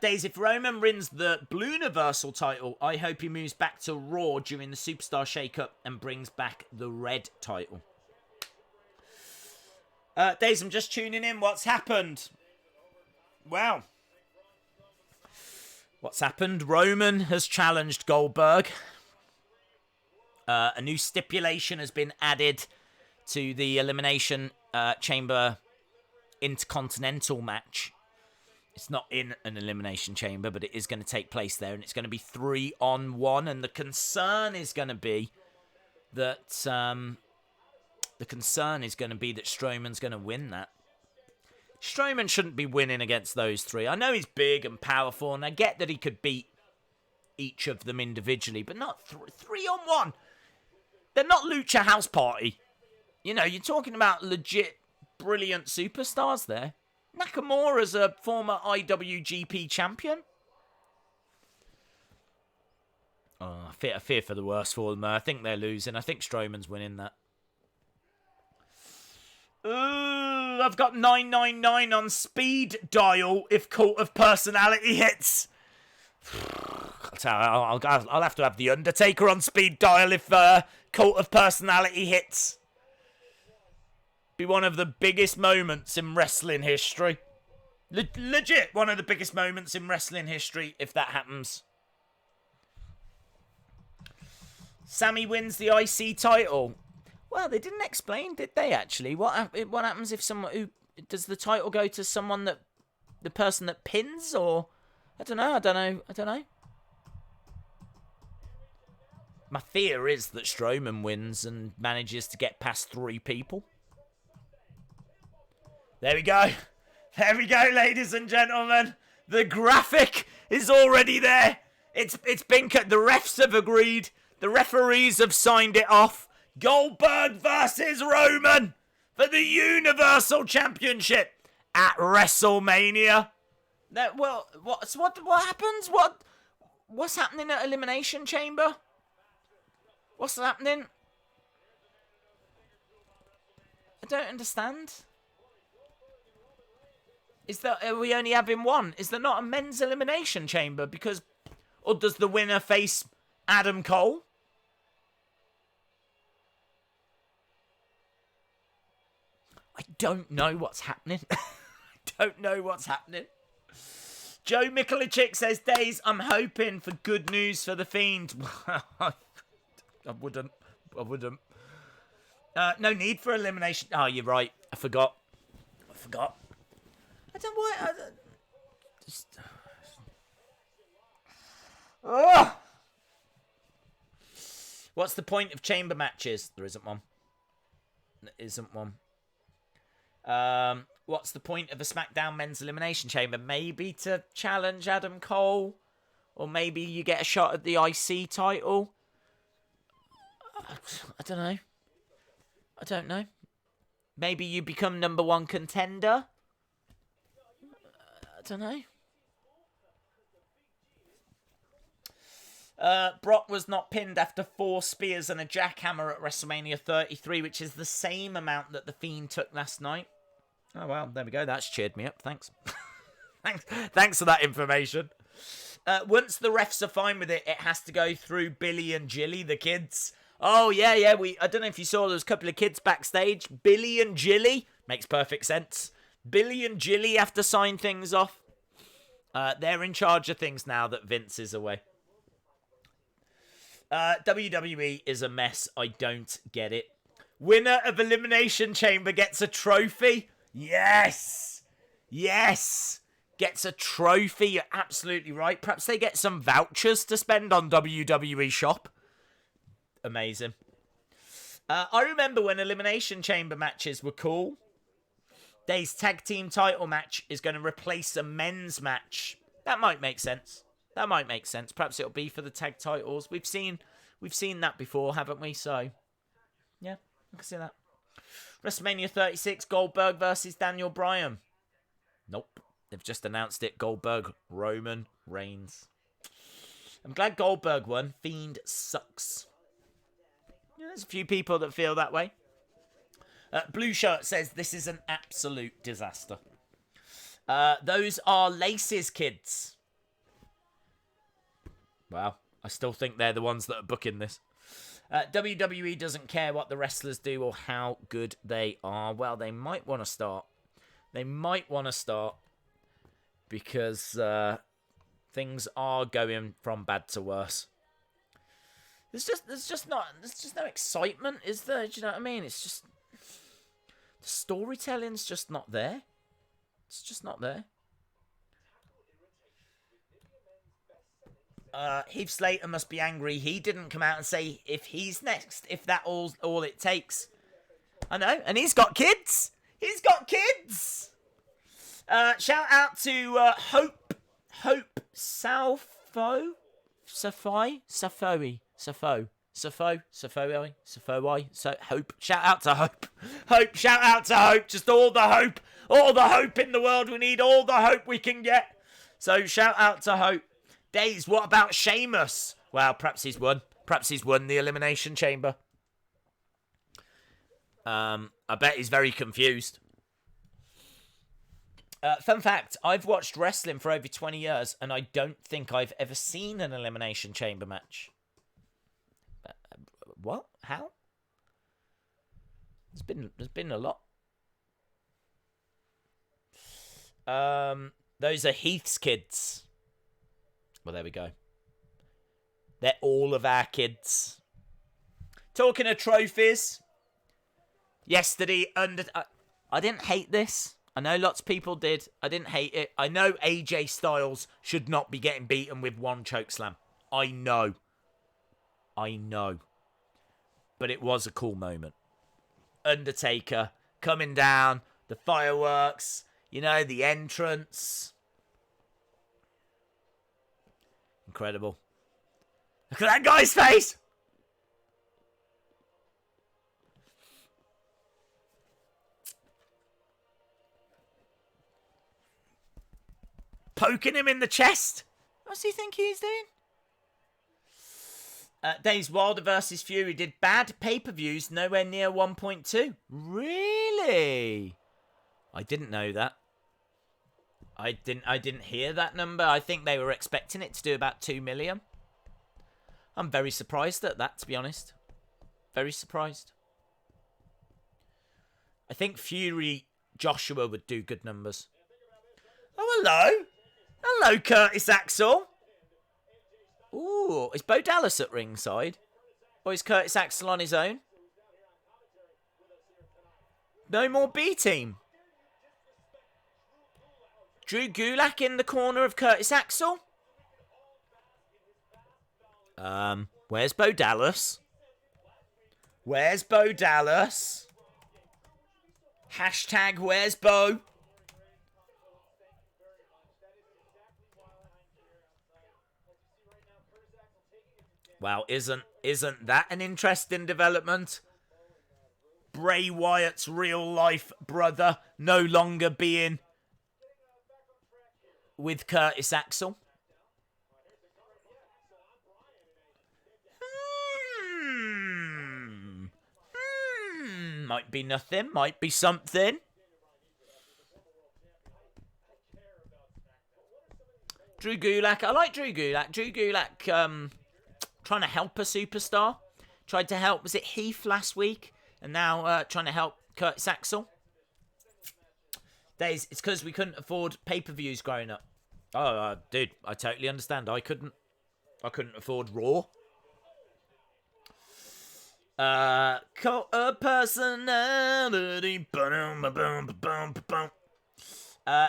Days, if Roman wins the Blue Universal title, I hope he moves back to Raw during the Superstar Shake-Up and brings back the Red title. Days, I'm just tuning in. What's happened? Wow. What's happened? Roman has challenged Goldberg. A new stipulation has been added to the Elimination Chamber Intercontinental match. It's not in an Elimination Chamber, but it is going to take place there, and it's going to be 3-on-1. And the concern is going to be that Strowman's going to win that. Strowman shouldn't be winning against those three. I know he's big and powerful, and I get that he could beat each of them individually, but not 3-on-1. They're not Lucha House Party. You know, you're talking about legit brilliant superstars there. Nakamura's a former IWGP champion. Oh, I fear for the worst for them. I think they're losing. I think Strowman's winning that. Ooh, I've got 999 on speed dial if Cult of Personality hits. I'll have to have the Undertaker on speed dial if Cult of Personality hits. Be one of the biggest moments in wrestling history. Legit, one of the biggest moments in wrestling history if that happens. Sammy wins the IC title. Well, they didn't explain, did they, actually? What happens if someone does the title go to someone the person that pins, or... I don't know. My fear is that Strowman wins and manages to get past 3 people. There we go. There we go, ladies and gentlemen. The graphic is already there. It's been cut. The refs have agreed. The referees have signed it off. Goldberg versus Roman for the Universal Championship at WrestleMania. Well, what happens? What's happening at Elimination Chamber? What's happening? I don't understand. Are we only having one? Is there not a men's Elimination Chamber? Or does the winner face Adam Cole? I don't know what's happening. Joe Mikulicek says, Days, I'm hoping for good news for the Fiend. I wouldn't. No need for elimination. Oh, you're right. I forgot. I don't want... What's the point of chamber matches? There isn't one. What's the point of a SmackDown Men's Elimination Chamber? Maybe to challenge Adam Cole? Or maybe you get a shot at the IC title? I don't know. Maybe you become number 1 contender? I don't know. Brock was not pinned after 4 spears and a jackhammer at WrestleMania 33, which is the same amount that The Fiend took last night. Oh, well, there we go. That's cheered me up. Thanks. Thanks for that information. Once the refs are fine with it, it has to go through Billy and Jilly, the kids. Oh, yeah. I don't know if you saw, there was a couple of kids backstage. Billy and Jilly. Makes perfect sense. Billy and Jilly have to sign things off. They're in charge of things now that Vince is away. WWE is a mess. I don't get it. Winner of Elimination Chamber gets a trophy. Yes. Gets a trophy. You're absolutely right. Perhaps they get some vouchers to spend on WWE Shop. Amazing. I remember when Elimination Chamber matches were cool. Day's tag team title match is going to replace a men's match. That might make sense. Perhaps it'll be for the tag titles. We've seen that before, haven't we? So, yeah, I can see that. WrestleMania 36, Goldberg versus Daniel Bryan. Nope. They've just announced it. Goldberg, Roman Reigns. I'm glad Goldberg won. Fiend sucks. Yeah, there's a few people that feel that way. Blue Shirt says this is an absolute disaster. Those are Lace's kids. Wow. I still think they're the ones that are booking this. WWE doesn't care what the wrestlers do or how good they are. Well, they might want to start. Because things are going from bad to worse. There's just no excitement, is there? Do you know what I mean? It's just the storytelling's just not there. It's just not there. Heath Slater must be angry. He didn't come out and say if he's next, if that all it takes. I know, and he's got kids. Shout out to Hope Safoi. So Hope. Shout out to Hope. Shout out to Hope. Just all the hope in the world. We need all the hope we can get. So shout out to Hope. Days, what about Sheamus? Well, perhaps he's won the Elimination Chamber. I bet he's very confused. Fun fact, I've watched wrestling for over 20 years, and I don't think I've ever seen an Elimination Chamber match. What? How? There's been a lot. Those are Heath's kids. Well, there we go. They're all of our kids. Talking of trophies. Yesterday, I didn't hate this. I know lots of people did. I didn't hate it. I know AJ Styles should not be getting beaten with one chokeslam. I know. But it was a cool moment. Undertaker coming down, the fireworks, the entrance. Incredible. Look at that guy's face! Poking him in the chest. What's he think he's doing? Days Wilder versus Fury did bad pay-per-views, nowhere near 1.2. Really? I didn't know that. I didn't hear that number. I think they were expecting it to do about 2 million. I'm very surprised at that, to be honest. Very surprised. I think Fury Joshua would do good numbers. Oh, hello. Hello, Curtis Axel. Ooh, is Bo Dallas at ringside? Or is Curtis Axel on his own? No more B-Team. Drew Gulak in the corner of Curtis Axel. Where's Bo Dallas? Hashtag where's Bo? Wow, isn't that an interesting development? Bray Wyatt's real life brother no longer being with Curtis Axel. Might be nothing, might be something. Drew Gulak, I like Drew Gulak. Drew Gulak, trying to help a superstar. Tried to help, was it Heath last week? And now trying to help Curtis Axel. Days, it's because we couldn't afford pay-per-views growing up. Oh, dude, I totally understand. I couldn't afford Raw. Cult of personality.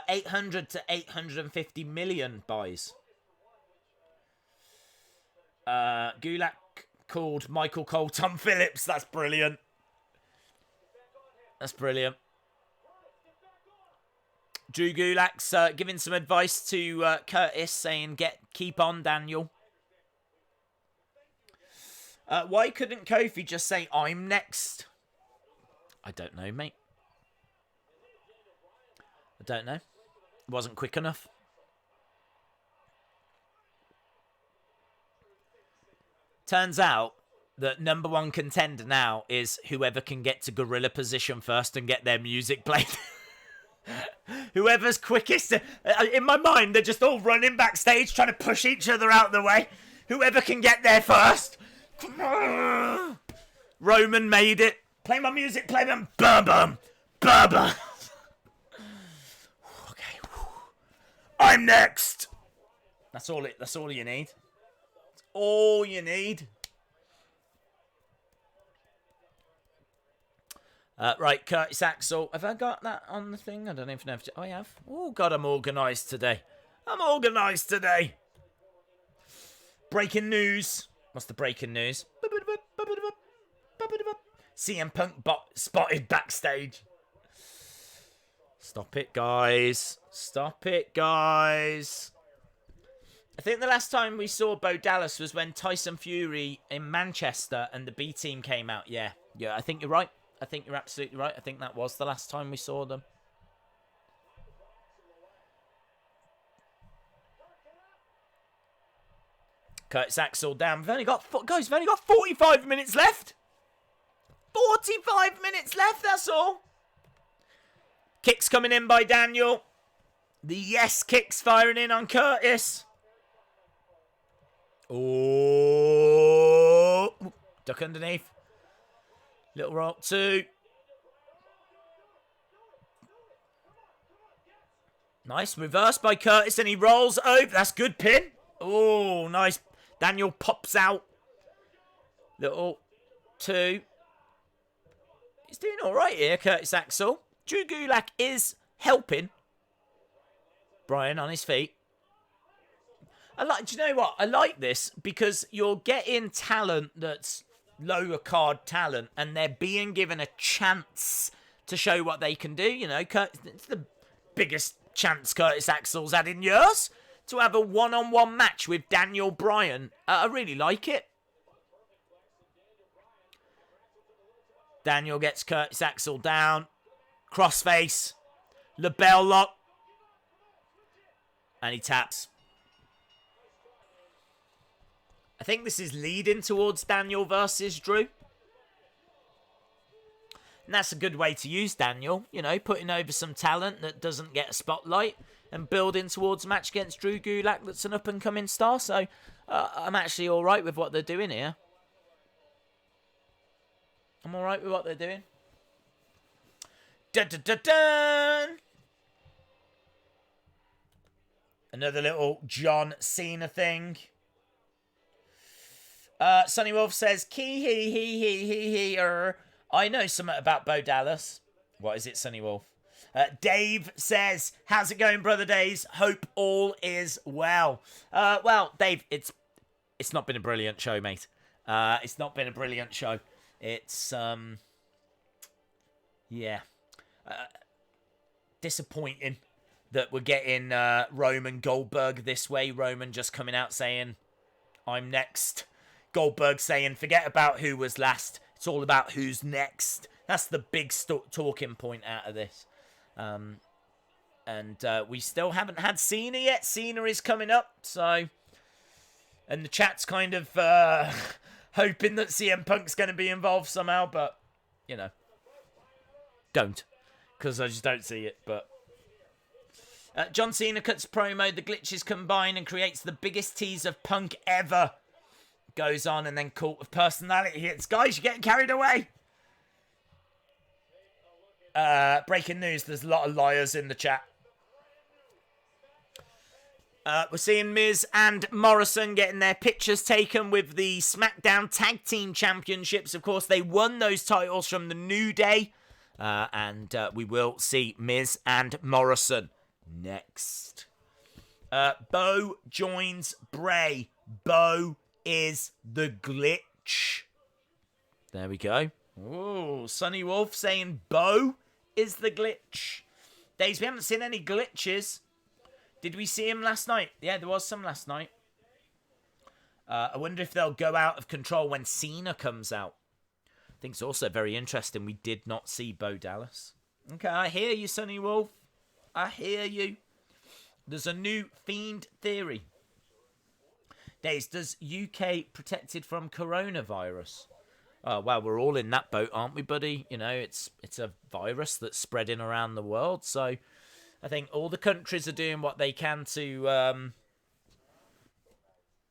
800 to 850 million buys. Gulak called Michael Cole Tom Phillips. That's brilliant. Drew Gulak's giving some advice to Curtis, saying, keep on, Daniel. Why couldn't Kofi just say, I'm next? I don't know, mate. I don't know. It wasn't quick enough. Turns out that number one contender now is whoever can get to gorilla position first and get their music played. Whoever's quickest. In my mind, they're just all running backstage trying to push each other out of the way. Whoever can get there first. Roman made it. Play my music, play them. Bum bum. Bum bum. Okay. I'm next. That's all you need. That's all you need. Right, Curtis Axel. Have I got that on the thing? I don't even know if... I have. Oh, God, I'm organised today. Breaking news. What's the breaking news? CM Punk spotted backstage. Stop it, guys. I think the last time we saw Bo Dallas was when Tyson Fury in Manchester and the B team came out. Yeah, I think you're right. I think you're absolutely right. I think that was the last time we saw them. Curtis Axel down. We've only got 45 minutes left. 45 minutes left, that's all. Kicks coming in by Daniel. The yes kicks firing in on Curtis. Oh, duck underneath. Little rock 2. Nice reverse by Curtis and he rolls over. That's good pin. Oh, nice. Daniel pops out. Little 2. He's doing all right here, Curtis Axel. Drew Gulak is helping Brian on his feet. Do you know what? I like this because you're getting talent that's lower card talent and they're being given a chance to show what they can do. You know, it's the biggest chance Curtis Axel's had in years to have a one-on-one match with Daniel Bryan. I really like it. Daniel gets Curtis Axel down. Crossface. LeBell lock. And he taps. I think this is leading towards Daniel versus Drew. And that's a good way to use Daniel. You know, putting over some talent that doesn't get a spotlight and building towards a match against Drew Gulak that's an up-and-coming star. So I'm actually all right with what they're doing here. I'm all right with what they're doing. Dun, dun, dun, dun. Another little John Cena thing. Sonny Wolf says, I know something about Bo Dallas. What is it, Sonny Wolf? Dave says, how's it going, Brother Days? Hope all is well. Well, Dave, it's not been a brilliant show, mate. It's not been a brilliant show. It's, yeah. Disappointing that we're getting Roman Goldberg this way. Roman just coming out saying, I'm next. Goldberg saying, forget about who was last. It's all about who's next. That's the big talking point out of this. And we still haven't had Cena yet. Cena is coming up, so... And the chat's kind of hoping that CM Punk's going to be involved somehow, but, you know. Don't. Because I just don't see it, but... John Cena cuts promo, the glitches combine and creates the biggest tease of Punk ever. Goes on and then cult of personality hits. Guys, you're getting carried away. Breaking news, there's a lot of liars in the chat. We're seeing Miz and Morrison getting their pictures taken with the SmackDown Tag Team Championships. Of course, they won those titles from the New Day. And we will see Miz and Morrison next. Bo joins Bray. Bo is the glitch. There we go. Oh, Sonny Wolf saying Bo is the glitch. Days, we haven't seen any glitches. Did we see him last night? Yeah, there was some last night. I wonder if they'll go out of control when Cena comes out. I think it's also very interesting we did not see Bo Dallas. Okay, I hear you, Sonny Wolf. I hear you. There's a new Fiend theory. Days, does UK protected from coronavirus? Oh, well, we're all in that boat, aren't we, buddy? You know, it's a virus that's spreading around the world. So I think all the countries are doing what they can to,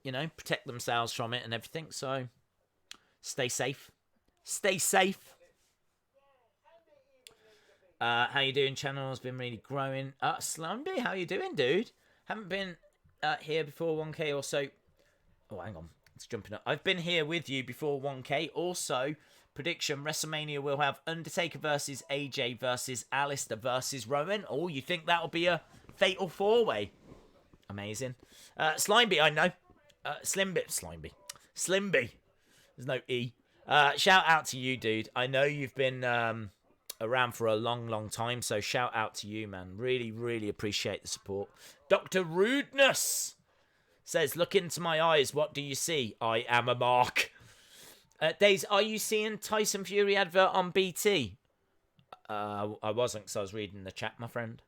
you know, protect themselves from it and everything. So stay safe. Stay safe. How you doing? Channel's been really growing. Slumby, how you doing, dude? Haven't been here before 1K or so. Oh, hang on. It's jumping up. I've been here with you before 1K. Also, prediction, WrestleMania will have Undertaker versus AJ versus Alistair versus Rowan. Oh, you think that'll be a fatal four-way? Amazing. Slimeby, I know. Slimby. There's no E. Shout out to you, dude. I know you've been around for a long, long time, so shout out to you, man. Really, really appreciate the support. Dr. Rudeness says, look into my eyes. What do you see? I am a mark. Days, are you seeing Tyson Fury advert on BT? I wasn't, because I was reading the chat, my friend.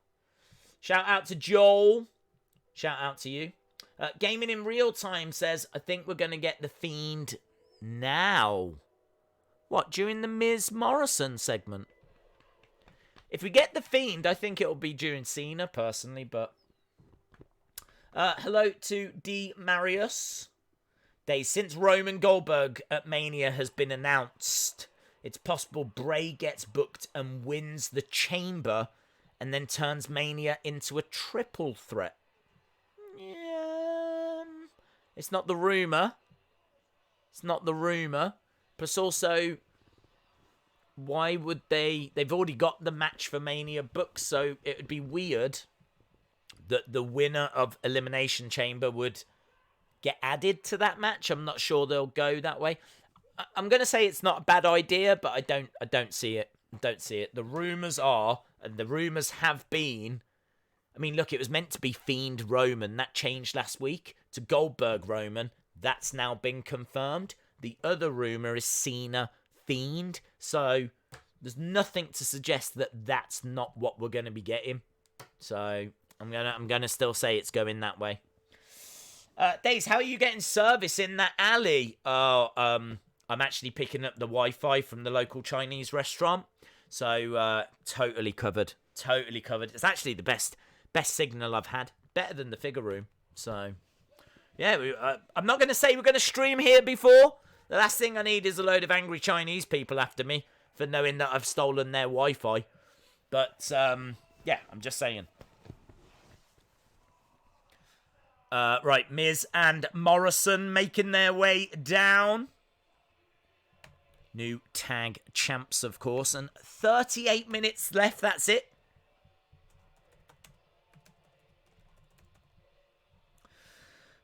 Shout out to Joel. Shout out to you. Gaming in Real Time says, I think we're going to get the Fiend now. What, during the Miz Morrison segment? If we get the Fiend, I think it'll be during Cena, personally, but... hello to D. Marius. Days, since Roman Goldberg at Mania has been announced, it's possible Bray gets booked and wins the Chamber and then turns Mania into a triple threat. Yeah, it's not the rumour. It's not the rumour. Plus also, why would they... They've already got the match for Mania booked, so it would be weird that the winner of Elimination Chamber would get added to that match. I'm not sure they'll go that way. I'm going to say it's not a bad idea, but I don't see it. I don't see it. The rumours are, and the rumours have been... I mean, look, it was meant to be Fiend Roman. That changed last week to Goldberg Roman. That's now been confirmed. The other rumour is Cena Fiend. So there's nothing to suggest that that's not what we're going to be getting. So I'm gonna still say it's going that way. Days, how are you getting service in that alley? Oh, I'm actually picking up the Wi-Fi from the local Chinese restaurant. So totally covered. Totally covered. It's actually the best signal I've had. Better than the figure room. So yeah, I'm not going to say we're going to stream here before. The last thing I need is a load of angry Chinese people after me for knowing that I've stolen their Wi-Fi. But yeah, I'm just saying. Right, Miz and Morrison making their way down. New tag champs, of course. And 38 minutes left, that's it.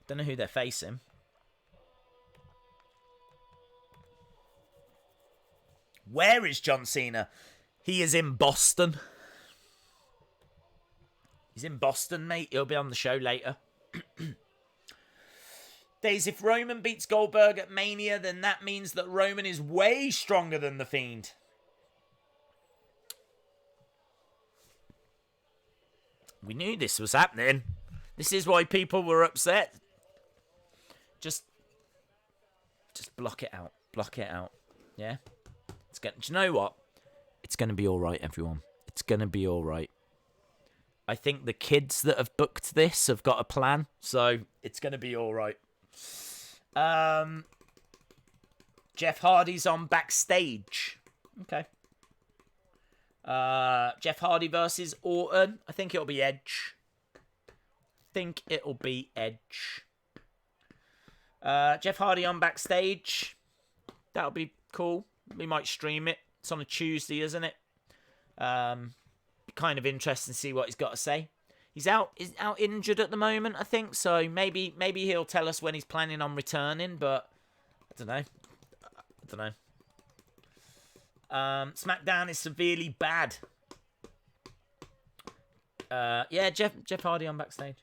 Don't know who they're facing. Where is John Cena? He is in Boston. He's in Boston, mate. He'll be on the show later. Days, if Roman beats Goldberg at Mania, then that means that Roman is way stronger than The Fiend. We knew this was happening. This is why people were upset. Just block it out. Block it out. Yeah? Do you know what? It's going to be alright, everyone. It's going to be alright. I think the kids that have booked this have got a plan, so it's going to be alright. Jeff Hardy's on backstage. Okay. Jeff Hardy versus Orton. I think it'll be Edge. Jeff Hardy on backstage. That'll be cool. We might stream it. It's on a Tuesday, isn't it? Kind of interesting to see what he's got to say. He's out injured at the moment, I think. So maybe he'll tell us when he's planning on returning. But I don't know. SmackDown is severely bad. Yeah, Jeff Hardy on backstage.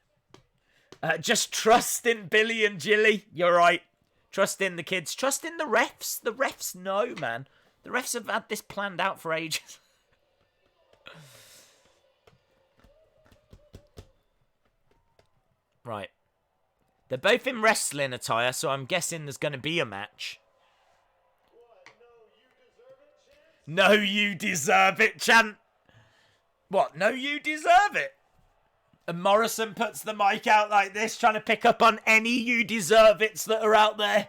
Just trust in Billy and Jilly. You're right. Trust in the kids. Trust in the refs. The refs know, man. The refs have had this planned out for ages. Right. They're both in wrestling attire, so I'm guessing there's going to be a match. No, you deserve it, chant. What? No, you deserve it. And Morrison puts the mic out like this, trying to pick up on any you deserve it's that are out there.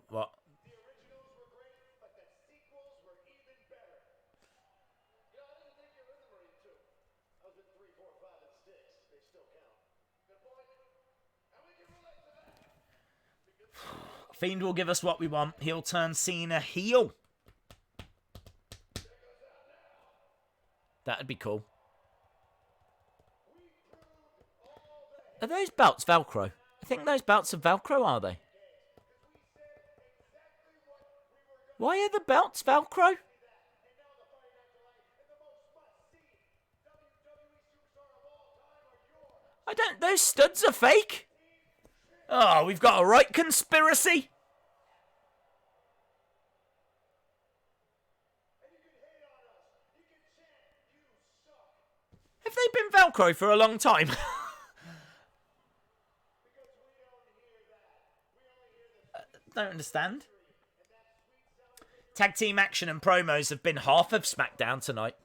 What? Fiend will give us what we want. He'll turn Cena heel. That'd be cool. Are those belts Velcro? I think those belts are Velcro, are they? Why are the belts Velcro? I don't... Those studs are fake. Oh, we've got a right conspiracy. Have they been Velcro for a long time? Don't understand. Tag team action and promos have been half of SmackDown tonight.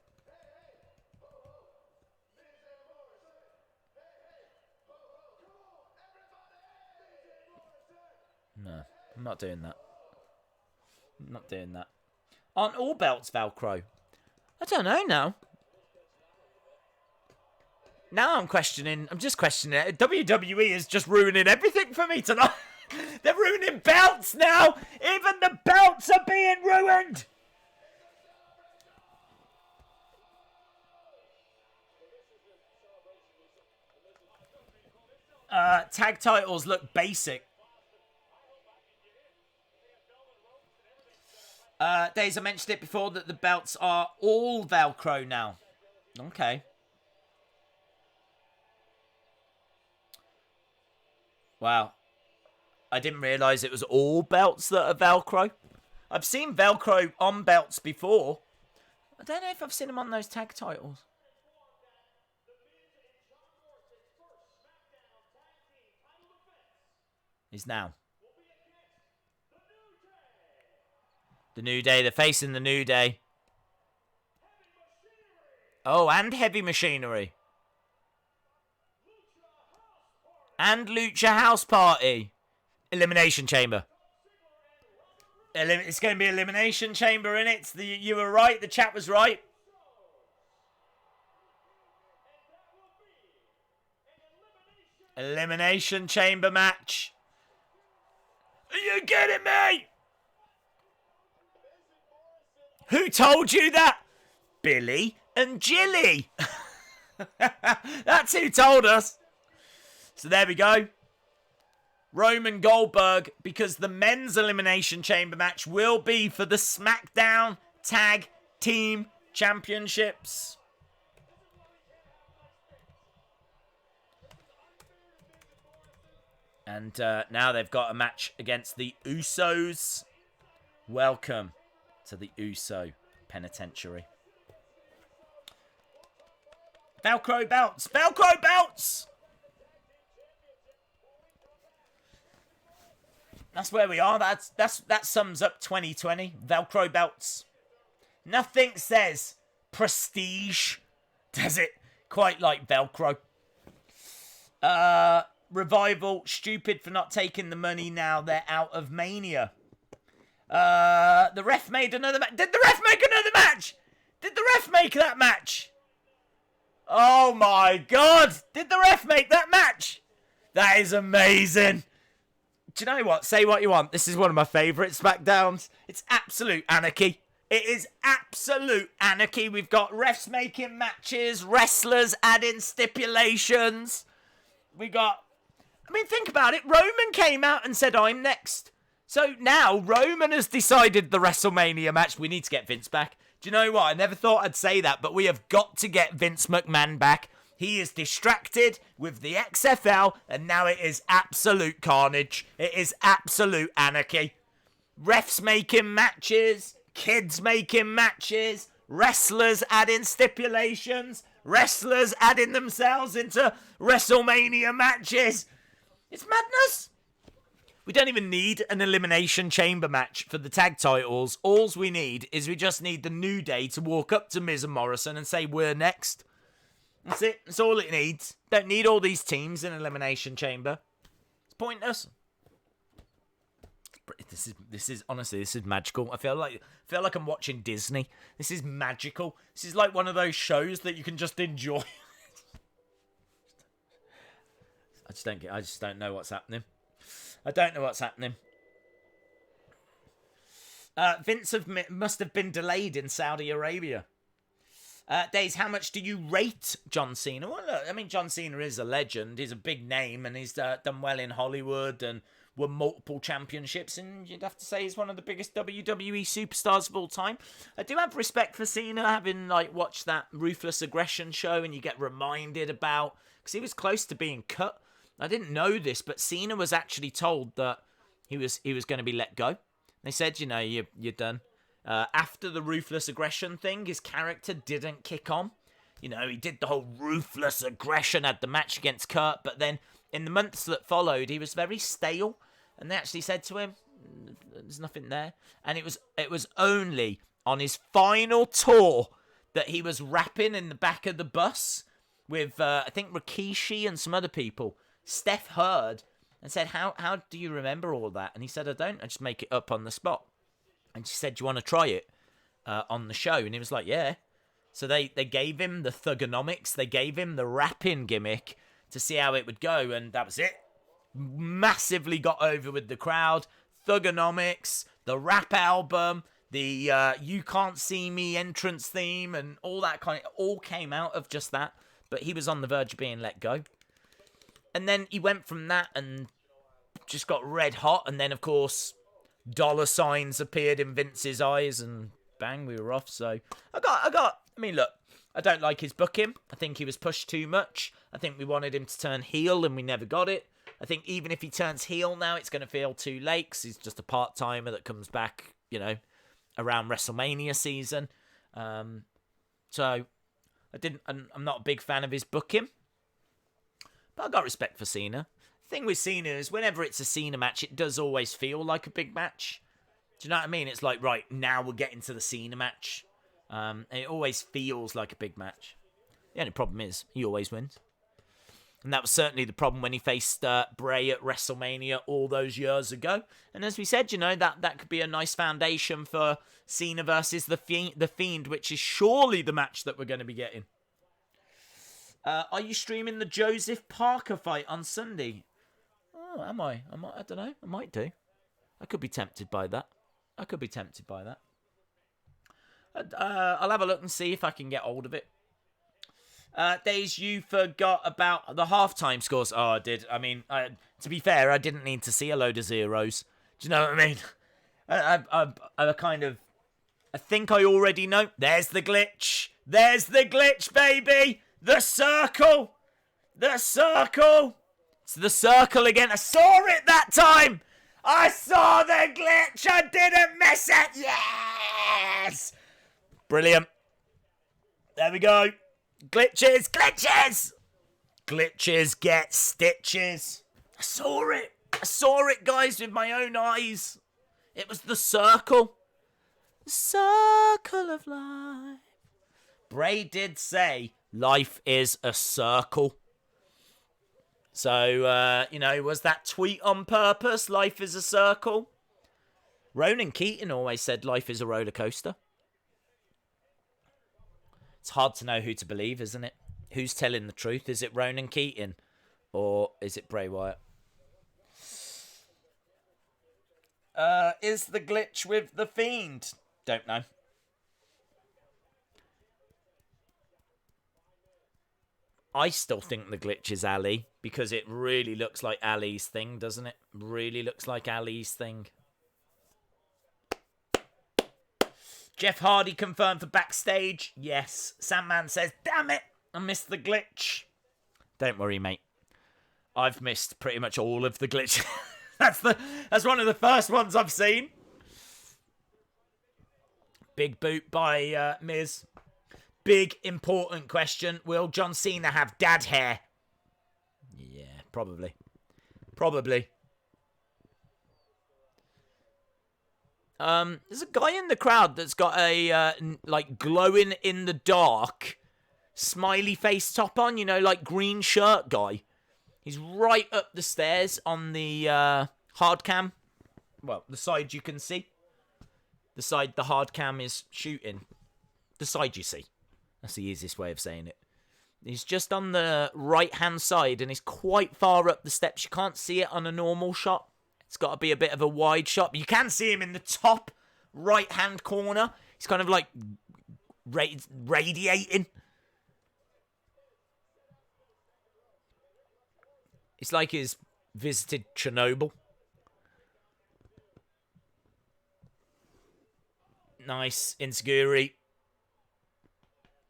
No, I'm not doing that. I'm not doing that. Aren't all belts Velcro? I don't know now. Now I'm just questioning it. WWE is just ruining everything for me tonight. They're ruining belts now. Even the belts are being ruined. Tag titles look basic. Days, I mentioned it before that the belts are all Velcro now. Okay. Wow. I didn't realise it was all belts that are Velcro. I've seen Velcro on belts before. I don't know if I've seen them on those tag titles. Is now. The New Day. They're facing the New Day. Oh, and Heavy Machinery. And Lucha House Party. Elimination Chamber. It's going to be Elimination Chamber, innit? You were right. The chat was right. Elimination Chamber match. Are you getting me? Who told you that? Billy and Jilly. That's who told us. So there we go. Roman Goldberg, because the men's Elimination Chamber match will be for the SmackDown Tag Team Championships. And now they've got a match against the Usos. Welcome to the Uso Penitentiary. Velcro belts! Velcro belts! That's where we are. That sums up 2020. Velcro belts. Nothing says prestige, does it? Quite like Velcro. Revival, stupid for not taking the money now they're out of Mania. The ref made another match. Did the ref make another match? Did the ref make that match? Oh my God. Did the ref make that match? That is amazing. Do you know what? Say what you want. This is one of my favourite SmackDowns. It's absolute anarchy. It is absolute anarchy. We've got refs making matches, wrestlers adding stipulations. We got... I mean, think about it. Roman came out and said, I'm next. So now Roman has decided the WrestleMania match. We need to get Vince back. Do you know what? I never thought I'd say that, but we have got to get Vince McMahon back. He is distracted with the XFL, and now it is absolute carnage. It is absolute anarchy. Refs making matches, kids making matches, wrestlers adding stipulations, wrestlers adding themselves into WrestleMania matches. It's madness. We don't even need an Elimination Chamber match for the tag titles. All we need is we just need the New Day to walk up to Miz and Morrison and say, we're next. That's it. That's all it needs. Don't need all these teams in Elimination Chamber. It's pointless. This is honestly, this is magical. I feel like I'm watching Disney. This is magical. This is like one of those shows that you can just enjoy. I just don't know what's happening. I don't know what's happening. Vince must have been delayed in Saudi Arabia. Days, how much do you rate John Cena? Well, look, I mean, John Cena is a legend. He's a big name, and he's done well in Hollywood and won multiple championships. And you'd have to say he's one of the biggest WWE superstars of all time. I do have respect for Cena, having watched that Ruthless Aggression show, and you get reminded about, because he was close to being cut. I didn't know this, but Cena was actually told that he was going to be let go. They said, you're done. After the Ruthless Aggression thing, his character didn't kick on. He did the whole Ruthless Aggression, had the match against Kurt, but then in the months that followed, he was very stale. And they actually said to him, there's nothing there. And it was only on his final tour that he was rapping in the back of the bus with, I think, Rikishi and some other people. Steph heard and said, how do you remember all that? And he said, I don't. I just make it up on the spot. And she said, do you want to try it on the show? And he was like, yeah. So they gave him the thugonomics. They gave him the rapping gimmick to see how it would go. And that was it. Massively got over with the crowd. Thugonomics, the rap album, the You Can't See Me entrance theme, and all that all came out of just that. But he was on the verge of being let go. And then he went from that and just got red hot. And then, of course, dollar signs appeared in Vince's eyes, and bang, we were off. So I mean, look, I don't like his booking. I think he was pushed too much. I think we wanted him to turn heel, and we never got it. I think even if he turns heel now, it's going to feel too late, 'cause he's just a part-timer that comes back, around WrestleMania season. So I'm not a big fan of his booking. But I got respect for Cena. The thing with Cena is whenever it's a Cena match, it does always feel like a big match. Do you know what I mean? It's like, right, now we're getting to the Cena match. And it always feels like a big match. The only problem is, he always wins. And that was certainly the problem when he faced Bray at WrestleMania all those years ago. And as we said, that could be a nice foundation for Cena versus the Fiend, which is surely the match that we're going to be getting. Are you streaming the Joseph Parker fight on Sunday? Oh, am I? I don't know. I might do. I could be tempted by that. I'll have a look and see if I can get hold of it. Days, you forgot about the halftime scores. Oh, I did. I mean, to be fair, I didn't need to see a load of zeros. Do you know what I mean? I think I already know. There's the glitch. There's the glitch, baby. The circle. It's the circle again. I saw it that time. I saw the glitch. I didn't miss it. Yes. Brilliant. There we go. Glitches. Glitches get stitches. I saw it, guys, with my own eyes. It was the circle. The circle of life. Bray did say life is a circle. So, was that tweet on purpose? Life is a circle. Ronan Keaton always said life is a roller coaster. It's hard to know who to believe, isn't it? Who's telling the truth? Is it Ronan Keaton or is it Bray Wyatt? Is the glitch with the Fiend? Don't know. I still think the glitch is Ali because it really looks like Ali's thing, doesn't it? Really looks like Ali's thing. Jeff Hardy confirmed for backstage. Yes. Sandman says, damn it, I missed the glitch. Don't worry, mate. I've missed pretty much all of the glitches. That's one of the first ones I've seen. Big boot by Miz. Big important question. Will John Cena have dad hair? Yeah, probably. Probably. There's a guy in the crowd that's got a, like, glowing in the dark smiley face top on, you know, like green shirt guy. He's right up the stairs on the hard cam. Well, the side you can see. The side the hard cam is shooting. The side you see. That's the easiest way of saying it. He's just on the right-hand side, and he's quite far up the steps. You can't see it on a normal shot. It's got to be a bit of a wide shot. But you can see him in the top right-hand corner. He's kind of like radiating. It's like he's visited Chernobyl. Nice Insecurity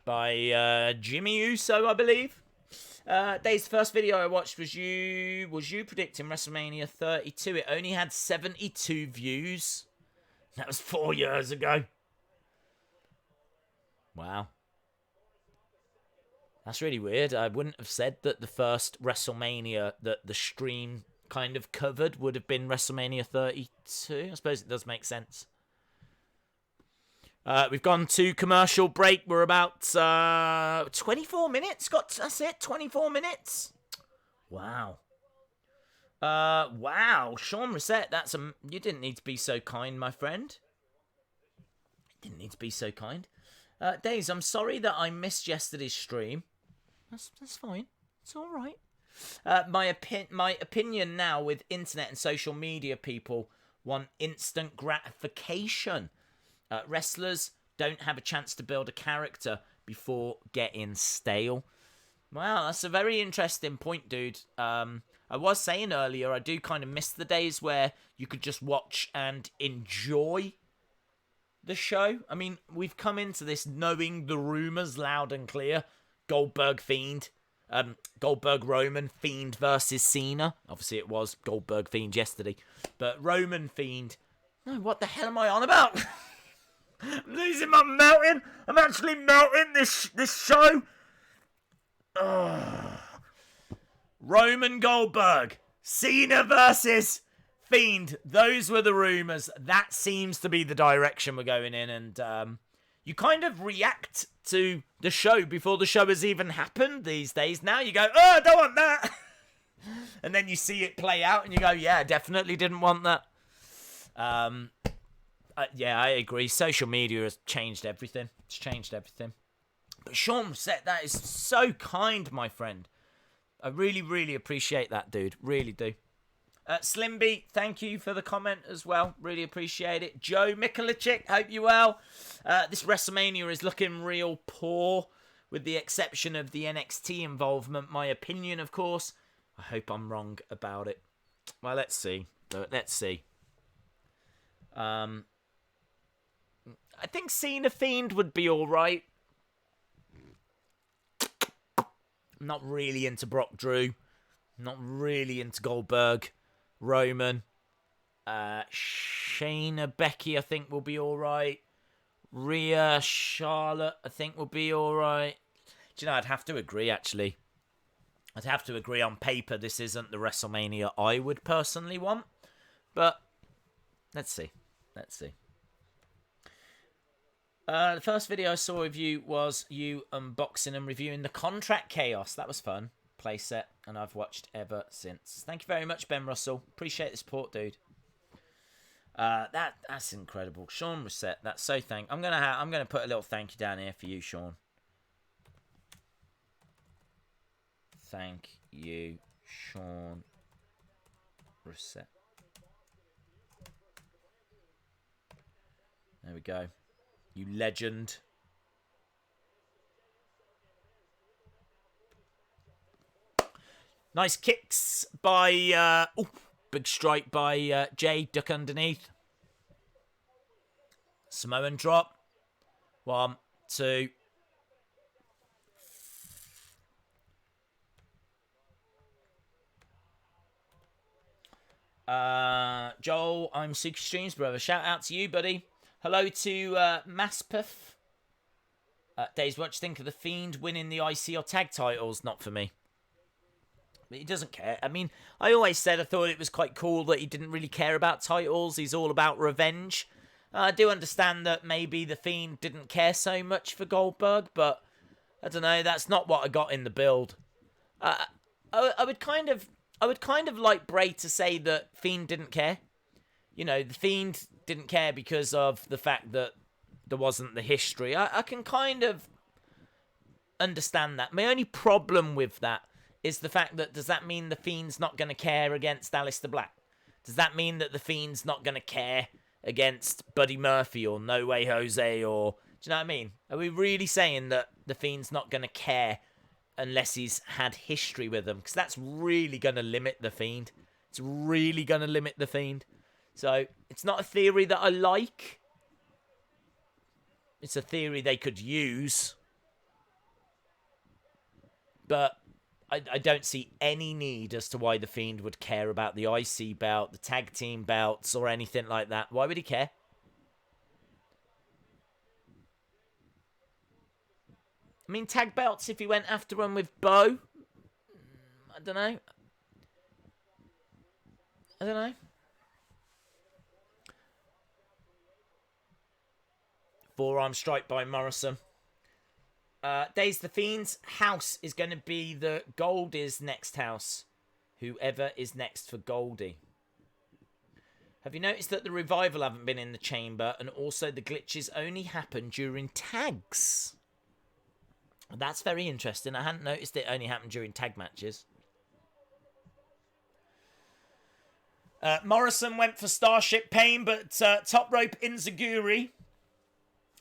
by Jimmy Uso, I believe. Dave's first video I watched was you predicting WrestleMania 32. It only had 72 views. That was 4 years ago. Wow. That's really weird. I wouldn't have said that the first WrestleMania that the stream kind of covered would have been WrestleMania 32. I suppose it does make sense. We've gone to commercial break. We're about 24 minutes. That's it, 24 minutes. Wow. Wow. Sean Reset, you didn't need to be so kind, my friend. You didn't need to be so kind. Days, I'm sorry that I missed yesterday's stream. That's fine. It's all right. My opinion now with internet and social media people want instant gratification. Wrestlers don't have a chance to build a character before getting stale. Wow, that's a very interesting point, dude. I was saying earlier, I do kind of miss the days where you could just watch and enjoy the show. I mean, we've come into this knowing the rumours loud and clear. Goldberg Fiend. Goldberg Roman Fiend versus Cena. Obviously, it was Goldberg Fiend yesterday. But Roman Fiend. No, what the hell am I on about? I'm losing my melting. I'm actually melting this show. Ugh. Roman Goldberg. Cena versus Fiend. Those were the rumours. That seems to be the direction we're going in. And you kind of react to the show before the show has even happened these days. Now you go, oh, I don't want that. And then you see it play out and you go, yeah, definitely didn't want that. Yeah, I agree. Social media has changed everything. It's changed everything. But Sean said that is so kind, my friend. I really, really appreciate that, dude. Really do. Slimby, thank you for the comment as well. Really appreciate it. Joe Mikulicik, hope you well. This WrestleMania is looking real poor, with the exception of the NXT involvement. My opinion, of course. I hope I'm wrong about it. Well, let's see. Let's see. I think Cena Fiend would be alright. Not really into Brock Drew. Not really into Goldberg. Roman. Shayna Becky, I think, will be alright. Rhea, Charlotte, I think, will be alright. Do you know, I'd have to agree, actually. I'd have to agree on paper this isn't the WrestleMania I would personally want. But, let's see. Let's see. The first video I saw of you was you unboxing and reviewing the Contract Chaos. That was fun. Playset, and I've watched ever since. Thank you very much, Ben Russell. Appreciate the support, dude. That's incredible. Sean Reset. That's so I'm gonna put a little thank you down here for you, Sean. Thank you, Sean Reset. There we go. You legend. Nice kicks by... big strike by Jay. Duck underneath. Samoan drop. 1, 2. Joel, I'm Suki Streams, brother. Shout out to you, buddy. Hello to Maspeth. Days, what do you think of the Fiend winning the IC or tag titles? Not for me. But he doesn't care. I mean, I always said I thought it was quite cool that he didn't really care about titles. He's all about revenge. I do understand that maybe the Fiend didn't care so much for Goldberg, but I don't know. That's not what I got in the build. I would kind of like Bray to say that Fiend didn't care. You know, the Fiend didn't care because of the fact that there wasn't the history. I can kind of understand that. My only problem with that is the fact that, does that mean the Fiend's not going to care against Aleister Black? Does that mean that the Fiend's not going to care against Buddy Murphy or No Way Jose? Or, do you know what I mean? Are we really saying that the Fiend's not going to care unless he's had history with them? Because that's really going to limit the Fiend. It's really going to limit the Fiend. So, it's not a theory that I like. It's a theory they could use. But I don't see any need as to why the Fiend would care about the IC belt, the tag team belts, or anything like that. Why would he care? I mean, tag belts, if he went after one with Bo, I don't know. I don't know. Forearm strike by Morrison. Days, the Fiend's house is going to be the Goldie's next house. Whoever is next for Goldie. Have you noticed that the Revival haven't been in the chamber, and also the glitches only happen during tags? That's very interesting. I hadn't noticed it only happened during tag matches. Morrison went for Starship Pain, but Top Rope Inzaguri.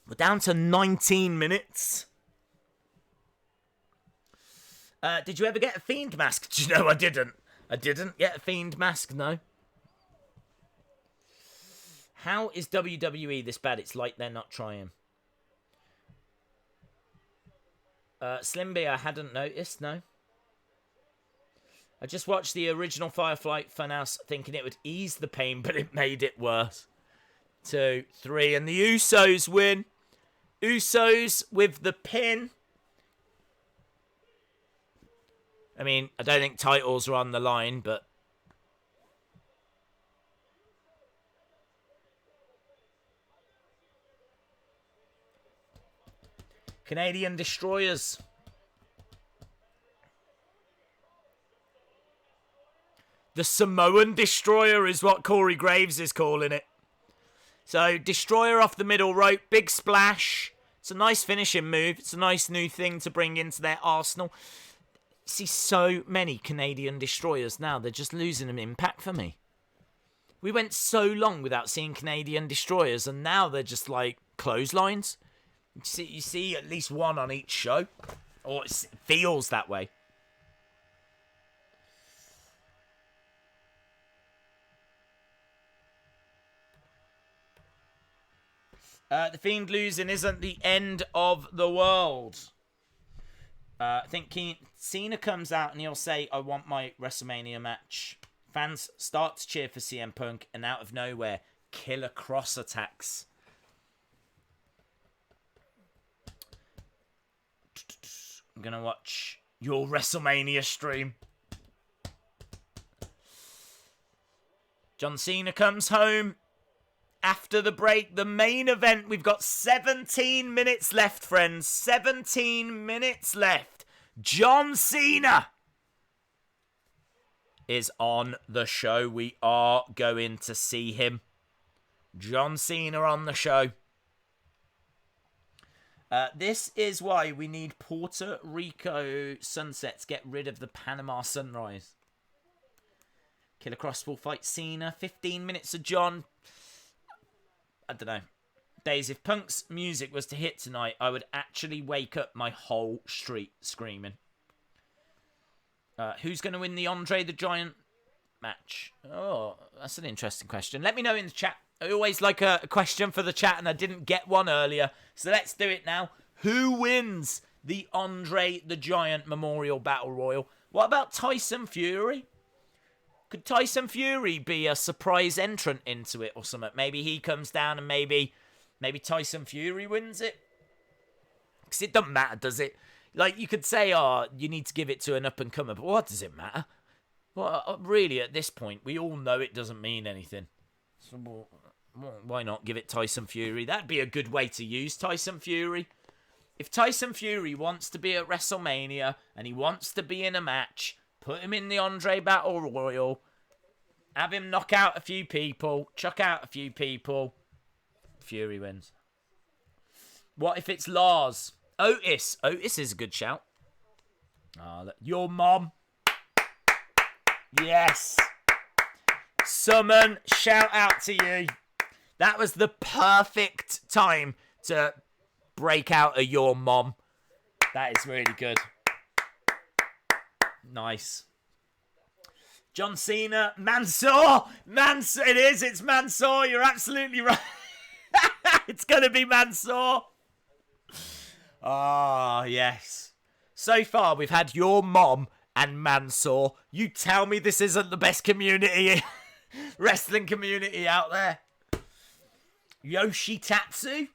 We're down to 19 minutes. Did you ever get a Fiend mask? Do you know I didn't? I didn't get a Fiend mask, no. How is WWE this bad? It's like they're not trying. Slimby, I hadn't noticed, no. I just watched the original Firefly Funhouse thinking it would ease the pain, but it made it worse. 2, 3, and the Usos win. Usos with the pin. I mean, I don't think titles are on the line, but... Canadian Destroyers. The Samoan Destroyer is what Corey Graves is calling it. So, Destroyer off the middle rope, big splash. It's a nice finishing move. It's a nice new thing to bring into their arsenal. See so many Canadian Destroyers now. They're just losing an impact for me. We went so long without seeing Canadian Destroyers, and now they're just like clotheslines. You see at least one on each show. Or it feels that way. The Fiend losing isn't the end of the world. I think Cena comes out and he'll say, I want my WrestleMania match. Fans start to cheer for CM Punk, and out of nowhere, Killer Cross attacks. I'm going to watch your WrestleMania stream. John Cena comes home. After the break, the main event. We've got 17 minutes left, friends. 17 minutes left. John Cena is on the show. We are going to see him. John Cena on the show. This is why we need Puerto Rico sunsets. Get rid of the Panama sunrise. Killer Cross will fight Cena. 15 minutes of John. I don't know. Days, if Punk's music was to hit tonight, I would actually wake up my whole street screaming. Who's going to win the Andre the Giant match? Oh, that's an interesting question. Let me know in the chat I always like a question for the chat, and I didn't get one earlier. So let's do it now. Who wins the Andre the Giant Memorial Battle Royal? What about Tyson Fury? Could Tyson Fury be a surprise entrant into it or something? Maybe he comes down and maybe Tyson Fury wins it? Because it doesn't matter, does it? Like, you could say, oh, you need to give it to an up-and-comer, but what does it matter? Well, really, at this point, we all know it doesn't mean anything. So, why not give it Tyson Fury? That'd be a good way to use Tyson Fury. If Tyson Fury wants to be at WrestleMania and he wants to be in a match, put him in the Andre Battle Royal, have him knock out a few people, chuck out a few people, Fury wins. What if it's Lars? Otis. Otis is a good shout. Oh, look. Your mom. Yes. Summon, shout out to you. That was the perfect time to break out a your mom. That is really good. Nice. John Cena. Mansoor. It is. It's Mansoor. You're absolutely right. It's going to be Mansoor. Ah, yes. So far, we've had your mom and Mansoor. You tell me this isn't the best community, wrestling community out there. Yoshitatsu.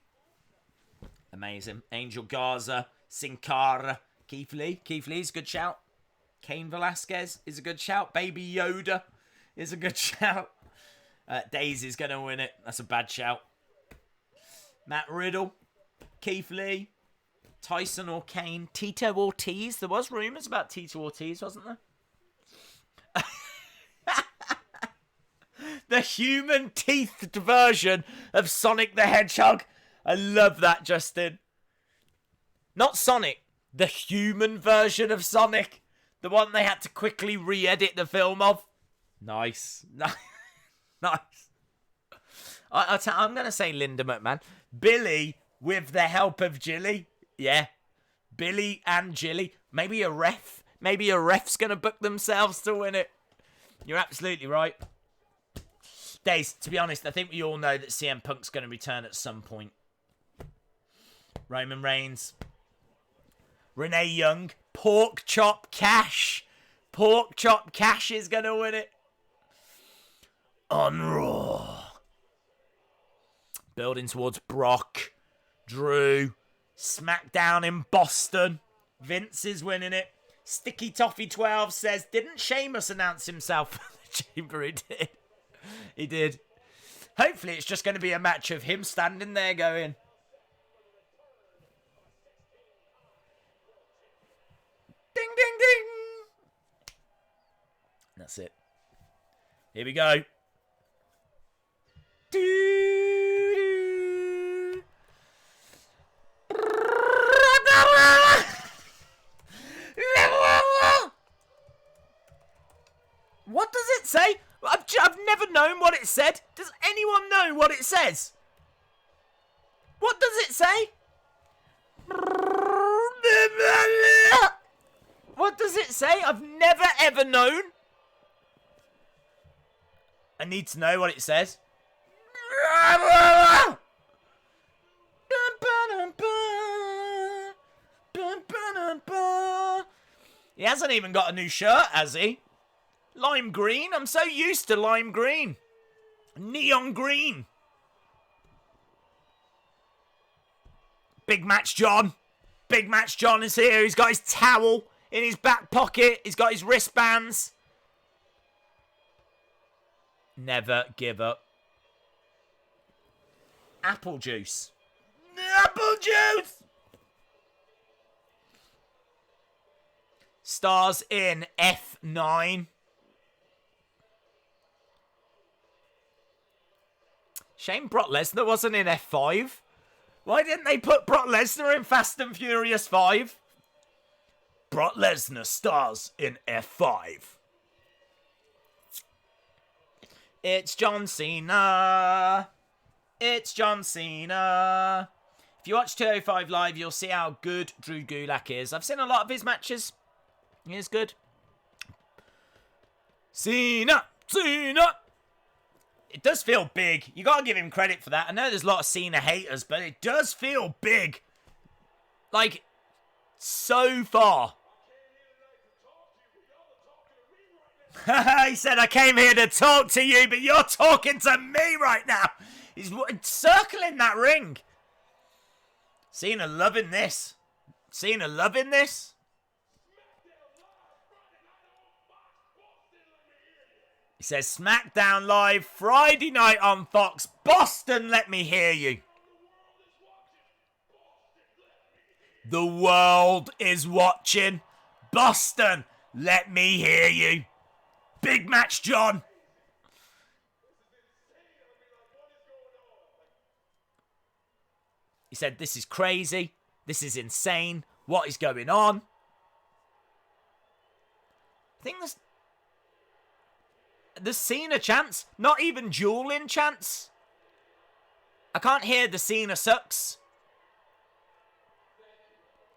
Amazing. Angel Garza. Sin Cara. Keith Lee. Keith Lee's a good shout. Cain Velasquez is a good shout. Baby Yoda is a good shout. Daisy's going to win it. That's a bad shout. Matt Riddle. Keith Lee. Tyson or Kane. Tito Ortiz. There was rumours about Tito Ortiz, wasn't there? The human teethed version of Sonic the Hedgehog. I love that, Justin. Not Sonic. The human version of Sonic. The one they had to quickly re-edit the film of. Nice. Nice. I'm going to say Linda McMahon. Billy with the help of Jilly. Yeah. Billy and Jilly. Maybe a ref. Maybe a ref's going to book themselves to win it. You're absolutely right. Days, to be honest, I think we all know that CM Punk's going to return at some point. Roman Reigns. Renee Young. Pork Chop Cash. Pork Chop Cash is going to win it. On Raw. Building towards Brock. Drew. SmackDown in Boston. Vince is winning it. Sticky Toffee 12 says, didn't Sheamus announce himself for the Chamber? He did. He did. Hopefully it's just going to be a match of him standing there going, ding, ding, ding. That's it. Here we go. What does it say? I've never known what it said. Does anyone know what it says? What does it say? What does it say? I've never ever known. I need to know what it says. He hasn't even got a new shirt, has he? Lime green? I'm so used to lime green. Neon green. Big Match John. Big Match John is here. He's got his towel in his back pocket. He's got his wristbands. Never give up. Apple juice. Apple juice! Stars in F9. Shame Brock Lesnar wasn't in F5. Why didn't they put Brock Lesnar in Fast and Furious 5? Brock Lesnar stars in F5. It's John Cena. It's John Cena. If you watch 205 Live, you'll see how good Drew Gulak is. I've seen a lot of his matches. He is good. Cena. It does feel big. You got to give him credit for that. I know there's a lot of Cena haters, but it does feel big. Like, so far. He said, I came here to talk to you, but you're talking to me right now. He's circling that ring. Cena loving this. Cena loving this. He says, SmackDown Live, Friday night on Fox. Boston, let me hear you. The world is watching. Boston, let me hear you. Big match, John. He said, this is crazy. This is insane. What is going on? I think there's Cena chants. Not even dueling chants. I can't hear the Cena sucks.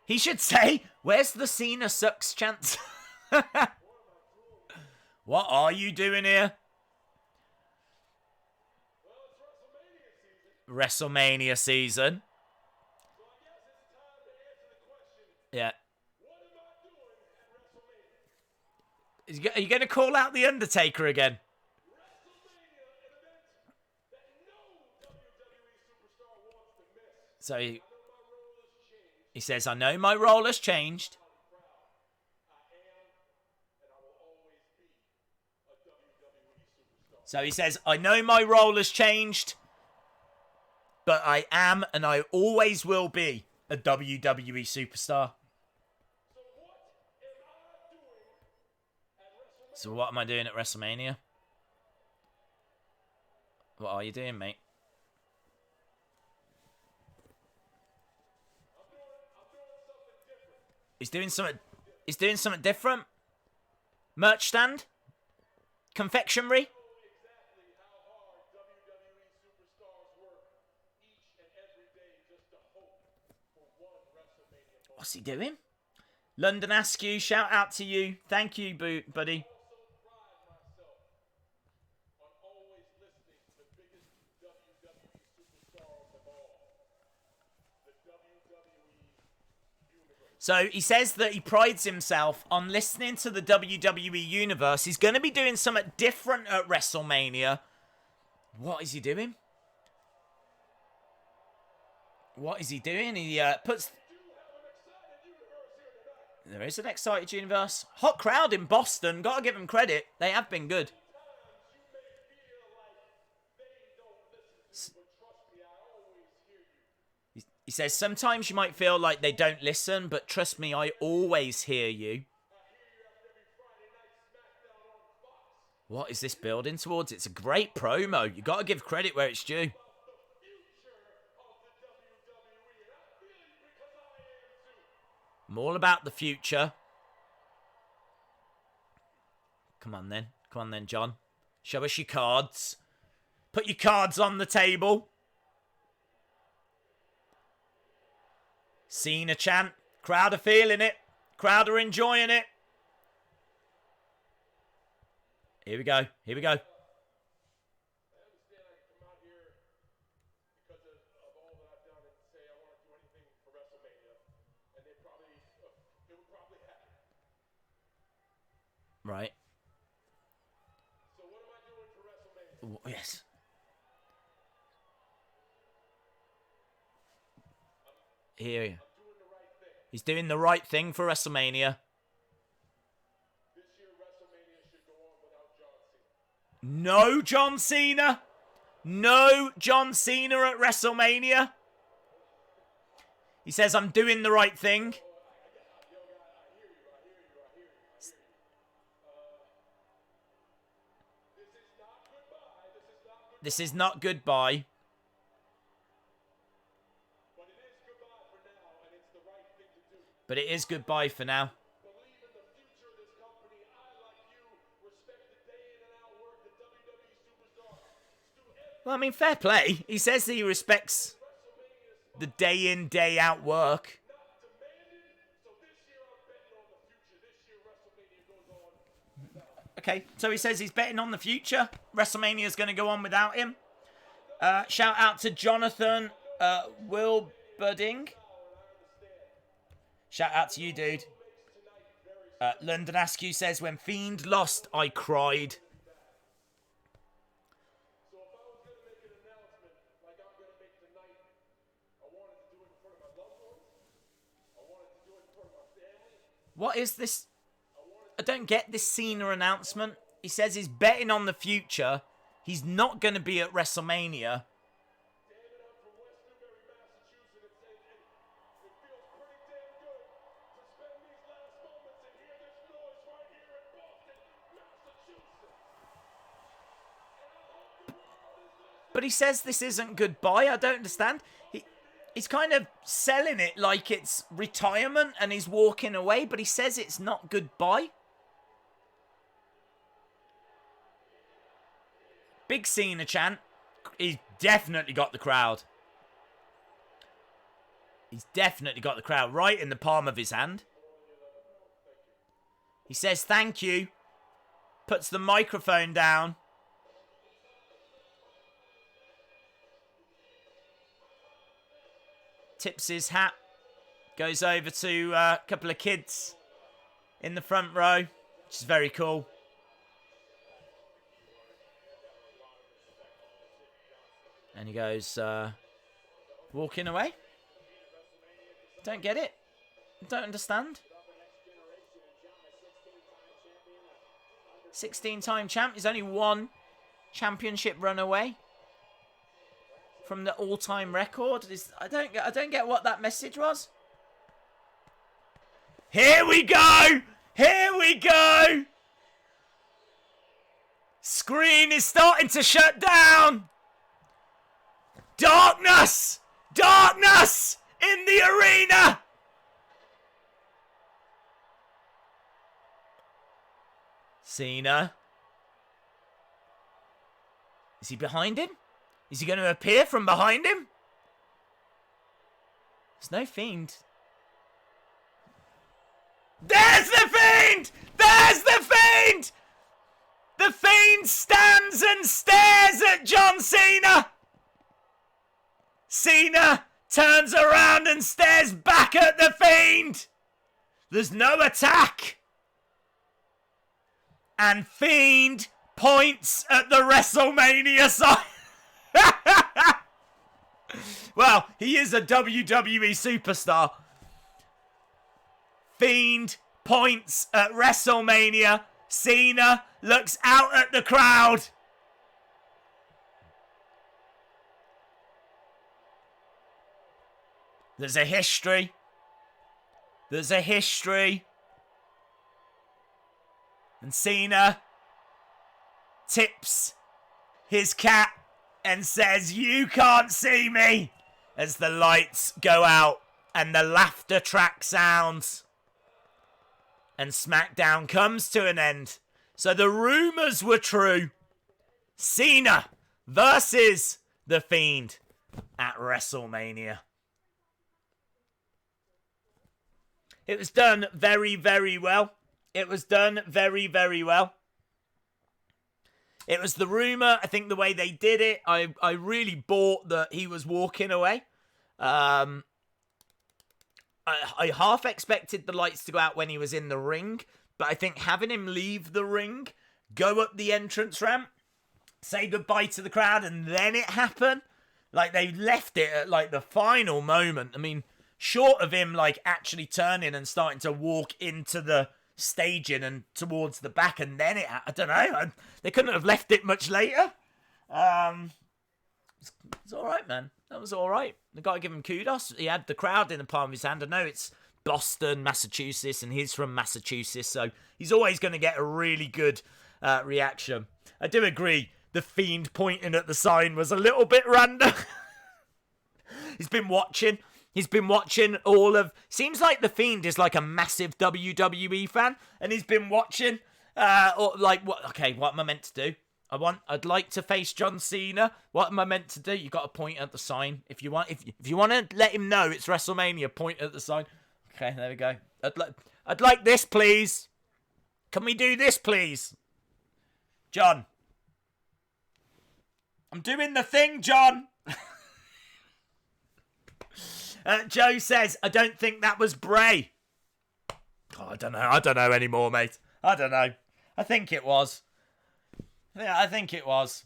He should say, where's the Cena sucks chants? What are you doing here? WrestleMania season. Yeah. Are you going to call out The Undertaker again? So he says, I know my role has changed. So he says, I know my role has changed, but I am and I always will be a WWE superstar. So what am I doing at WrestleMania? What are you doing, mate? He's doing something different. Merch stand? Confectionery? What's he doing? London Askew, shout out to you. Thank you, buddy. So he says that he prides himself on listening to the WWE Universe. He's going to be doing something different at WrestleMania. What is he doing? What is he doing? He puts... There is an excited universe. Hot crowd in Boston. Got to give them credit. They have been good. He says, sometimes you might feel like they don't listen, but trust me, I always hear you. What is this building towards? It's a great promo. You got to give credit where it's due. I'm all about the future. Come on then. Come on then, John. Show us your cards. Put your cards on the table. Cena chant. Crowd are feeling it. Crowd are enjoying it. Here we go. Here we go. Right. So what am I doing for WrestleMania? Yes. Here. He's doing the right thing for WrestleMania. This year WrestleMania should go on without John Cena. No John Cena. No John Cena at WrestleMania. He says, I'm doing the right thing. This is not goodbye. But it is goodbye for now. Well, I mean, fair play. He says he respects the day in, day out work. Okay, so he says he's betting on the future. WrestleMania's going to go on without him. Shout out to Jonathan Wilberding. Shout out to you, dude. London Askew says, when Fiend lost, I cried. What is this? I don't get this Cena announcement. He says he's betting on the future. He's not going to be at WrestleMania. But he says this isn't goodbye. I don't understand. He's kind of selling it like it's retirement and he's walking away, but he says it's not goodbye. Big Cena chant. He's definitely got the crowd. He's definitely got the crowd right in the palm of his hand. He says thank you. Puts the microphone down. Tips his hat. Goes over to a couple of kids in the front row, which is very cool. And he goes, walking away. Don't get it. Don't understand. 16-time champ. He's only one championship run away from the all-time record. I don't get what that message was. Here we go! Here we go! Screen is starting to shut down! Darkness! Darkness! In the arena! Cena. Is he behind him? Is he going to appear from behind him? There's no Fiend. There's the Fiend! There's the Fiend! The Fiend stands and stares at John Cena. Cena turns around and stares back at the Fiend. There's no attack. And Fiend points at the WrestleMania sign. Well, he is a WWE superstar. Fiend points at WrestleMania. Cena looks out at the crowd. There's a history. There's a history. And Cena tips his cap and says, "You can't see me," as the lights go out and the laughter track sounds. And SmackDown comes to an end. So the rumours were true. Cena versus The Fiend at WrestleMania. It was done very, very well. It was done very, very well. It was the rumour. I think the way they did it, I really bought that he was walking away. I half expected the lights to go out when he was in the ring, but I think having him leave the ring, go up the entrance ramp, say goodbye to the crowd, and then it happened. Like, they left it at, like, the final moment. I mean, short of him, like, actually turning and starting to walk into the staging and towards the back, and then it, I don't know, they couldn't have left it much later. It's all right, man. That was all right. I got to give him kudos. He had the crowd in the palm of his hand. I know it's Boston, Massachusetts, and he's from Massachusetts, so he's always going to get a really good reaction. I do agree. The Fiend pointing at the sign was a little bit random. He's been watching all of... Seems like The Fiend is like a massive WWE fan, and he's been watching, what am I meant to do? I'd like to face John Cena. What am I meant to do? You got to point at the sign. If you want to let him know it's WrestleMania, point at the sign. Okay, there we go. I'd like this, please. Can we do this, please? John. I'm doing the thing, John. Joe says, I don't think that was Bray. Oh, I don't know anymore, mate. I don't know. I think it was. Yeah, I think it was.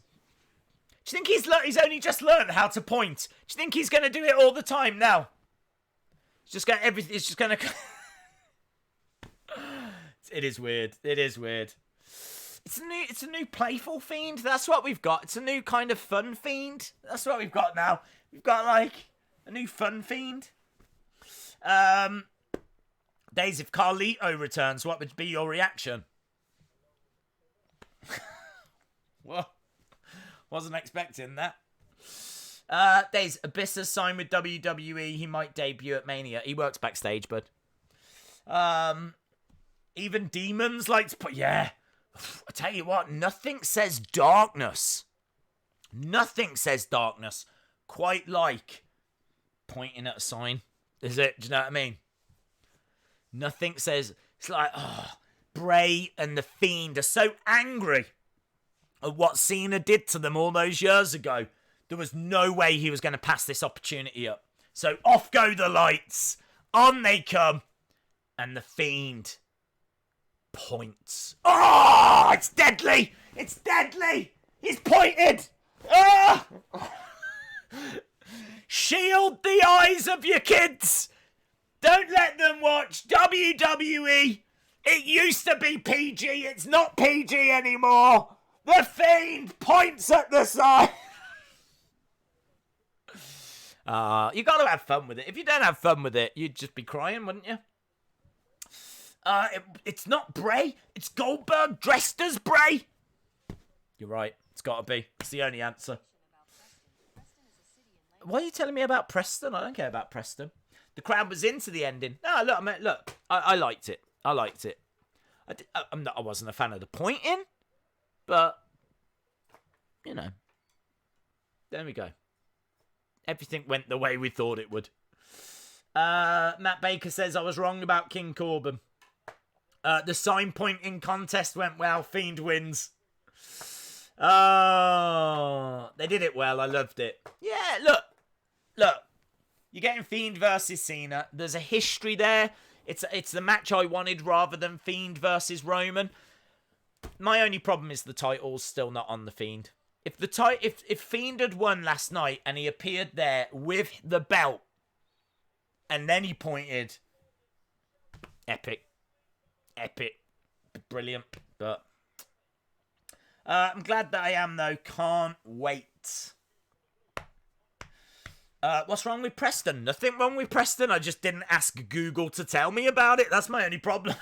Do you think he's only just learned how to point? Do you think he's going to do it all the time now? It's just going everything. It's just going to. It is weird. It is weird. It's a new playful Fiend. That's what we've got. It's a new kind of fun Fiend. That's what we've got now. We've got like a new fun Fiend. Days, if Carlito returns, what would be your reaction? Well, wasn't expecting that. Days, Abyss has signed with WWE. He might debut at Mania. He works backstage, bud. Even demons like to put... Yeah. I tell you what, nothing says darkness. Nothing says darkness quite like pointing at a sign. Is it? Do you know what I mean? Nothing says... It's like, oh, Bray and the Fiend are so angry at what Cena did to them all those years ago. There was no way he was going to pass this opportunity up. So off go the lights. On they come. And the Fiend points. Oh, it's deadly. It's deadly. He's pointed. Oh! Shield the eyes of your kids. Don't let them watch WWE. It used to be PG. It's not PG anymore. The Fiend points at the sign. You got to have fun with it. If you don't have fun with it, you'd just be crying, wouldn't you? It's not Bray. It's Goldberg dressed as Bray. You're right. It's got to be. It's the only answer. Why are you telling me about Preston? I don't care about Preston. The crowd was into the ending. No, look, I liked it. I liked it. I wasn't a fan of the pointing, but you know, there we go. Everything went the way we thought it would. Matt Baker says I was wrong about King Corbin. The sign pointing contest went well. Fiend wins. Oh, they did it well. I loved it. Yeah, look. You're getting Fiend versus Cena. There's a history there. It's the match I wanted rather than Fiend versus Roman. My only problem is the title's still not on the Fiend. If Fiend had won last night and he appeared there with the belt and then he pointed, epic, brilliant. But I'm glad that I am though. Can't wait. What's wrong with Preston? Nothing wrong with Preston. I just didn't ask Google to tell me about it. That's my only problem.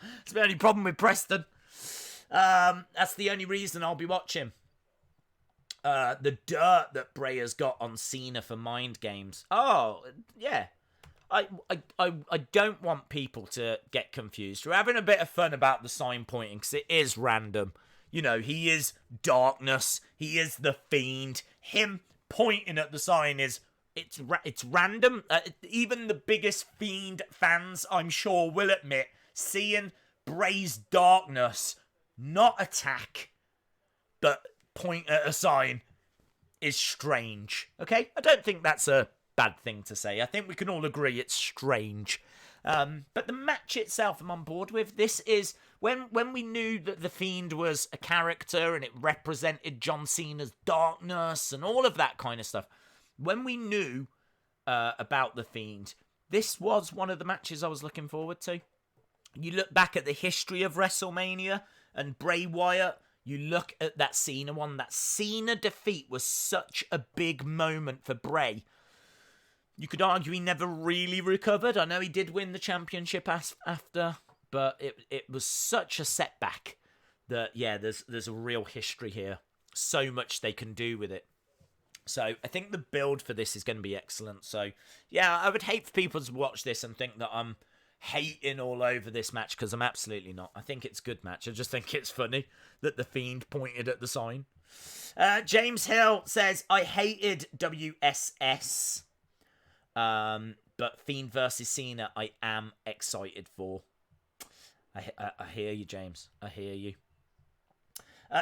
That's my only problem with Preston. That's the only reason I'll be watching. The dirt that Bray has got on Cena for mind games. Oh, yeah. I don't want people to get confused. We're having a bit of fun about the sign pointing because it is random. You know, he is darkness. He is the Fiend. Him pointing at the sign is... It's random. Even the biggest Fiend fans, I'm sure, will admit, seeing Bray's darkness not attack, but point at a sign is strange. Okay? I don't think that's a bad thing to say. I think we can all agree it's strange. But the match itself I'm on board with. This is when we knew that the Fiend was a character and it represented John Cena's darkness and all of that kind of stuff. When we knew about the Fiend, this was one of the matches I was looking forward to. You look back at the history of WrestleMania and Bray Wyatt, you look at that Cena one. That Cena defeat was such a big moment for Bray. You could argue he never really recovered. I know he did win the championship after, but it was such a setback that, yeah, there's a real history here. So much they can do with it. So I think the build for this is going to be excellent. So, yeah, I would hate for people to watch this and think that I'm hating all over this match, because I'm absolutely not. I think it's a good match. I just think it's funny that the Fiend pointed at the sign. James Hill says, I hated WSS. But Fiend versus Cena, I am excited for. I hear you, James. I hear you.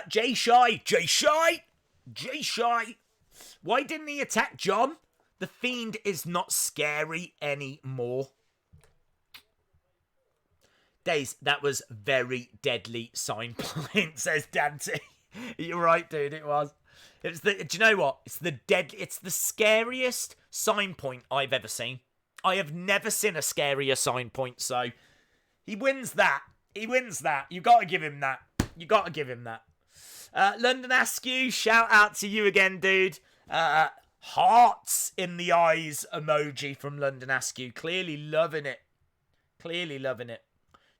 Jay Shy. Why didn't he attack John? The Fiend is not scary anymore. Days, that was very deadly sign point, says Dante. You're right, dude, it was. Do you know what? It's the scariest sign point I've ever seen. I have never seen a scarier sign point, so he wins that. You got to give him that. London Askew, shout out to you again, dude. Hearts in the eyes emoji from London Askew. Clearly loving it.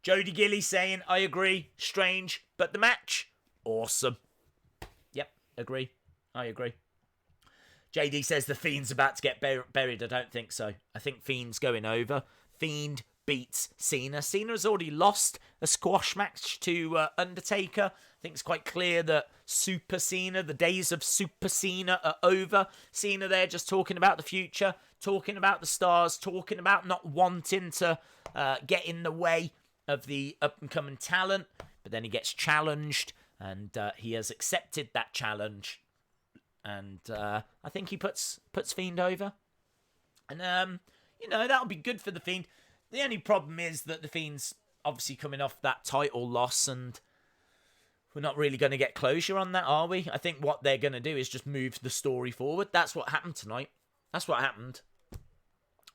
Jody Gilly saying, I agree, strange, but the match, awesome. Yep, agree. I agree. JD says the Fiend's about to get buried. I don't think so. I think Fiend's going over. Fiend beats Cena. Cena has already lost a squash match to Undertaker. I think it's quite clear that Super Cena, the days of Super Cena are over. Cena there just talking about the future, talking about the stars, talking about not wanting to get in the way of the up-and-coming talent. But then he gets challenged, and he has accepted that challenge. And I think he puts Fiend over. And, that'll be good for the Fiend. The only problem is that the Fiend's obviously coming off that title loss, and we're not really going to get closure on that, are we? I think what they're going to do is just move the story forward. That's what happened tonight. That's what happened.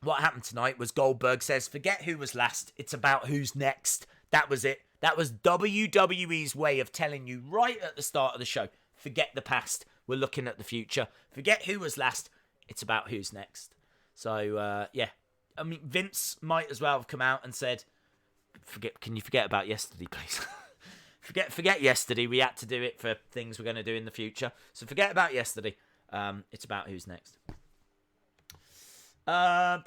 What happened tonight was Goldberg says, forget who was last. It's about who's next. That was it. That was WWE's way of telling you right at the start of the show, forget the past. We're looking at the future. Forget who was last. It's about who's next. So, yeah. I mean, Vince might as well have come out and said, can you forget about yesterday, please? forget yesterday. We had to do it for things we're going to do in the future. So forget about yesterday. It's about who's next. Get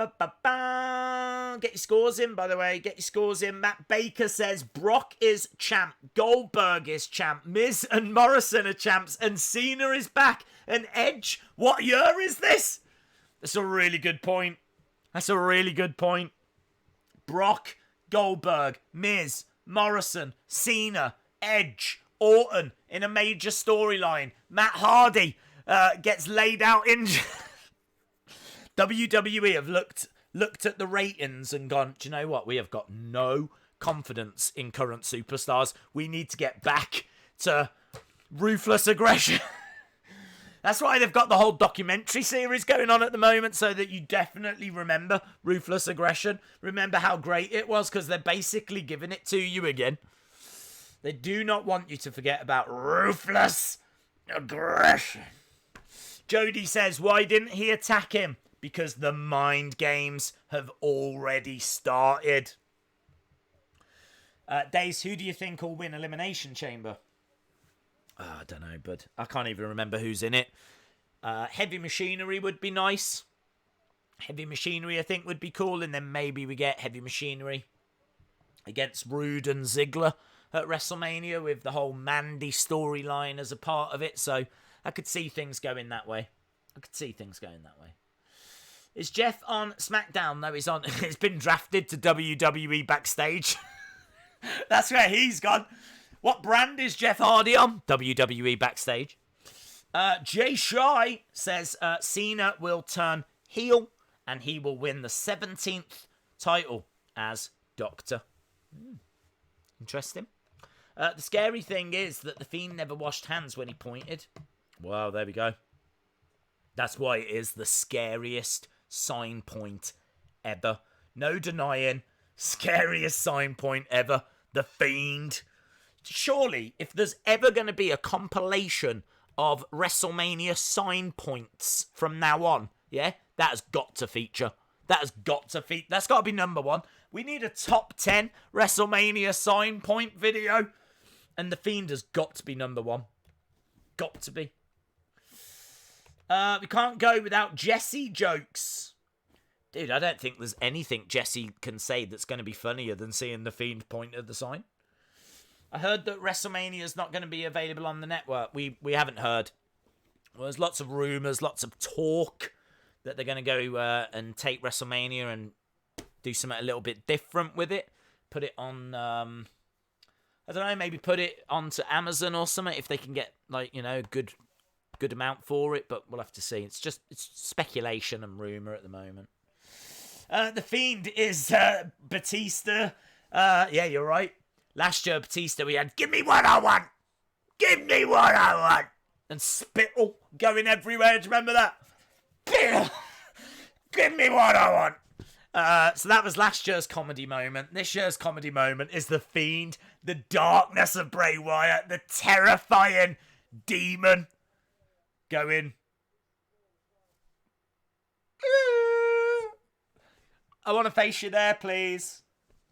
your scores in, by the way. Get your scores in. Matt Baker says Brock is champ, Goldberg is champ, Miz and Morrison are champs, and Cena is back. And Edge, what year is this? That's a really good point. Brock, Goldberg, Miz, Morrison, Cena, Edge, Orton in a major storyline. Matt Hardy gets laid out injured. WWE have looked at the ratings and gone, do you know what? We have got no confidence in current superstars. We need to get back to ruthless aggression. That's why they've got the whole documentary series going on at the moment, so that you definitely remember ruthless aggression. Remember how great it was, because they're basically giving it to you again. They do not want you to forget about ruthless aggression. Jody says, why didn't he attack him? Because the mind games have already started. Days, who do you think will win Elimination Chamber? I don't know, bud. I can't even remember who's in it. Heavy Machinery would be nice. Heavy Machinery, I think, would be cool. And then maybe we get Heavy Machinery against Rude and Ziggler at WrestleMania with the whole Mandy storyline as a part of it. So I could see things going that way. Is Jeff on SmackDown? No, he's on. He's been drafted to WWE Backstage. That's where he's gone. What brand is Jeff Hardy on? WWE Backstage. Jay Shy says Cena will turn heel and he will win the 17th title as Doctor. Interesting. The scary thing is that the Fiend never washed hands when he pointed. Well, there we go. That's why it is the scariest sign point ever. No denying. Scariest sign point ever. The Fiend. Surely, if there's ever going to be a compilation of WrestleMania sign points from now on, yeah, that has got to feature. That's got to be number one. We need a top 10 WrestleMania sign point video. And The Fiend has got to be number one. Got to be. We can't go without Jesse jokes. Dude, I don't think there's anything Jesse can say that's going to be funnier than seeing The Fiend point at the sign. I heard that WrestleMania is not going to be available on the network. We haven't heard. Well, there's lots of rumours, lots of talk that they're going to go and take WrestleMania and do something a little bit different with it. Put it on I don't know, maybe put it onto Amazon or something if they can get, like, good amount for it, but we'll have to see. It's speculation and rumour at the moment. The Fiend is Batista. Yeah, you're right. Last year, Batista, we had, give me what I want! Give me what I want! And spittle going everywhere. Do you remember that? Give me what I want! So that was last year's comedy moment. This year's comedy moment is The Fiend, the darkness of Bray Wyatt, the terrifying demon going... I want to face you there, please.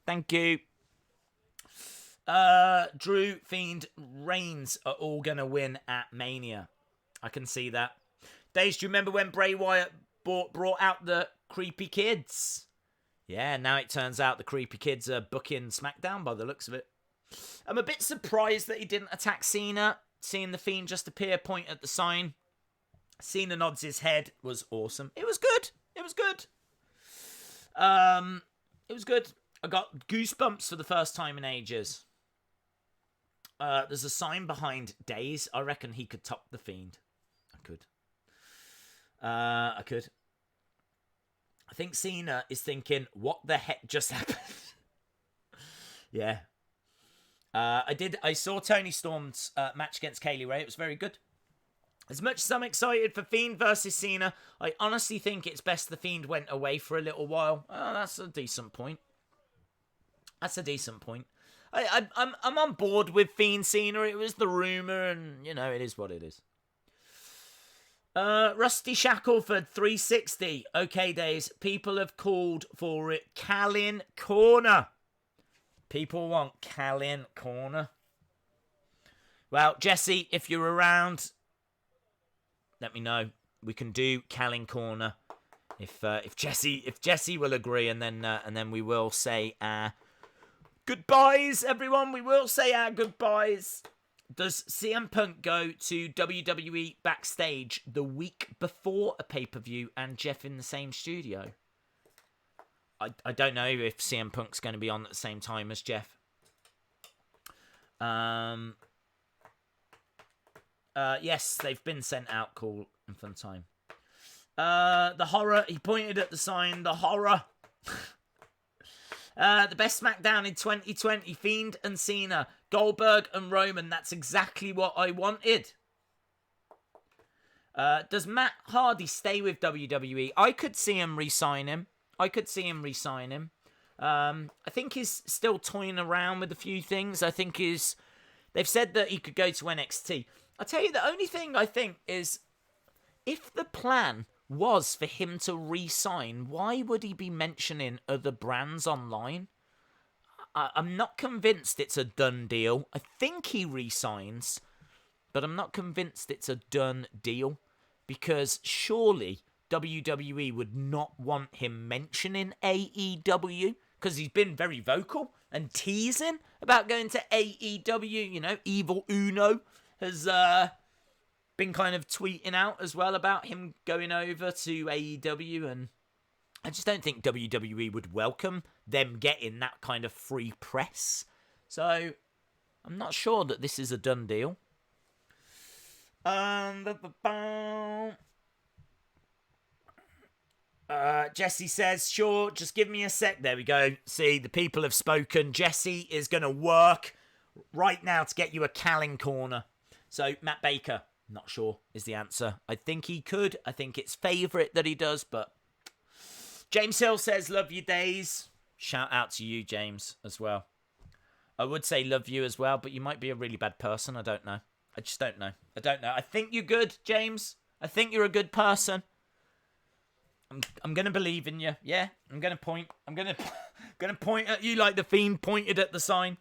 Thank you. Drew, Fiend, Reigns are all going to win at Mania. I can see that. Days, do you remember when Bray Wyatt brought out the creepy kids? Yeah, now it turns out the creepy kids are booking SmackDown by the looks of it. I'm a bit surprised that he didn't attack Cena. Seeing the Fiend just appear, point at the sign. Cena nods his head. Was awesome. It was good. It was good. It was good. I got goosebumps for the first time in ages. There's a sign behind Days. I reckon he could top the Fiend. I could. I think Cena is thinking, what the heck just happened? Yeah. I saw Toni Storm's match against Kaylee Ray. It was very good. As much as I'm excited for Fiend versus Cena, I honestly think it's best the Fiend went away for a little while. Oh, that's a decent point. That's a decent point. I'm on board with Fiend Cena. It was the rumour, and, it is what it is. Rusty Shackleford 360. Okay, Days. People have called for it. Callin Corner. People want Callin Corner. Well, Jesse, if you're around, let me know. We can do Callin Corner if Jesse will agree, and then we will say goodbyes, everyone. We will say our goodbyes. Does CM Punk go to WWE backstage the week before a pay-per-view and Jeff in the same studio? I don't know if CM Punk's going to be on at the same time as Jeff. Yes, they've been sent out. Cool and fun time. The horror. He pointed at the sign. The horror. The best SmackDown in 2020. Fiend and Cena. Goldberg and Roman. That's exactly what I wanted. Does Matt Hardy stay with WWE? I could see him re-sign him. I think he's still toying around with a few things. They've said that he could go to NXT. I'll tell you, the only thing I think is, if the plan was for him to re-sign, why would he be mentioning other brands online? I'm not convinced it's a done deal. I think he re-signs, but I'm not convinced it's a done deal, because surely WWE would not want him mentioning AEW, because he's been very vocal and teasing about going to AEW. Evil Uno has been kind of tweeting out as well about him going over to AEW, and I just don't think WWE would welcome them getting that kind of free press. So I'm not sure that this is a done deal. Jesse says, sure, just give me a sec. There we go. See, the people have spoken. Jesse is going to work right now to get you a Callin Corner. So, Matt Baker, not sure, is the answer. I think he could. I think it's favourite that he does, but... James Hill says, love you, Days. Shout out to you, James, as well. I would say love you as well, but you might be a really bad person. I don't know. I just don't know. I think you're good, James. I think you're a good person. I'm gonna believe in you. Yeah, I'm gonna point at you like the Fiend pointed at the sign.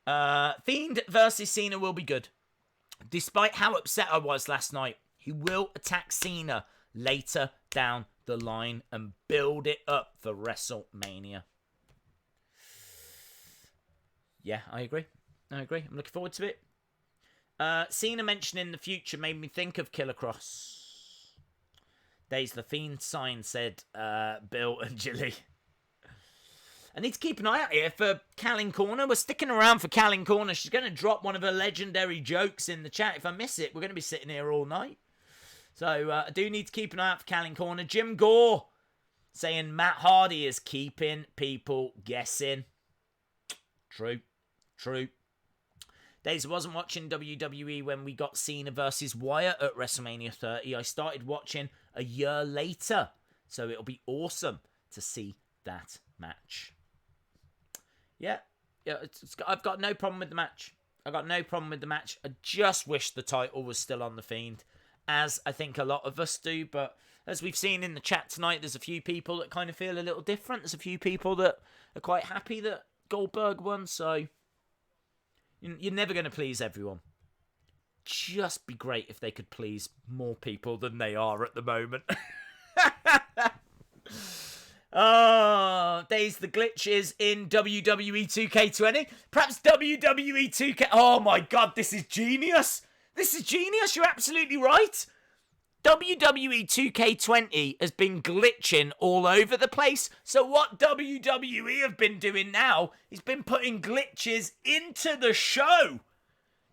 Fiend versus Cena will be good. Despite how upset I was last night, he will attack Cena later down the line and build it up for WrestleMania. Yeah, I agree. I'm looking forward to it. Cena mentioning the future made me think of Killer Cross. Days the Fiend sign said Bill and Jilly. I need to keep an eye out here for Callan Corner. We're sticking around for Callan Corner. She's going to drop one of her legendary jokes in the chat. If I miss it, we're going to be sitting here all night. So I do need to keep an eye out for Callan Corner. Jim Gore saying Matt Hardy is keeping people guessing. True. Days, I wasn't watching WWE when we got Cena versus Wyatt at WrestleMania 30. I started watching a year later. So it'll be awesome to see that match. Yeah, I've got no problem with the match. I just wish the title was still on The Fiend, as I think a lot of us do. But as we've seen in the chat tonight, there's a few people that kind of feel a little different. There's a few people that are quite happy that Goldberg won. So you're never going to please everyone. Just be great if they could please more people than they are at the moment. Oh, Days, the glitches in WWE 2K20. Perhaps WWE 2K... Oh my god, this is genius. You're absolutely right. WWE 2K20 has been glitching all over the place. So what WWE have been doing now is been putting glitches into the show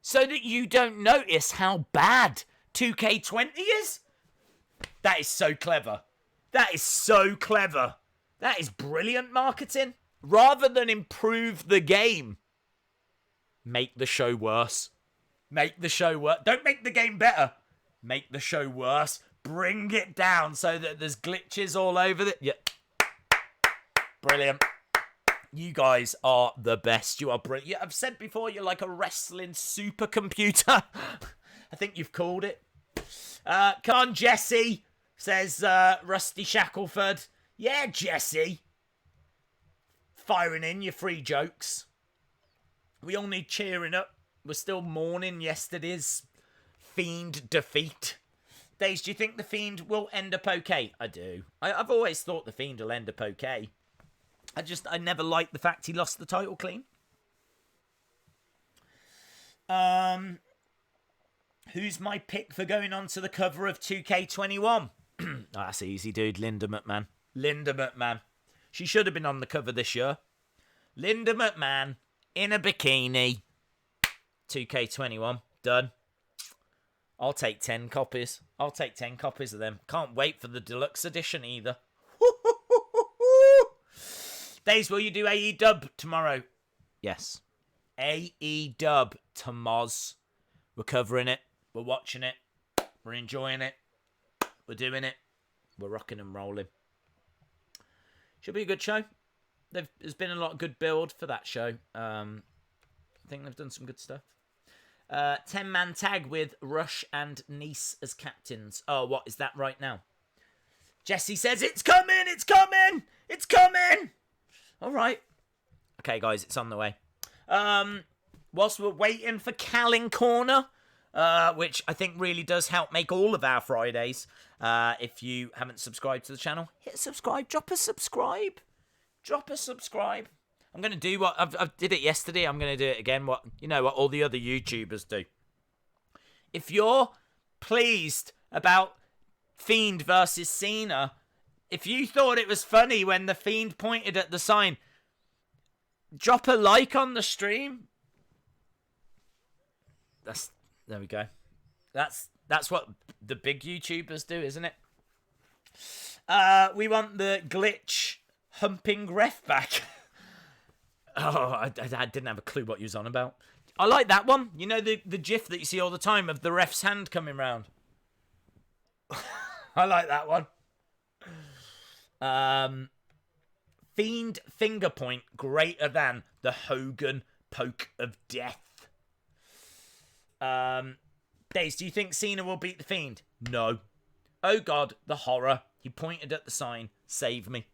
so that you don't notice how bad 2K20 is. That is so clever. That is brilliant marketing. Rather than improve the game, make the show worse. Don't make the game better. Make the show worse. Bring it down so that there's glitches all over it. Yeah. Brilliant. You guys are the best. You are brilliant. I've said before, you're like a wrestling supercomputer. I think you've called it. Come on, Jesse, says Rusty Shackelford. Yeah, Jesse. Firing in your free jokes. We all need cheering up. We're still mourning yesterday's Fiend defeat. Days, do you think the Fiend will end up okay? I do. I've always thought the Fiend will end up okay. I never liked the fact he lost the title clean. Who's my pick for going on to the cover of 2K21? Oh, that's easy, dude. Linda McMahon. She should have been on the cover this year. Linda McMahon in a bikini. 2K21. Done. I'll take 10 copies. Of them. Can't wait for the deluxe edition either. Days, will you do AE Dub tomorrow? Yes. AE Dub to Moz. We're covering it. We're watching it. We're enjoying it. We're doing it. We're rocking and rolling. Should be a good show. There's been a lot of good build for that show. I think they've done some good stuff. 10-man tag with Rush and Nice as captains. Oh, what is that right now? Jesse says, it's coming! All right. Okay, guys, it's on the way. Whilst we're waiting for Callan Corner, which I think really does help make all of our Fridays. If you haven't subscribed to the channel, hit subscribe. Drop a subscribe. I'm going to do what I did it yesterday. I'm going to do it again. What all the other YouTubers do. If you're pleased about Fiend versus Cena, if you thought it was funny when the Fiend pointed at the sign, drop a like on the stream. There we go. That's what the big YouTubers do, isn't it? We want the glitch humping ref back. Oh, I didn't have a clue what you was on about. I like that one. You know the gif that you see all the time of the ref's hand coming round. I like that one. Fiend finger point greater than the Hogan poke of death. Days, do you think Cena will beat the Fiend? No. Oh God, the horror. He pointed at the sign. Save me.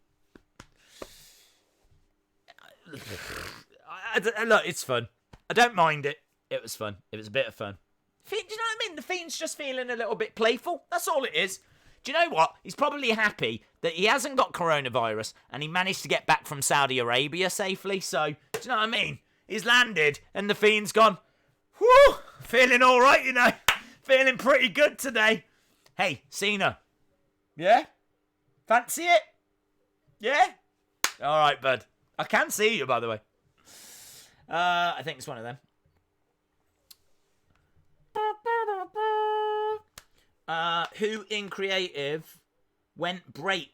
Look, it's fun. I don't mind it. It was fun. It was a bit of fun. Fiend, do you know what I mean? The Fiend's just feeling a little bit playful. That's all it is. Do you know what? He's probably happy that he hasn't got coronavirus and he managed to get back from Saudi Arabia safely. So, do you know what I mean? He's landed and the Fiend's gone, whew, feeling all right, you know. Feeling pretty good today. Hey, Cena. Yeah? Fancy it? Yeah? All right, bud. I can see you, by the way. I think it's one of them. Who in creative went Bray,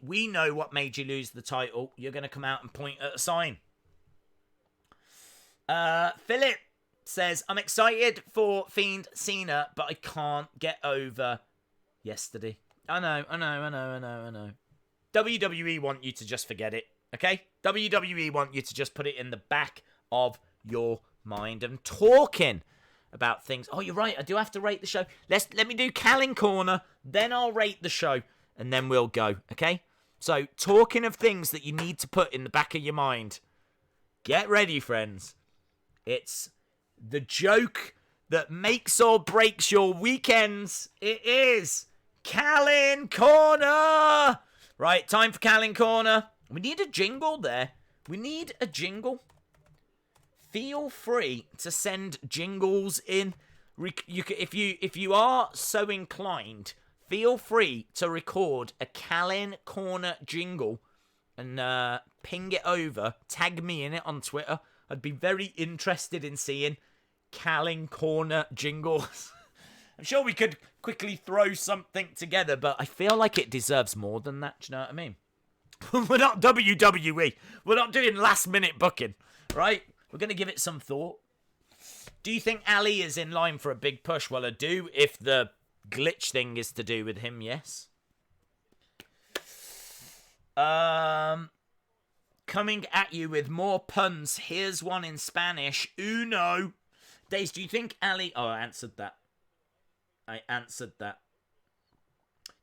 we know what made you lose the title. You're going to come out and point at a sign. Philip says, I'm excited for Fiend Cena, but I can't get over yesterday. I know. WWE want you to just forget it, okay? WWE want you to just put it in the back of your mind. And talking about things. Oh, you're right. I do have to rate the show. Let me do Callan Corner, then I'll rate the show, and then we'll go, okay? So, talking of things that you need to put in the back of your mind. Get ready, friends. It's the joke that makes or breaks your weekends. It is Callan Corner. Right, time for Callan Corner. We need a jingle there. We need a jingle. Feel free to send jingles in. If you are so inclined, feel free to record a Callan Corner jingle and ping it over. Tag me in it on Twitter. I'd be very interested in seeing Callan Corner jingles. I'm sure we could quickly throw something together, but I feel like it deserves more than that. Do you know what I mean? We're not WWE. We're not doing last minute booking, right? We're going to give it some thought. Do you think Ali is in line for a big push? Well, I do. If the glitch thing is to do with him, yes. Coming at you with more puns. Here's one in Spanish. Uno. Days, do you think Ali... Oh, I answered that.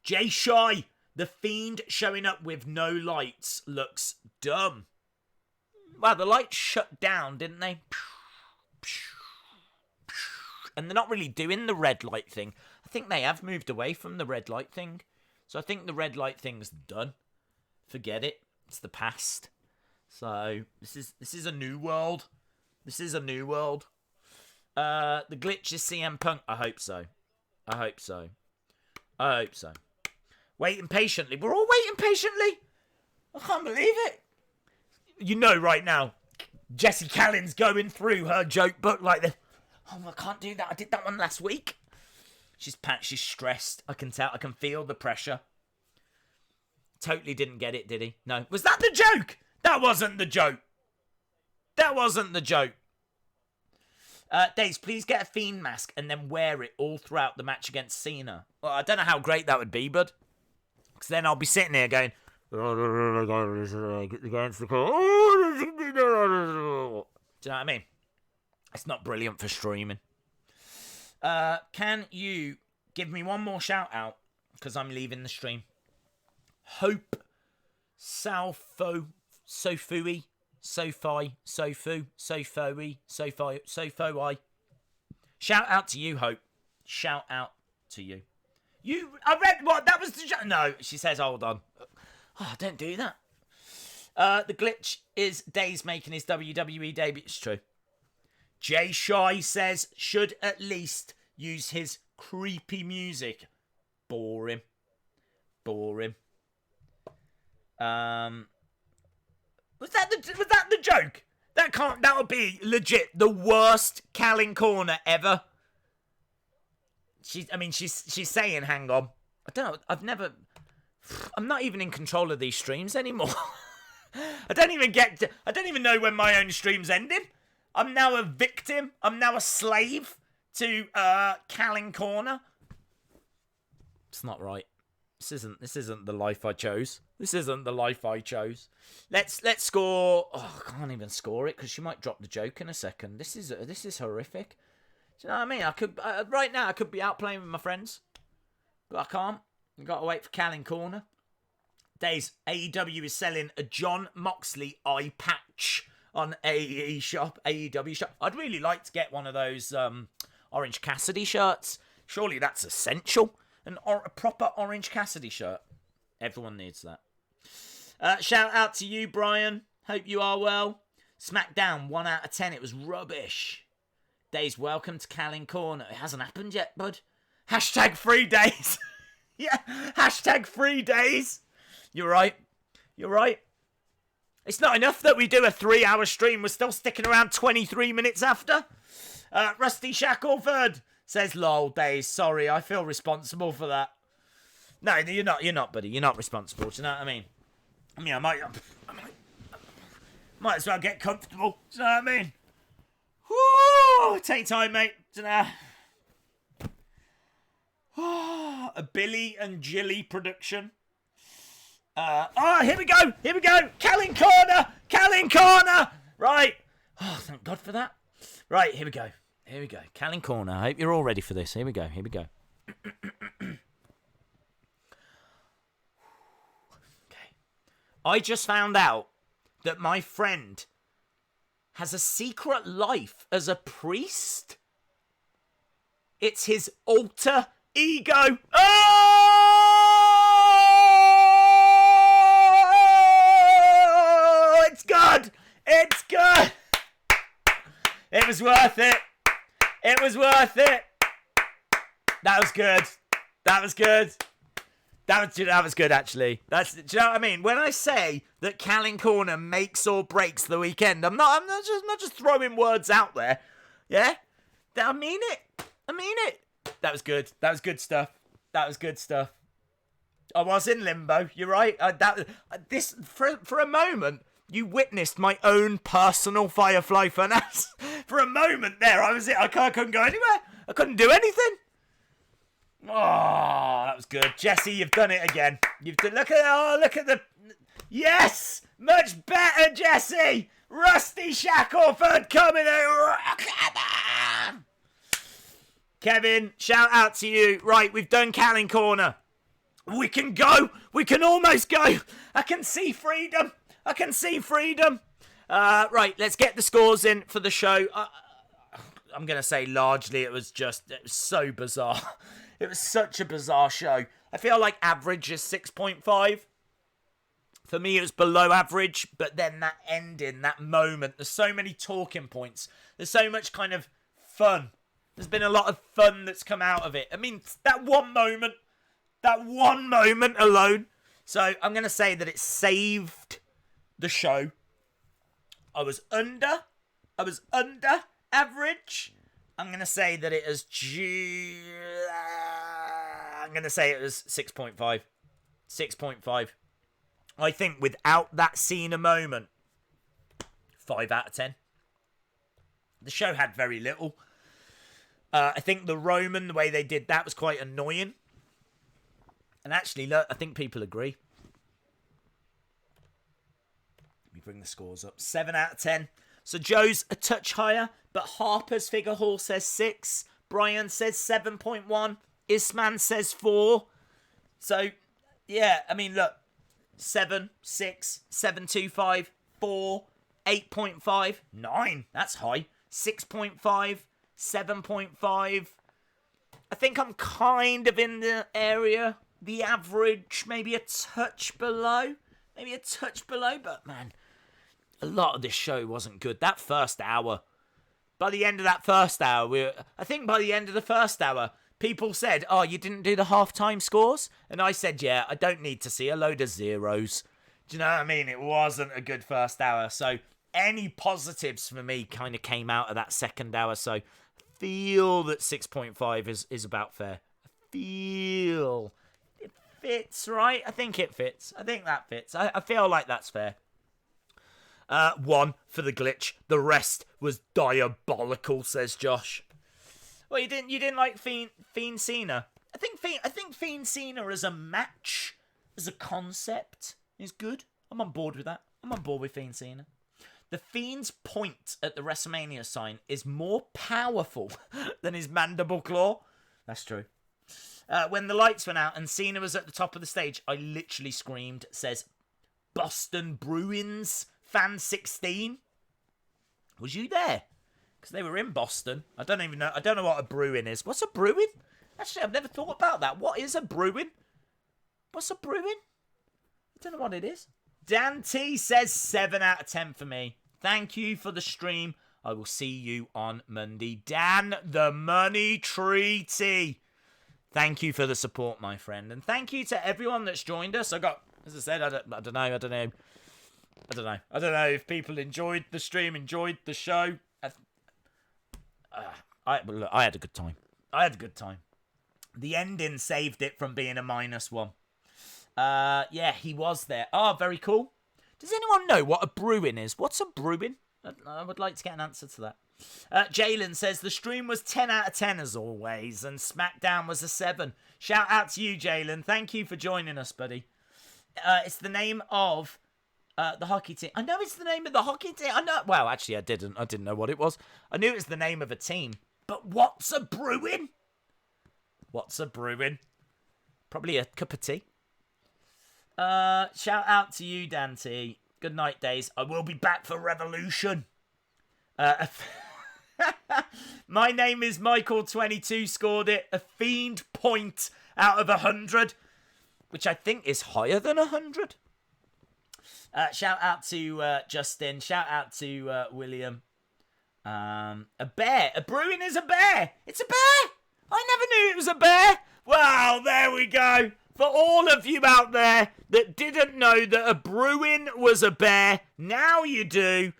Jay Shy. The Fiend showing up with no lights looks dumb. Well, the lights shut down, didn't they? And they're not really doing the red light thing. I think they have moved away from the red light thing. So I think the red light thing's done. Forget it. It's the past. So this is a new world. This is a new world. The glitch is CM Punk. I hope so. Waiting patiently. We're all waiting patiently. I can't believe it. You know right now, Jessie Callan's going through her joke book like this. Oh, I can't do that. I did that one last week. She's stressed. I can tell. I can feel the pressure. Totally didn't get it, did he? No. Was that the joke? That wasn't the joke. Days, please get a Fiend mask and then wear it all throughout the match against Cena. Well, I don't know how great that would be, bud. Because then I'll be sitting here going... Do you know what I mean? It's not brilliant for streaming. Can you give me one more shout out? Because I'm leaving the stream. Hope Sofu. Shout out to you, Hope. Shout out to you. I read what? That was the... No, she says, hold on. Oh, don't do that. The glitch is Days making his WWE debut. It's true. Jay Shy says, should at least use his creepy music. Boring. Was that the joke? That would be legit the worst Callan Corner ever. She's saying, hang on. I don't know. I'm not even in control of these streams anymore. I don't even know when my own stream's ending. I'm now a victim. I'm now a slave to Callan Corner. It's not right. This isn't the life I chose. Let's score. Oh, I can't even score it because she might drop the joke in a second. This is horrific. Do you know what I mean? I could right now. I could be out playing with my friends, but I can't. I've got to wait for Callan Corner. Days, AEW is selling a John Moxley eye patch on AEW shop. I'd really like to get one of those Orange Cassidy shirts. Surely that's essential. A proper Orange Cassidy shirt. Everyone needs that. Shout out to you, Brian. Hope you are well. SmackDown, 1 out of 10. It was rubbish. Days, welcome to Callan Corner. It hasn't happened yet, bud. Hashtag 3 days. Yeah, hashtag 3 days. You're right. It's not enough that we do a 3-hour stream. We're still sticking around 23 minutes after. Rusty Shackleford says, lol, Days. Sorry, I feel responsible for that. No, you're not, buddy. You're not responsible. Do you know what I mean? I might as well get comfortable. Do you know what I mean? Woo! Take time, mate. Do you know? A Billy and Jilly production. Here we go. Calling corner. Right. Oh, thank God for that. Right, here we go. Calling corner. I hope you're all ready for this. Here we go. Okay. I just found out that my friend has a secret life as a priest. It's his alter ego. Oh! It's good. It was worth it. That was good. That was good, actually. Do you know what I mean? When I say that Calling Corner makes or breaks the weekend, I'm not just throwing words out there. Yeah? I mean it. That was good. That was good stuff. I was in limbo. You're right. For a moment, you witnessed my own personal Firefly finance. For a moment there, I couldn't go anywhere. I couldn't do anything. Oh, that was good. Jesse, you've done it again. Look at the... Yes! Much better, Jesse! Rusty Shackleford coming in. Kevin, shout out to you. Right, we've done Calling Corner. We can go. We can almost go. I can see freedom. Right, let's get the scores in for the show. I'm going to say largely it was so bizarre. It was such a bizarre show. I feel like average is 6.5. For me, it was below average, but then that ending, that moment, there's so many talking points. There's so much kind of fun. There's been a lot of fun that's come out of it. I mean, that one moment alone. So I'm going to say that it saved the show. I was under average. I'm going to say that it is... I'm going to say it was 6.5. 6.5. I think without that Cena moment, 5 out of 10. The show had very little. I think the Roman, the way they did that was quite annoying. And actually, look, I think people agree. Let me bring the scores up. 7 out of 10. So Joe's a touch higher, but Harper's Figure Hall says 6. Brian says 7.1. Isman says 4. So, yeah, I mean, look. 7, 6, 7.25, 4, 8.5, 9. That's high. 6.5, 7.5. I think I'm kind of in the area. The average, maybe a touch below. But, man, a lot of this show wasn't good. That first hour. By the end of that first hour, people said, oh, you didn't do the halftime scores? And I said, yeah, I don't need to see a load of zeros. Do you know what I mean? It wasn't a good first hour. So any positives for me kind of came out of that second hour. So I feel that 6.5 is about fair. It fits, right? I think it fits. I think that fits. I feel like that's fair. 1 for the glitch. The rest was diabolical, says Josh. Well, you didn't like Fiend Cena. I think Fiend Cena as a match, as a concept, is good. I'm on board with that. I'm on board with Fiend Cena. The Fiend's point at the WrestleMania sign is more powerful than his mandible claw. That's true. When the lights went out and Cena was at the top of the stage, I literally screamed, says Boston Bruins fan 16. Was you there? Because they were in Boston. I don't know what a Bruin is. What's a Bruin? Actually, I've never thought about that. What is a Bruin? What's a Bruin? I don't know what it is. Dan T says 7 out of 10 for me. Thank you for the stream. I will see you on Monday. Dan the Money Treaty. Thank you for the support, my friend. And thank you to everyone that's joined us. I got, as I said, I don't know. I don't know. I don't know if people enjoyed the stream, enjoyed the show. I had a good time. I had a good time. The ending saved it from being a -1. Yeah, he was there. Oh, very cool. Does anyone know what a brewing is? What's a brewing? I would like to get an answer to that. Jalen says, the stream was 10 out of 10 as always, and SmackDown was a 7. Shout out to you, Jalen. Thank you for joining us, buddy. It's the name of the hockey team. I know it's the name of the hockey team. I know. Well, actually, I didn't. I didn't know what it was. I knew it was the name of a team. But what's a brewing? What's a brewing? Probably a cup of tea. Shout out to you, Dante. Good night, Days. I will be back for Revolution. My name is Michael22 scored it. A Fiend point out of 100, which I think is higher than 100. Shout out to Justin. Shout out to William. A bear. A brewing is a bear. It's a bear. I never knew it was a bear. Well, there we go. For all of you out there that didn't know that a brewing was a bear, now you do.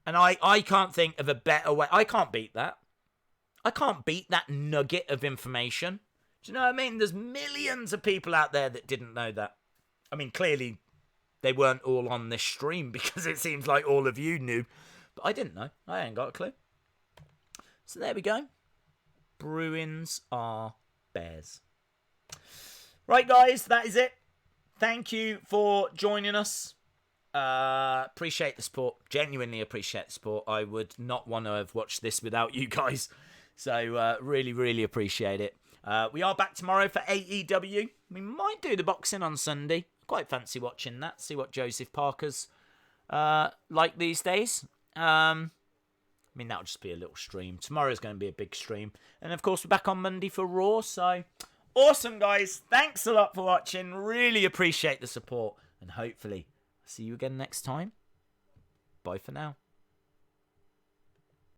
And I can't think of a better way. I can't beat that. I can't beat that nugget of information. Do you know what I mean? There's millions of people out there that didn't know that. I mean, clearly they weren't all on this stream because it seems like all of you knew. But I didn't know. I ain't got a clue. So there we go. Bruins are bears. Right, guys, that is it. Thank you for joining us. Appreciate the support. Genuinely appreciate the support. I would not want to have watched this without you guys. So really, really appreciate it. We are back tomorrow for AEW. We might do the boxing on Sunday. Quite fancy watching that. See what Joseph Parker's like these days. I mean, that'll just be a little stream. Tomorrow's going to be a big stream. And, of course, we're back on Monday for Raw. So, awesome, guys. Thanks a lot for watching. Really appreciate the support. And hopefully, see you again next time. Bye for now.